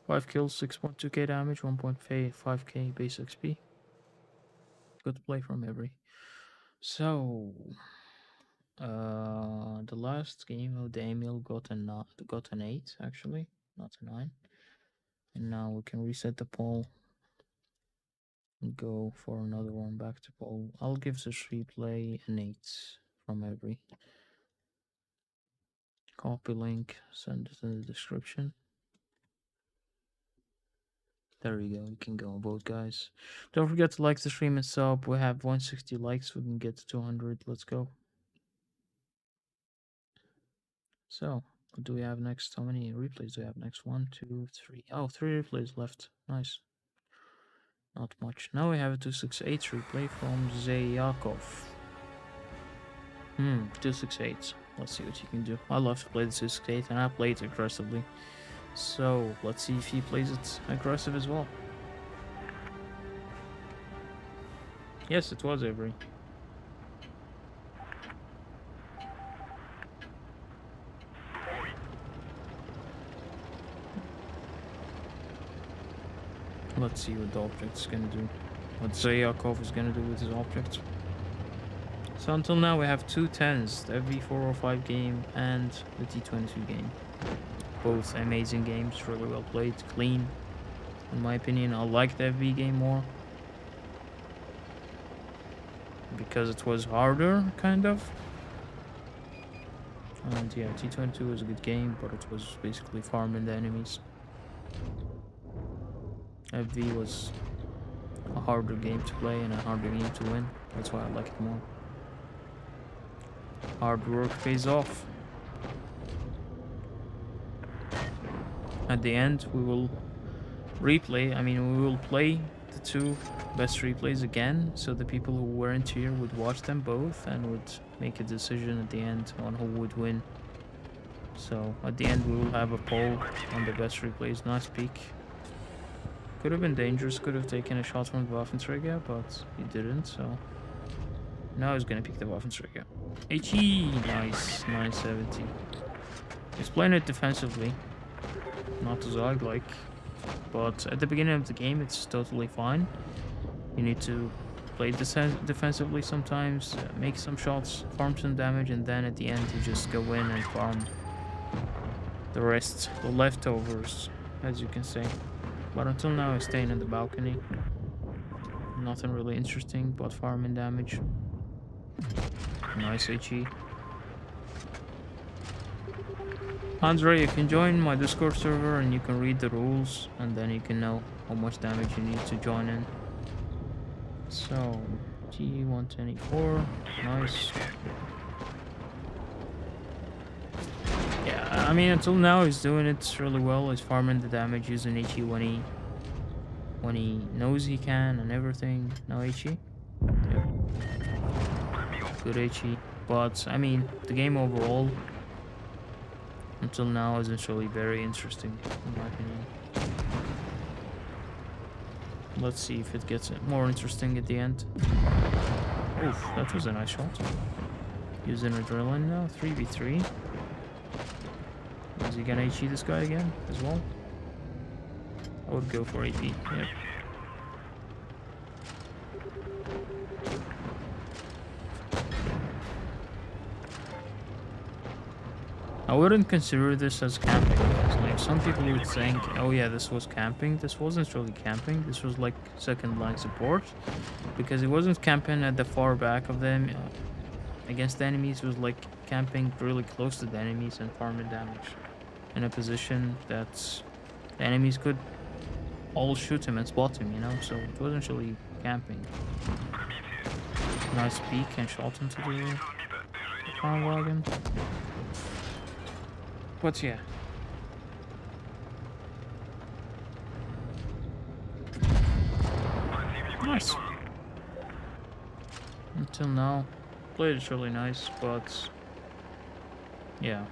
5 kills, 6.2k damage, 1.5k base XP. Good play from Avery. So, the last game of Daniel got an 8 actually, not a 9. And now we can reset the poll and go for another one back to poll. I'll give this replay an 8 from Avery. Copy link, send it in the description. There we go, you can go and vote, guys. Don't forget to like the stream and sub. We have 160 likes, we can get to 200. Let's go. So, what do we have next? How many replays do we have next? 1, 2, 3. Oh, 3 replays left. Nice. Not much. Now we have a 268 replay from Zayakov. 268. Let's see what you can do. I love to play the 268 and I play it aggressively. So, let's see if he plays it aggressive as well. Yes, it was Avery. Let's see what the object's gonna do. What Zayakov is gonna do with his object. So until now we have 2 10s, the FV405 game and the T22 game. Both amazing games, really well played, clean. In my opinion, I like the FV game more. Because it was harder, kind of. And yeah, T22 was a good game, but it was basically farming the enemies. FV was a harder game to play and a harder game to win. That's why I like it more. Hard work pays off. At the end, we will we will play the 2 best replays again, so the people who weren't here would watch them both and would make a decision at the end on who would win. So at the end we will have a poll on the best replays. Nice peek. Could have been dangerous, could have taken a shot from the Waffentrager, but he didn't, so now he's gonna pick the Waffentrager. HE! Nice, 970. He's playing it defensively, not as I'd like, but at the beginning of the game it's totally fine. You need to play defensively sometimes, make some shots, farm some damage, and then at the end you just go in and farm the rest, the leftovers, as you can say. But until now he's staying in the balcony. Nothing really interesting but farming damage. Nice HE. Andre, you can join my Discord server and you can read the rules and then you can know how much damage you need to join in. So, T124, nice. Yeah, I mean until now he's doing it really well. He's farming the damage using HE when he knows he can and everything. No HE? Yep. Good HE. But, I mean, the game overall until now isn't really very interesting, in my opinion. Let's see if it gets more interesting at the end. Oof, that was a nice shot. Using adrenaline now, 3v3. Is he gonna HE this guy again as well? I would go for AP, yep. I wouldn't consider this as camping, guys. Like, some people would think, oh yeah, this was camping. This wasn't really camping. This was like second line support. Because it wasn't camping at the far back of them against the enemies. It was like camping really close to the enemies and farming damage. In a position that the enemies could all shoot him and spot him, you know? So it wasn't really camping. Nice peek and shot into the farm wagon. But yeah. Nice. Until now, played it really nice, but yeah.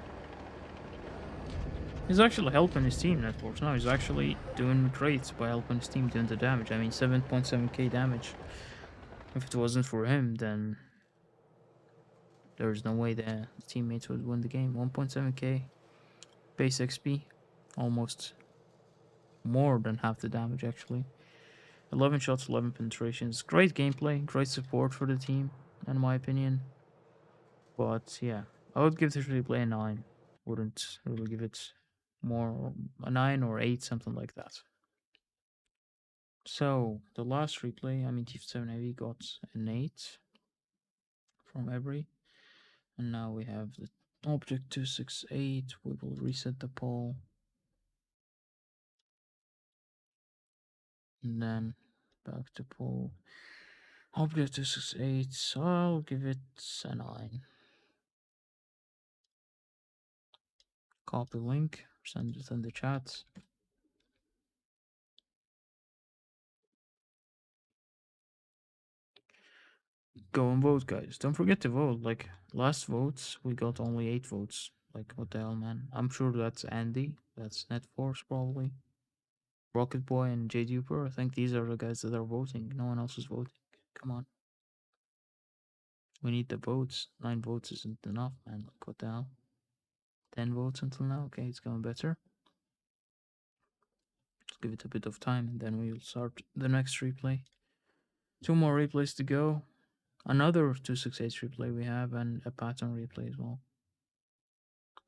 He's actually helping his team networks now. He's actually doing great by helping his team doing the damage. I mean, 7.7k damage. If it wasn't for him, then there's no way the teammates would win the game. 1.7k base XP, almost more than half the damage actually. 11 shots, 11 penetrations. Great gameplay, great support for the team, in my opinion. But yeah, I would give this replay a 9. Wouldn't really give it more, a 9 or 8, something like that. So the last replay, I mean Chieftain Heavy got an 8 from every, and now we have the object 268. We will reset the poll, and then back to poll. Object 268, so I'll give it a 9. Copy link, send it in the chat. Go and vote, guys. Don't forget to vote. Like, last votes, we got only 8 votes. Like, what the hell, man? I'm sure that's Andy. That's NetForce, probably. Rocket Boy and JDuper. I think these are the guys that are voting. No one else is voting. Come on. We need the votes. 9 votes isn't enough, man. Like, what the hell? 10 votes until now. Okay, it's going better. Let's give it a bit of time, and then we'll start the next replay. 2 more replays to go. Another 268 replay we have, and a Patton replay as well.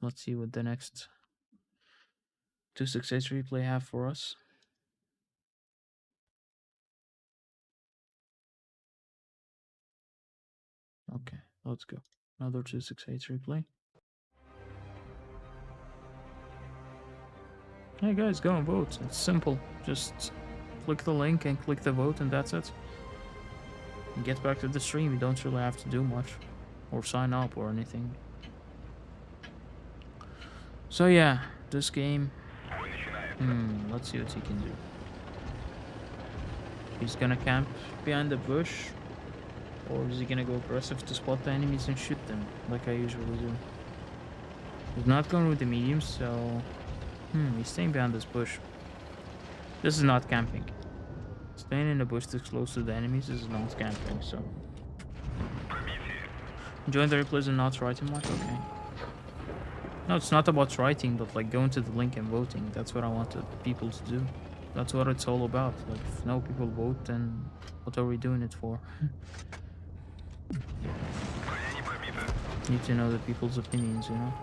Let's see what the next 268 replay have for us. Okay, let's go. Another 268 replay. Hey guys, go and vote. It's simple. Just click the link and click the vote, and that's it. And get back to the stream. You don't really have to do much or sign up or anything. So yeah, this game, let's see what he can do. He's gonna camp behind the bush, or is he gonna go aggressive to spot the enemies and shoot them like I usually do? He's not going with the medium, so... he's staying behind this bush. This is not camping. Staying in the bush this close to the enemies is not camping, so... Join the replays and not writing much? Okay. No, it's not about writing, but like going to the link and voting. That's what I wanted people to do. That's what it's all about. Like, if no people vote, then what are we doing it for? Need to know the people's opinions, you know?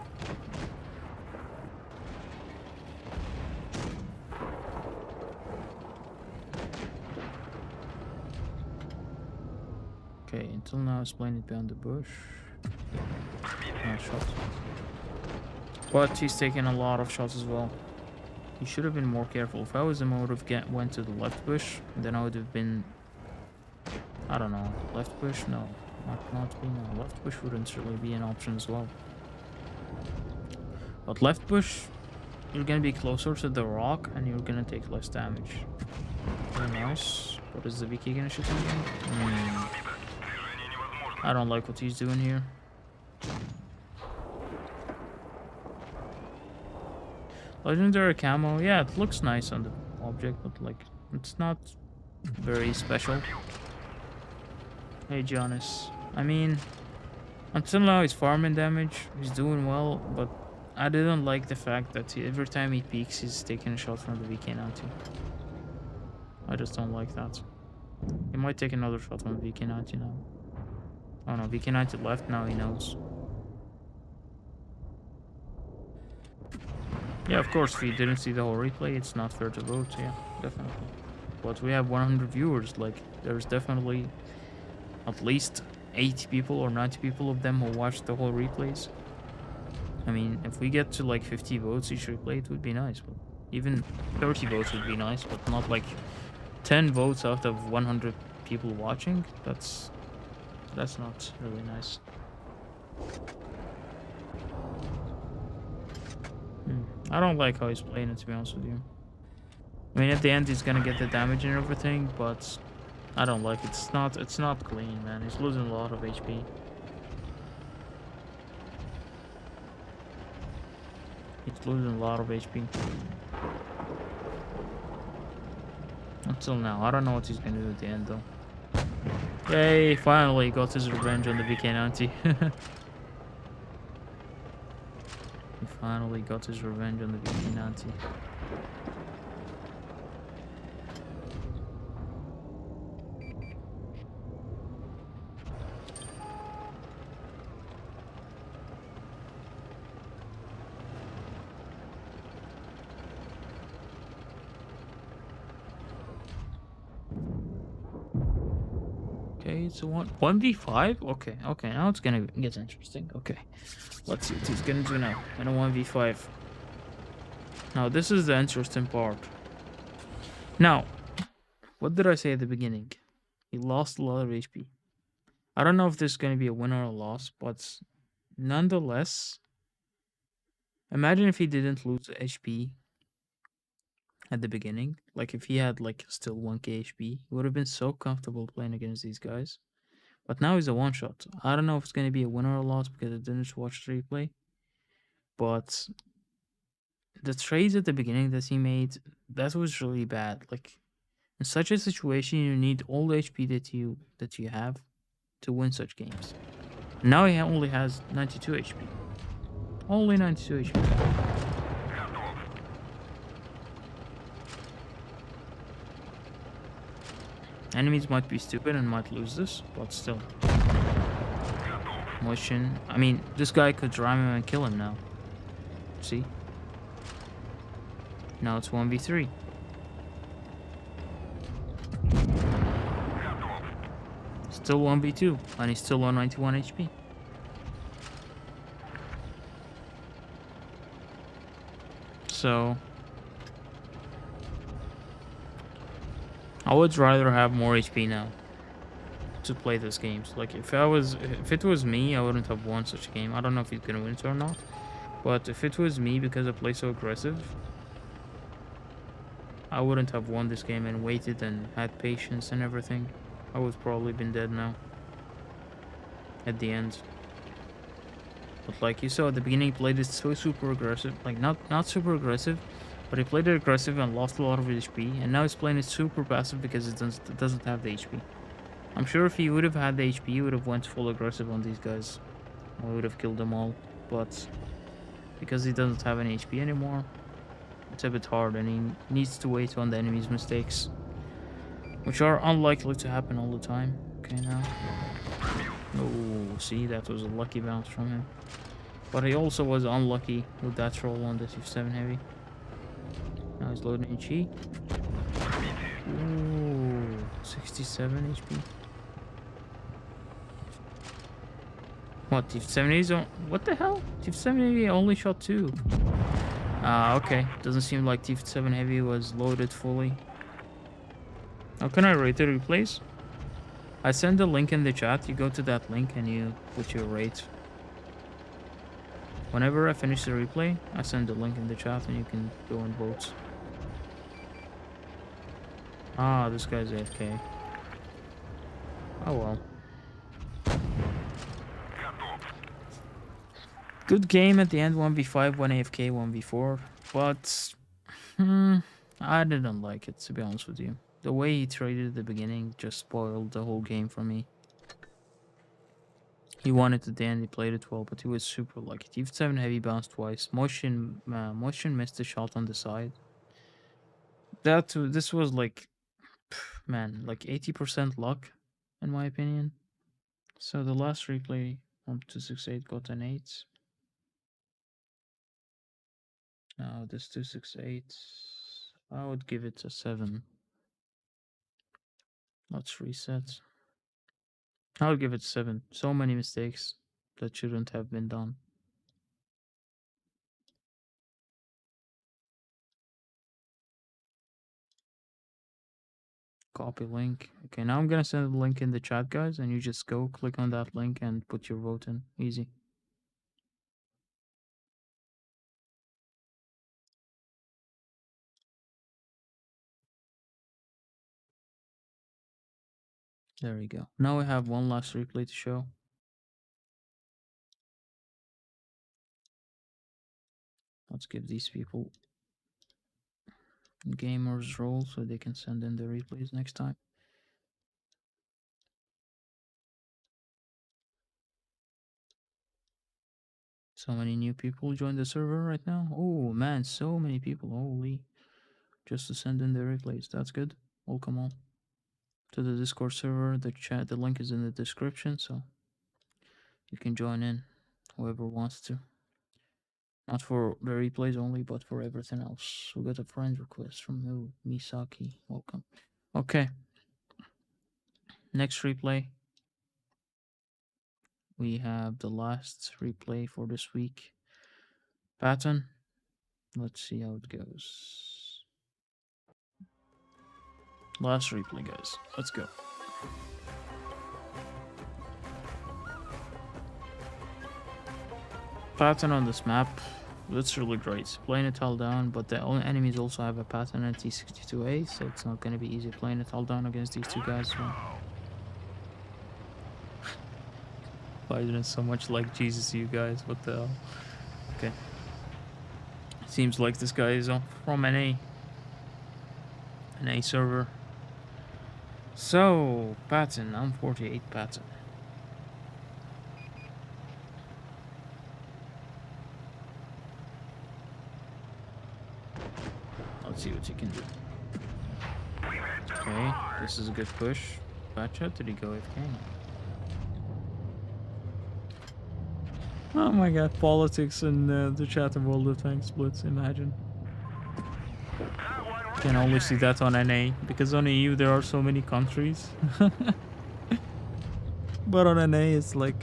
Okay, until now I was playing it behind the bush. Nice shot. But he's taking a lot of shots as well. He should have been more careful. If I was him, I would have went to the left bush. Then I would have been... I don't know. Left bush? No. Not be no. Left bush wouldn't really be an option as well. But left bush, you're gonna be closer to the rock and you're gonna take less damage. Very nice. What is the VK gonna shoot again? I don't like what he's doing here. Legendary camo, yeah, it looks nice on the object, but like, it's not very special. Hey, Jonas. I mean, until now he's farming damage, he's doing well, but I didn't like the fact that every time he peeks, he's taking a shot from the VK90. I just don't like that. He might take another shot from the VK90 now. Oh no, VK90 left, now he knows. Yeah, of course, if you didn't see the whole replay, it's not fair to vote, yeah, definitely. But we have 100 viewers, like, there's definitely at least 80 people or 90 people of them who watched the whole replays. I mean, if we get to like 50 votes each replay, it would be nice, but even 30 votes would be nice, but not like 10 votes out of 100 people watching. That's not really nice. I don't like how he's playing it, to be honest with you. I mean, at the end he's gonna get the damage and everything, but I don't like it. It's not clean, man. He's losing a lot of HP. He's losing a lot of HP. Until now. I don't know what he's gonna do at the end, though. Yay! Finally got his revenge on the VK90. He finally got his revenge on the VK90. Okay, it's a 1v5? Okay, now it's gonna get interesting. Okay, let's see what he's gonna do now in a 1v5. Now, this is the interesting part. Now, what did I say at the beginning? He lost a lot of HP. I don't know if this is gonna be a win or a loss, but nonetheless, imagine if he didn't lose HP at the beginning. Like, if he had like still 1k HP, he would have been so comfortable playing against these guys. But now he's a one-shot. I don't know if it's going to be a win or a loss because I didn't watch the replay. But the trades at the beginning that he made, that was really bad. Like, in such a situation, you need all the HP that you have to win such games. Now he only has 92 HP. Only 92 HP. Enemies might be stupid and might lose this, but still. Motion. I mean, this guy could ram him and kill him now. See? Now it's 1v3. Still 1v2, and he's still on 91 HP. So I would rather have more HP now to play those games. Like, if it was me, I wouldn't have won such a game. I don't know if he's gonna win it or not, but if it was me, because I play so aggressive, I wouldn't have won this game and waited and had patience and everything. I would probably been dead now at the end. But like you saw at the beginning, he played it so super aggressive. Like not super aggressive, but he played it aggressive and lost a lot of HP. And now he's playing it super passive because it doesn't have the HP. I'm sure if he would have had the HP, he would have went full aggressive on these guys. I would have killed them all. But because he doesn't have any HP anymore, it's a bit hard, and he needs to wait on the enemy's mistakes, which are unlikely to happen all the time. Okay, now. Oh, see, that was a lucky bounce from him. But he also was unlucky with that troll on the T7 heavy. Now he's loading HE. Ooh, 67 HP. What, T7 heavy's on? What the hell? T7 heavy only shot 2. Okay. Doesn't seem like T7 heavy was loaded fully. How can I rate the replays? I send a link in the chat. You go to that link and you put your rate. Whenever I finish the replay, I send a link in the chat and you can go and vote. Ah, this guy's AFK. Oh well. Good game at the end, 1v5, 1 AFK, 1v4. But I didn't like it, to be honest with you. The way he traded at the beginning just spoiled the whole game for me. He won it at the end, he played it well, but he was super lucky. T7 heavy bounced twice. Motion missed a shot on the side. This was like, man, like 80% luck, in my opinion. So the last replay on 268 got an 8. Now this 268, I would give it a 7. Let's reset. I would give it 7. So many mistakes that shouldn't have been done. Copy link. Okay, now I'm gonna send the link in the chat, guys, and you just go click on that link and put your vote in. Easy. There we go. Now we have one last replay to show. Let's give these people gamers role so they can send in the replays next time. So many new people join the server right now. Oh man, so many people. Holy. Just to send in the replays. That's good. Welcome all to the Discord server. The link is in the description, so you can join in, whoever wants to. Not for the replays only, but for everything else. We got a friend request from who? Misaki. Welcome. Okay. Next replay. We have the last replay for this week. Patton. Let's see how it goes. Last replay, guys. Let's go. Patton on this map, that's really great. Playing it all down, but the enemies also have a Patton and T62A, so it's not going to be easy playing it all down against these two guys. Biden is so much like Jesus, you guys. What the hell? Okay. Seems like this guy is from NA server. So, Patton, I'm 48 Patton. Let's see what you can do. Okay, this is a good push. Batcha, did he go AFK? Oh my god, politics in the chat of all the tank splits, imagine. Can only see that on NA, because on EU there are so many countries. But on NA it's like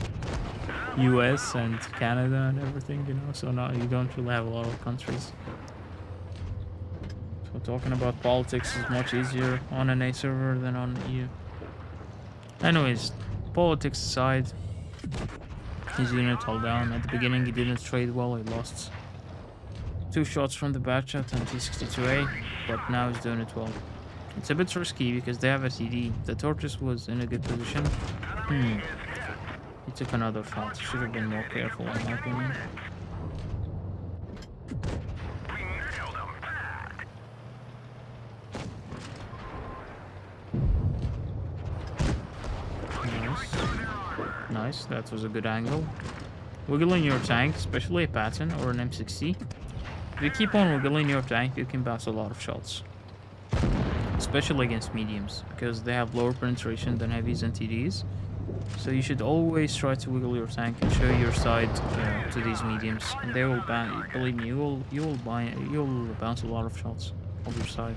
US and Canada and everything, you know, so now you don't really have a lot of countries. So talking about politics is much easier on an NA server than on EU. Anyways, politics aside, his unit held down. At the beginning he didn't trade well, he lost 2 shots from the Batchat and T62A, but now he's doing it well. It's a bit risky because they have a TD. The Tortoise was in a good position. He took another shot. Should have been more careful, in my opinion. We nailed him bad. Nice. Nice, that was a good angle. Wiggling your tank, especially a Patton or an M60. If you keep on wiggling your tank, you can bounce a lot of shots. Especially against mediums, because they have lower penetration than heavies and TDs. So you should always try to wiggle your tank and show your side to these mediums, and they will bounce. Believe me, you'll bounce a lot of shots on your side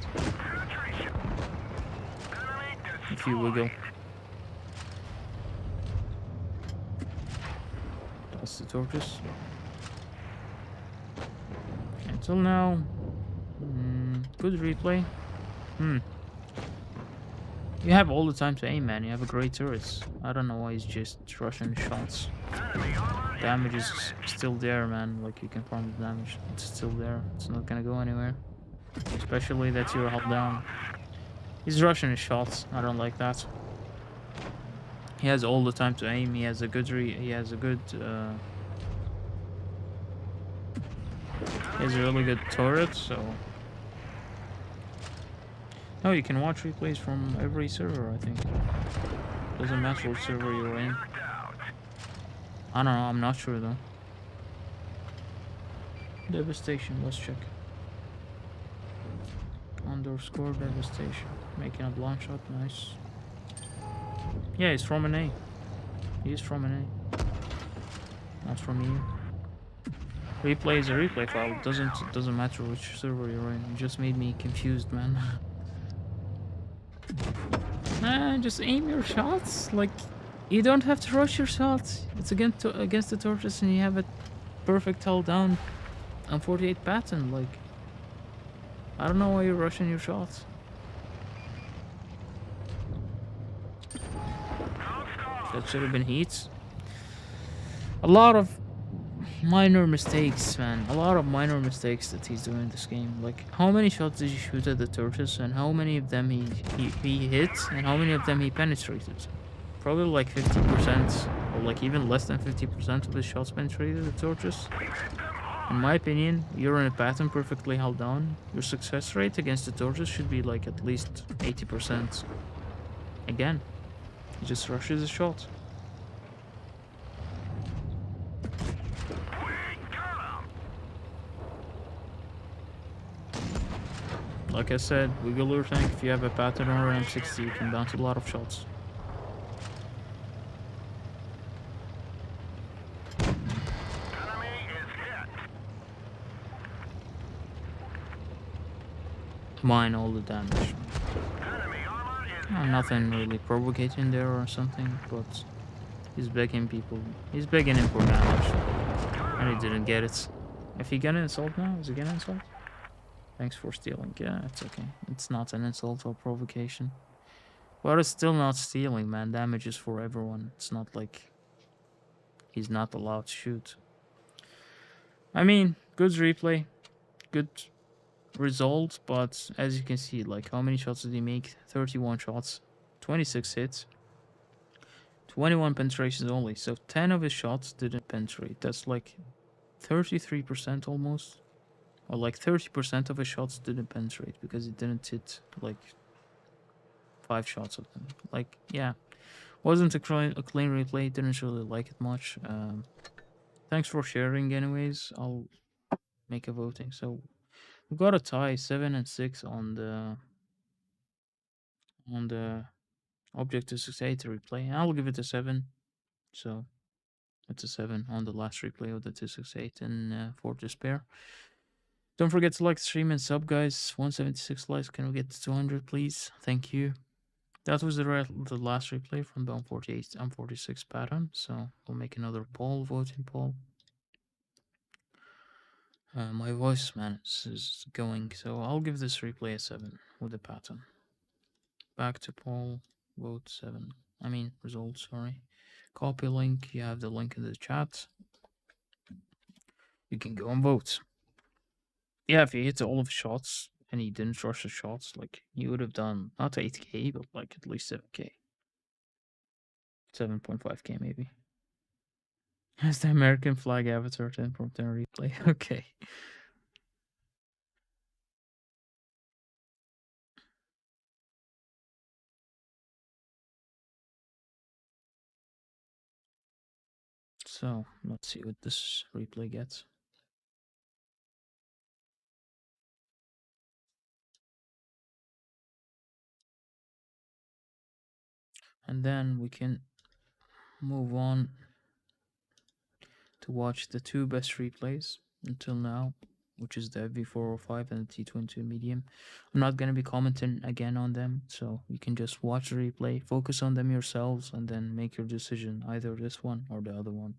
if you wiggle. That's the tortoise. Until now, good replay. You have all the time to aim, man. You have a great turret. I don't know why he's just rushing shots. Damage is still there, man. Like, you can farm the damage. It's still there. It's not gonna go anywhere. Especially that you're held down. He's rushing his shots. I don't like that. He has all the time to aim. He has a good he has a really good turret, so... No, you can watch replays from every server, I think. Doesn't matter what server you're in. I don't know, I'm not sure though. Devastation, let's check. Underscore devastation. Making a blind shot, nice. Yeah, he's from an A. He's from an A. Not from EU. Replay is a replay file. It doesn't matter which server you're in. You just made me confused, man. Just aim your shots. Like, you don't have to rush your shots. It's against the tortoise, and you have a perfect held down on 48 Patton. Like, I don't know why you're rushing your shots. That should have been heats. A lot of minor mistakes, man. A lot of minor mistakes that he's doing in this game. Like, how many shots did you shoot at the tortoise, and how many of them he hit, and how many of them he penetrated? Probably like 50%, or like even less than 50% of his shots penetrated the tortoise. In my opinion, you're in a Patton perfectly held down. Your success rate against the tortoise should be like at least 80%. Again, he just rushes his shot. Like I said, wiggle your tank. If you have a Patton or an M60, you can bounce a lot of shots. Mine all the damage. Nothing really provocating there or something, but he's begging people. He's begging him for damage, and he didn't get it. If he got an insult now, is he getting an insult? Thanks for stealing. Yeah, it's okay. It's not an insult or provocation. But it's still not stealing, man. Damage is for everyone. It's not like he's not allowed to shoot. I mean, good replay. Good result, but as you can see, like, how many shots did he make? 31 shots. 26 hits. 21 penetrations only. So 10 of his shots didn't penetrate. That's like 33% almost. Or like 30% of his shots didn't penetrate because he didn't hit like 5 shots of them. Like, yeah, wasn't a clean replay. Didn't really like it much. Thanks for sharing anyways. I'll make a voting. So we got a tie, 7 and 6 on the object to 6-8 replay. I'll give it a 7. So it's a 7 on the last replay of the 268 in For Despair. Don't forget to like the stream and sub, guys. 176 likes. Can we get to 200, please? Thank you. That was the last replay from the 48 and 46 Patton. So we'll make another poll, voting poll. My voice, man, is going. So I'll give this replay a 7 with the Patton. Back to poll, vote 7. I mean, results, sorry. Copy link. You have the link in the chat. You can go and vote. Yeah, if he hit all of the shots and he didn't rush the shots, like, he would have done not 8k, but like at least 7k. 7.5k maybe. Has the American flag avatar 10 from 10 replay. Okay. So let's see what this replay gets. And then we can move on to watch the two best replays until now, which is the V405 and the T22 Medium. I'm not going to be commenting again on them, so you can just watch the replay, focus on them yourselves, and then make your decision, either this one or the other one.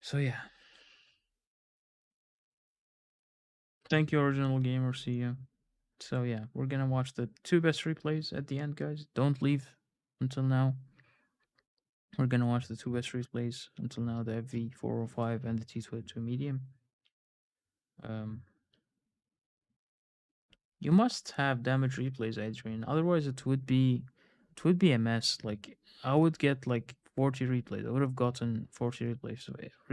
So yeah. Thank you, Original Gamer. See you. So yeah, we're gonna watch the two best replays at the end, guys. Don't leave until now. We're gonna watch the two best replays until now, the FV405 and the T22 Medium. You must have damage replays, Adrian. Otherwise, it would be a mess. Like I would get like 40 replays. I would have gotten 40 replays,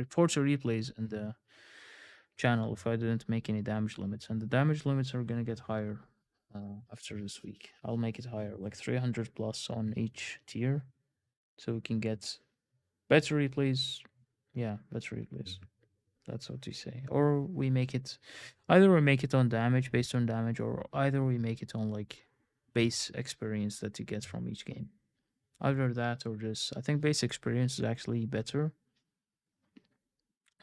40 replays in the channel if I didn't make any damage limits. And the damage limits are gonna get higher after this week. I'll make it higher, like 300 plus on each tier, so we can get better replays. Yeah, better replays. That's what we say. Or we make it, either we make it on damage, based on damage, or either we make it on like base experience that you get from each game. Either that or just, I think base experience is actually better.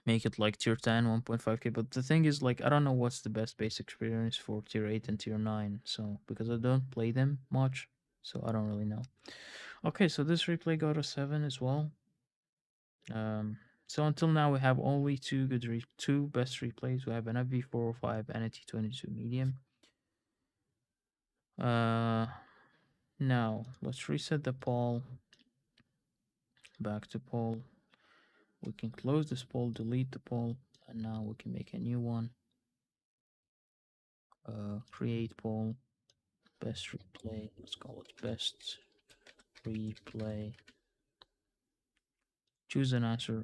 Make it like tier 10, 1.5k. But the thing is, like, I don't know what's the best base experience for tier 8 and tier 9. So, because I don't play them much, so I don't really know. Okay, so this replay got a 7 as well. So until now we have only two best replays. We have an FV405 and a T22 Medium. Now let's reset the poll. Back to poll. We can close this poll, delete the poll, and now we can make a new one. Create poll. Best replay. Let's call it best replay. Choose an answer,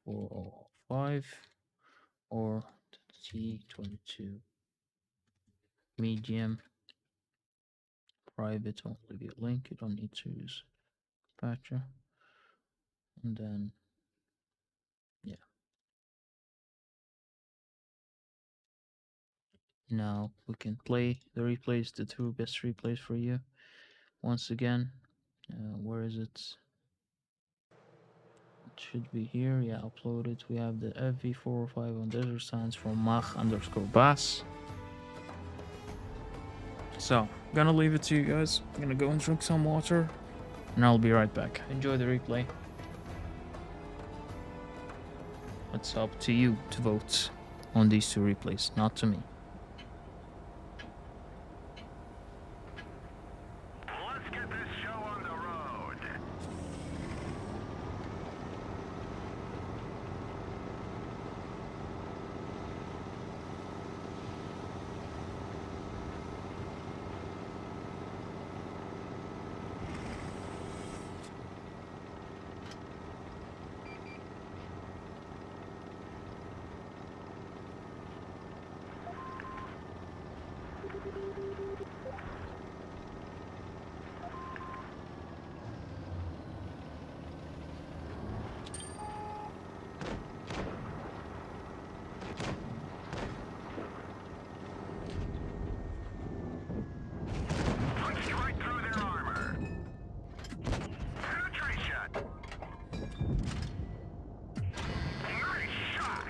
FV405 or T22 Medium. Private, only via link. You don't need to use patcher. And then yeah. Now we can play the replays, the two best replays for you. Once again, where is it? It should be here. Yeah, upload it. We have the FV405 on Desert Sands from Mach_Bass. So, gonna leave it to you guys. I'm gonna go and drink some water, and I'll be right back. Enjoy the replay. It's up to you to vote on these two replays, not to me. Let's get this show on the road. Punched right through their armor. Penetration. Nice shot.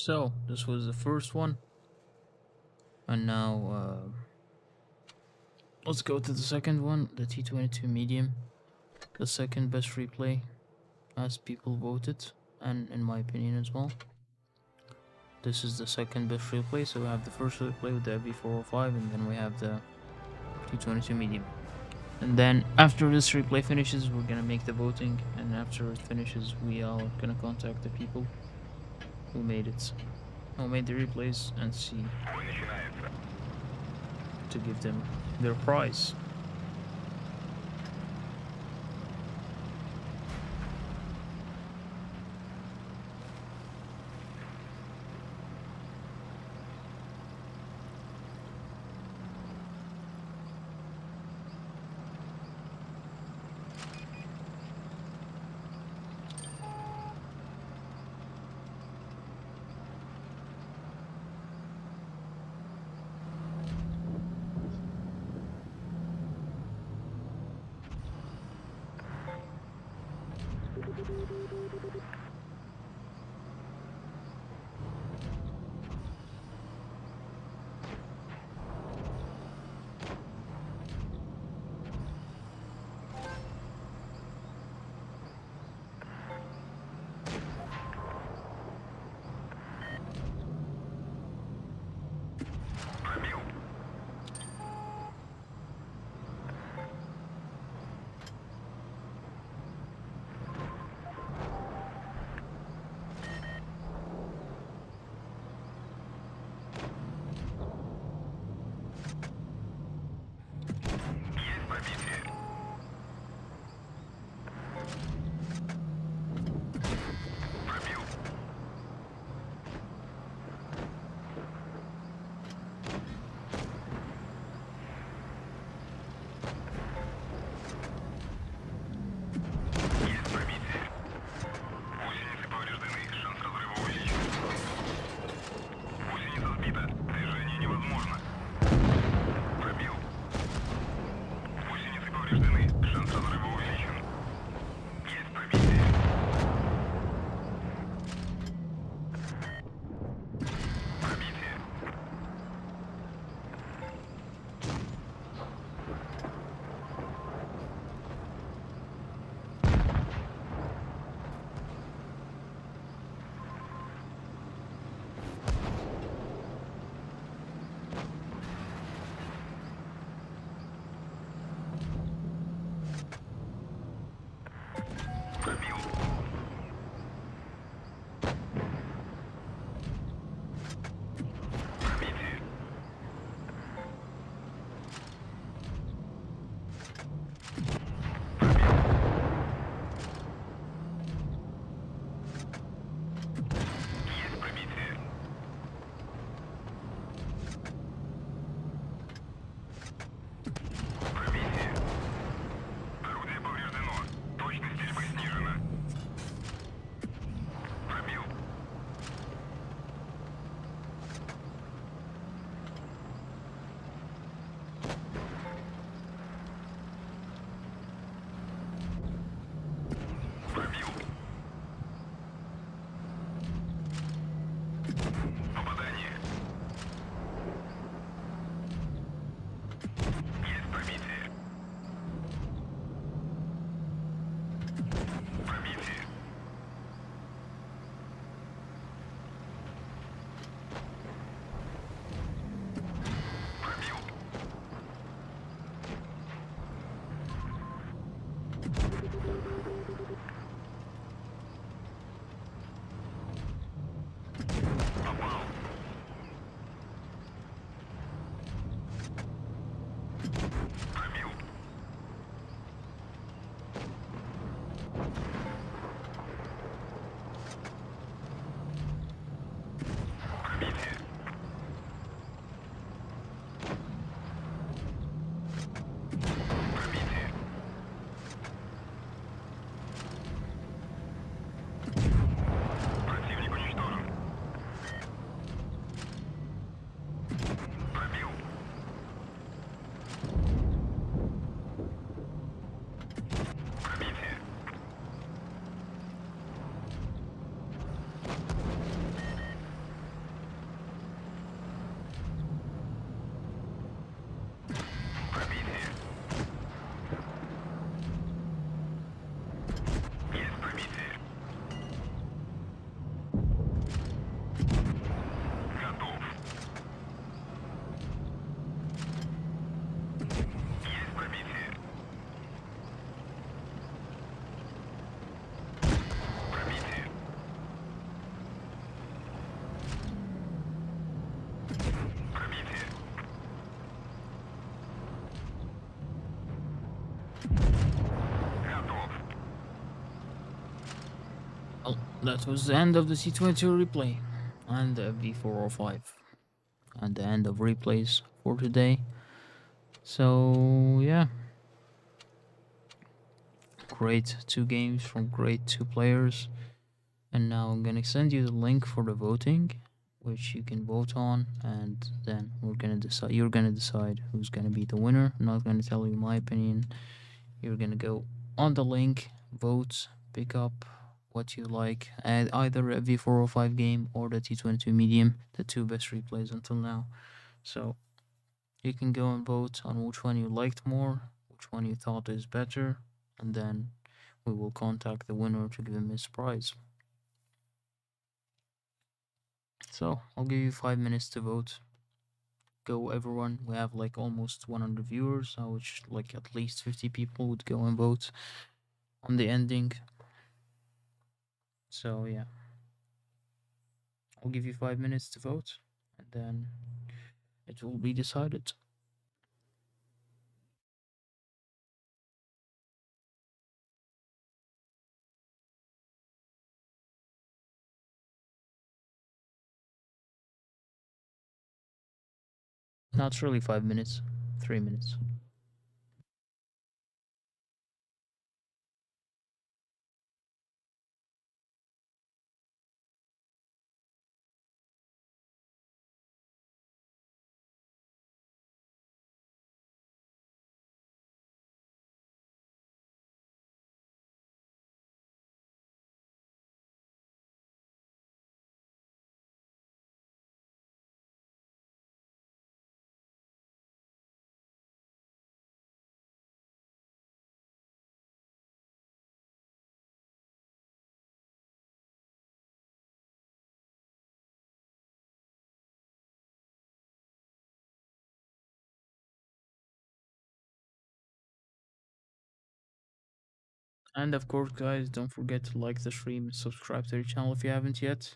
So this was the first one, and now let's go to the second one, the T22 Medium, the second best replay, as people voted, and in my opinion as well. This is the second best replay, so we have the first replay with the FV405, and then we have the T22 Medium. And then after this replay finishes, we're gonna make the voting, and after it finishes, we are gonna contact the people who made it, who made the replays, and see to give them their prize. Well, that was the end of the T22 replay and the V405 and the end of replays for today. So yeah, great two games from great two players. And now I'm gonna send you the link for the voting, which you can vote on, and then we're gonna decide. You're gonna decide who's gonna be the winner. I'm not gonna tell you my opinion. You're gonna go on the link, vote, pick up what you like, and either a V405 game or the T22 Medium, the two best replays until now. So you can go and vote on which one you liked more, which one you thought is better, and then we will contact the winner to give him his prize. So I'll give you 5 minutes to vote. Go everyone. We have like almost 100 viewers, which like at least 50 people would go and vote on the ending. So yeah, I'll give you 5 minutes to vote, and then it will be decided. Not really 5 minutes, 3 minutes. And of course, guys, don't forget to like the stream and subscribe to the channel if you haven't yet.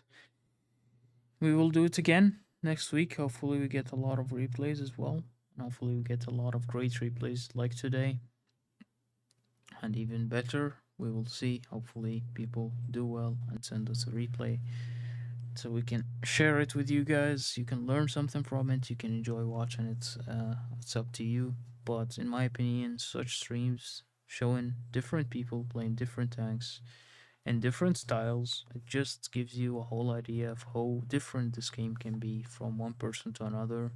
We will do it again next week. Hopefully, we get a lot of replays as well. And hopefully, we get a lot of great replays like today. And even better, we will see. Hopefully, people do well and send us a replay so we can share it with you guys. You can learn something from it. You can enjoy watching it. It's up to you. But in my opinion, such streams showing different people playing different tanks and different styles, it just gives you a whole idea of how different this game can be from one person to another.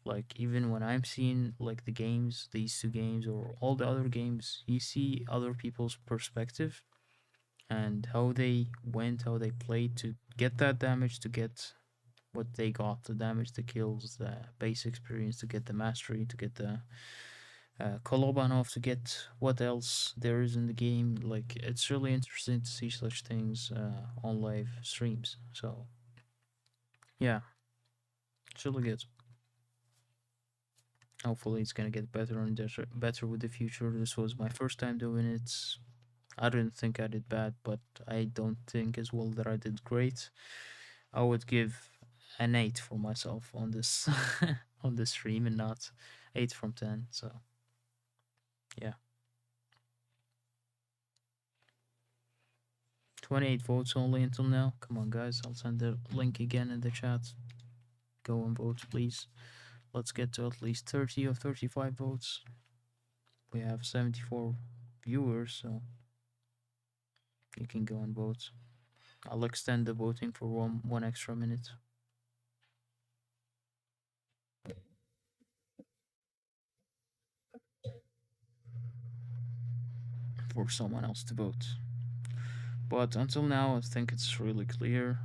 Like even when I'm seeing like the games, these two games or all the other games, you see other people's perspective and how they went, how they played to get that damage, to get what they got, the damage, the kills, the base experience, to get the mastery, to get the Kolobanov, to get what else there is in the game. Like it's really interesting to see such things on live streams. So yeah, it's really good. Hopefully it's gonna get better and better with the future. This was my first time doing it. I didn't think I did bad, but I don't think as well that I did great. I would give an 8 for myself on this on this stream and not 8 from 10. So yeah. 28 votes only until now. Come on guys, I'll send the link again in the chat. Go and vote please. Let's get to at least 30 or 35 votes. We have 74 viewers, so you can go and vote. I'll extend the voting for one extra minute. For someone else to vote. But until now, I think it's really clear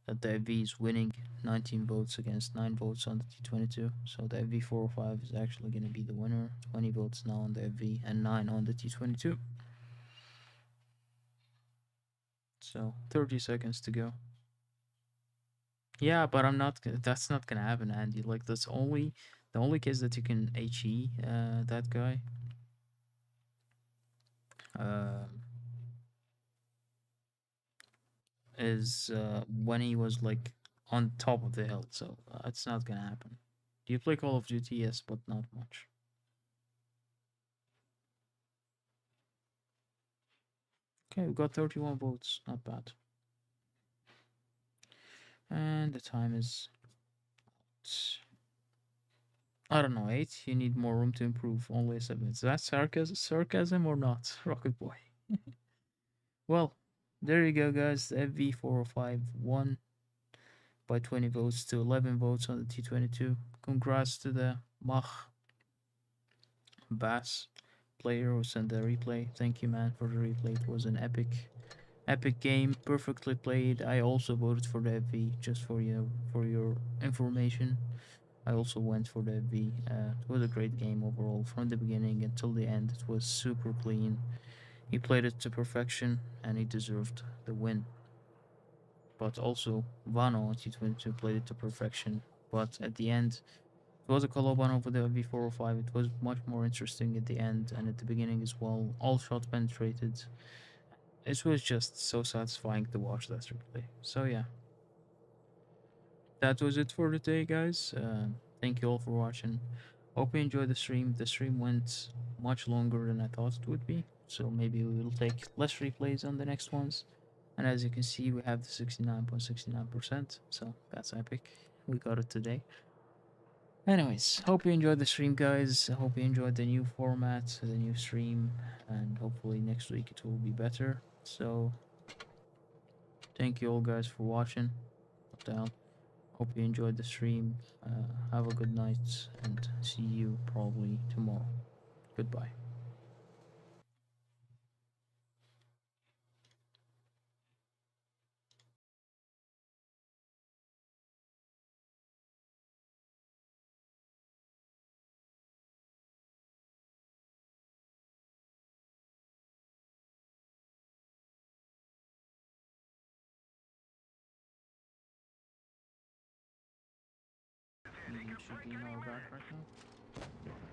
that the FV is winning 19 votes against 9 votes on the T22. So the FV405 is actually going to be the winner. 20 votes now on the FV and 9 on the T22. So 30 seconds to go. Yeah, but I'm not. That's not gonna happen, Andy. Like that's the only case that you can HE that guy. Um, is when he was like on top of the hill. So it's not gonna happen. Do you play Call of Duty? Yes, but not much. Okay, we got 31 votes. Not bad. And the time is, I don't know, 8. You need more room to improve. Only 7. Is that sarcasm or not, Rocket Boy? Well, there you go, guys. The FV405 won by 20 votes to 11 votes on the T22. Congrats to the Mach Bass player who sent the replay. Thank you, man, for the replay. It was an epic game, perfectly played. I also voted for the FV, just for your information. I also went for the FV. It was a great game overall, from the beginning until the end. It was super clean. He played it to perfection, and he deserved the win. But also, Vano on T22 played it to perfection. But at the end, it was a Koloban over the V405. It was much more interesting at the end and at the beginning as well. All shots penetrated. It was just so satisfying to watch that replay. So yeah, that was it for today, guys. Thank you all for watching. Hope you enjoyed the stream. The stream went much longer than I thought it would be. So maybe we will take less replays on the next ones. And as you can see, we have the 69.69%. So that's epic. We got it today. Anyways, hope you enjoyed the stream, guys. I hope you enjoyed the new format, the new stream, and hopefully next week it will be better. So, thank you all, guys, for watching. What the hell? Hope you enjoyed the stream. Have a good night, and see you probably tomorrow. Goodbye. Should be in our back right now.